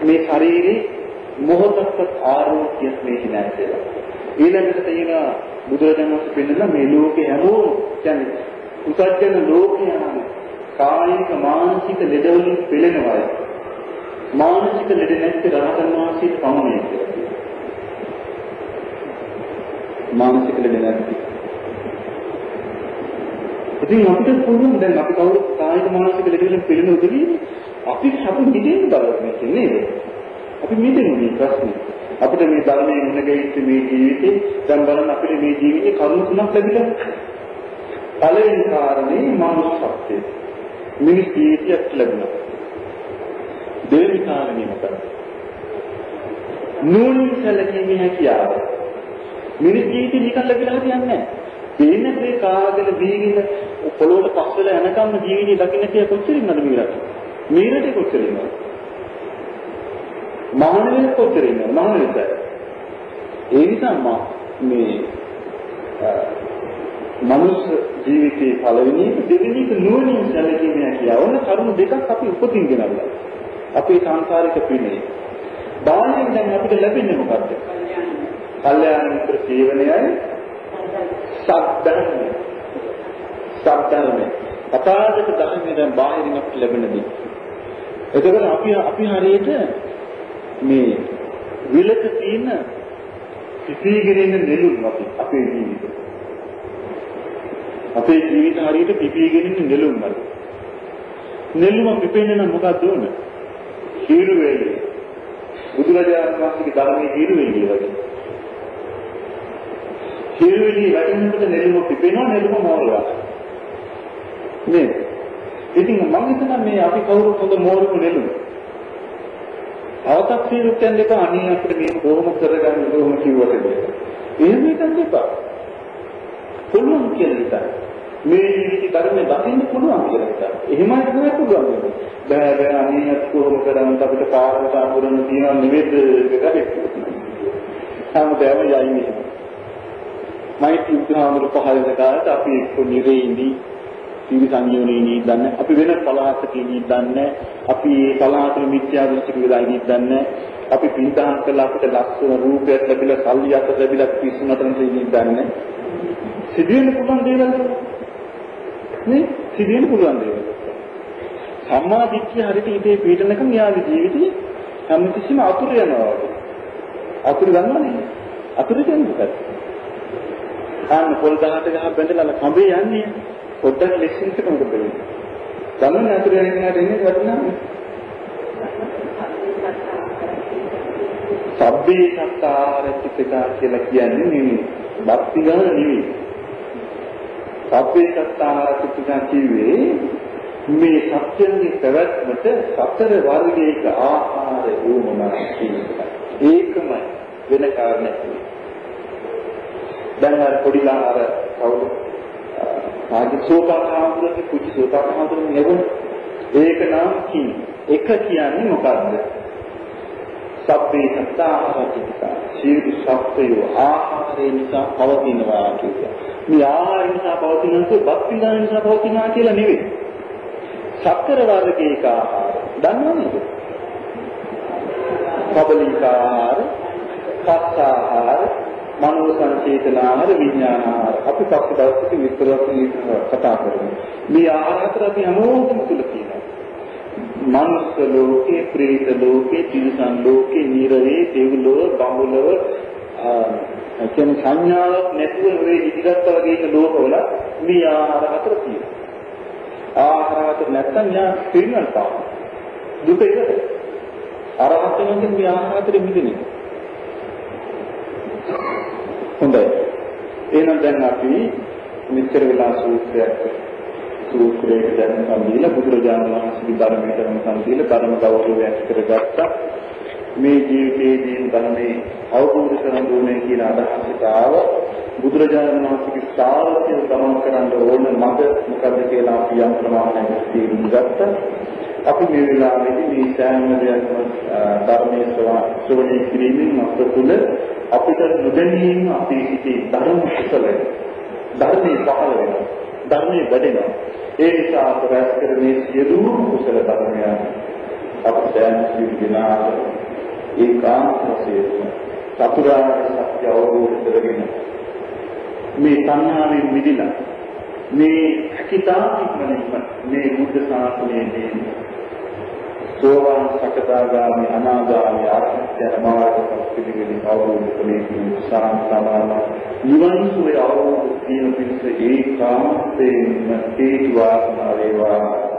මේ ශරීරේ මොහොතක්වත් ආරෝග්‍යයක් මේක නෑ කියලා. ඊළඟට තියෙනවා බුදුරජාණන් පෙන්නලා මේ ලෝකේ හැමෝම කියන්නේ උසජන ලෝකයන් කායික මානසික ලෙඩවලින් පෙළෙනවා. මානසික ලෙඩ නැති රහතන් වහන්සේට පමණයි කියලා. මානසික ලෙඩ නැති. ඉතින් අපිට පුළුවන් දැන් අපි කවුරු කායික මානසික ලෙඩ වලින් පෙළෙන උදවිය අපි සතු මිදෙන්න බලන්නේ නේද? අපි මිදෙන්නේ මේ ප්‍රශ්නේ. අපිට මේ ධර්මයේ මුණගැහිච්ච මේ ජීවිතේ දැන් බලන්න අපිට මේ ජීවිතේ කරුණු තුනක් ලැබිලා. පළවෙනි කාරණේ මනුස්සත්වය. මිනිස් ජීවිතයක් ලැබුණා. දෙවෙනි කාරණේ මොකක්ද? නූලින් සැලකීමේ හැකියාව. මිනිස් ජීවිතේ නිකන් ලැබිලා හරියන්නේ නැහැ. දෙන්නේ කාගෙන දීගෙන පොළොවට පස් වෙලා යනකම් ජීවිතේ දකින්න කියලා කොච්චර ඉන්නද මීරට? මීරට කොච්චර ඉන්නද? මහණෙක් කොච්චර ඉන්නද? මහණෙක්. ඒ නිසා මේ මනුෂ්‍ය ජීවිතයේ පළවෙනි දෙවෙනි නූලින් සැලකීමේ හැකියාව. ඔන්න කරුණු දෙකක් අපි උපතින් ගෙනල්ලා. අපේ සංසාරික පිනේ. බාහිරින් දැන් අපිට ලැබෙන්නේ මොකද්ද? කල්යාණ මිත්‍ර සේවනයයි සත්‍යධර්මය. සත්‍යධර්මය. අපාදක ධර්මයෙන් දැන් බාහිරින් අපිට ලැබෙන දේ. එතකොට අපි හරියට මේ විලක තියෙන පිපිගෙන නෙළුම් අපේ ජීවිතේ. අපේ ජීවිත හරියට පිපිගෙන නෙළුම් වල. නෙළුම පිපෙන්නේ නම් මොකක්ද උනේ? හිරු වෙලේ. බුදුරජාණන් වහන්සේගේ ධර්මයේ හිරු වෙලේ වගේ. හිරු වෙලේ වැටෙනකොට නෙළුම පිපෙනවා නෙළුම මෝරනවා. නේද? ඉතින් මම හිතනවා මේ අපි කවුරු හොඳ මෝරපු නෙළුම. අවතක් සිරුක්ෙන් දෙක අනේ අපිට මේක කොහොම කරගන්න කොහොම කිව්වට එහෙම හිතන්න එපා. පුළුවන් කියලා හිතන්න. මේ ජීවිත ධර්මයේ දකින්න පුළුවන් කියලා හිතන්න. එහෙමයි තමයි පුළුවන්. බෑ අනේ කොහොම කරන්නේ අපිට පාරට අඳුරන තියන නෙවෙයිද ඒකද? හැමදාම යන්නේ. මයිටි උදාහරණ පහල දකාට අපි එක්ක නිරේඳි සීවි සංයෝනීනි දන්නේ අපි වෙන පළාතකින් දන්නේ අපි මේ පළාතේ මිත්‍යා දෘෂ්ටික වෙලා ඉඳන්නේ අපි පිළිදාන් කළා අපිට ලක්ෂණ රූපයක් ලැබිලා සල්ලියක් ලැබිලා පිස්සුනටම ඉඳන්නේ සිදුවෙන්න පුළුවන් දේවල් නේ සිදුවෙන්න පුළුවන් දේවල් සම්මා දිට්ඨිය හරියට ඉතේ පීඩනකම් යාගේ ජීවිතේ හැමතිස්සෙම අතුරු යනවා අතුරු ගන්නවනේ අතුරු කියන්නේ මොකක්ද ආන්න පොල් දහකට ගහ බැඳලා කඹේ යන්නේ පොඩ්ඩක් ලෙක්ෂන් එක මොකද වෙන්නේ? ගමන අතුරු යන කෙනාට එන්නේ වටිනා. සබ්බේ සත්තාරච්චිතා කියලා කියන්නේ නෙමෙයි. භක්ති ගාන නෙමෙයි. සබ්බේ සත්තාරච්චිතා කිව්වේ මේ සත්‍යයේ පැවැත්මට සතර වර්ගයක ආහාර වුණා කියනවා. ඒකමයි වෙන කාරණයක් නෙමෙයි. දැන් අර පොඩිලා අර කවුද ආදී සෝතාපන්නගේ කුචි සෝතාපන්නගේ නෙවෙයි ඒක නම් එක කියන්නේ මොකද්ද? සබ්බේ සත්තාහරචිතා සියලු සත්වයෝ ආහාරය නිසා පවතිනවා කියන්නේ. මේ ආහාරය නිසා පවතිනකොට භක්තිඥාන නිසා පවතිනවා කියලා නෙවෙයි. සතර වර්ගයක ආහාර දන්නවද? කබලිකාහාර, පස්සාහාර, මනෝ සංචේතනාහාර, විඥානාහාර. අපි පස්සේ දවසක විස්තරයක් කතා කරමු. මේ ආහාර හතර අපි හැමෝටම තුල තියෙනවා. මනුස්ස ලෝකේ, ප්‍රේත ලෝකේ, තිරිසන් ලෝකේ, නිරේ, දෙව්ලොව, බඹලොව, කියන සංඥාවක් නැතුව මේ ඉදිරියට වගේ ලෝකවල මේ ආහාර හතර තියෙනවා. ආහාර හතර නැත්නම් යා පිරිනල් පාන. දුක ඉවරයි. අරහතෙන් මේ ආහාර හතරෙ මිදෙන්නේ. හොඳයි. එහෙනම් දැන් අපි මෙච්චර වෙලා සූත්‍රයේ දැන් සම්දීලා බුදුරජාණන් වහන්සේගේ ධර්මයේ ධර්ම සම්දීලා ධර්ම ගෞරවයක් කරගත්තා. මේ ජීවිතයේදී ධර්මයේ අවබෝධ කරගන්න ඕනේ කියන අදහසට ආව බුදුරජාණන් වහන්සේගේ ශාස්ත්‍රය ගමන් කරන්න ඕන මඟ මොකද කියලා අපි යම් ප්‍රමාණයක් තේරුම් ගත්තා. අපි මේ වෙලාවේදී මේ සෑම දෙයක්ම ධර්මයේ ශ්‍රවණය කිරීමෙන් අප තුළ අපිට නොදැනීම අපේ සිටේ ධර්ම කුසලයි. ධර්මයේ පහළ වෙනවා. ධර්මයේ වැඩෙනවා. ඒ නිසා අප රැස් කරන්නේ සියලුම කුසල ධර්මයන් අපට දැන් සිවිනාට ඒකාන්ත වශයෙන් චතුරාර්ය සත්‍ය අවබෝධ කරගෙන මේ සංඥාවෙන් මිදලා මේ හිතාත්මනින්ම මේ බුද්ධ ශාසනයේ සෝවාන් සකදාගාමි අනාගාමි ආර්ය මාර්ග පිළිවෙලින් අවබෝධ කරගන්න සාරාංශාන නිවන් සුවය අවබෝධ කිරීම පිණිස ඒකාන්තයෙන්ම හේතු වාසනා වේවා.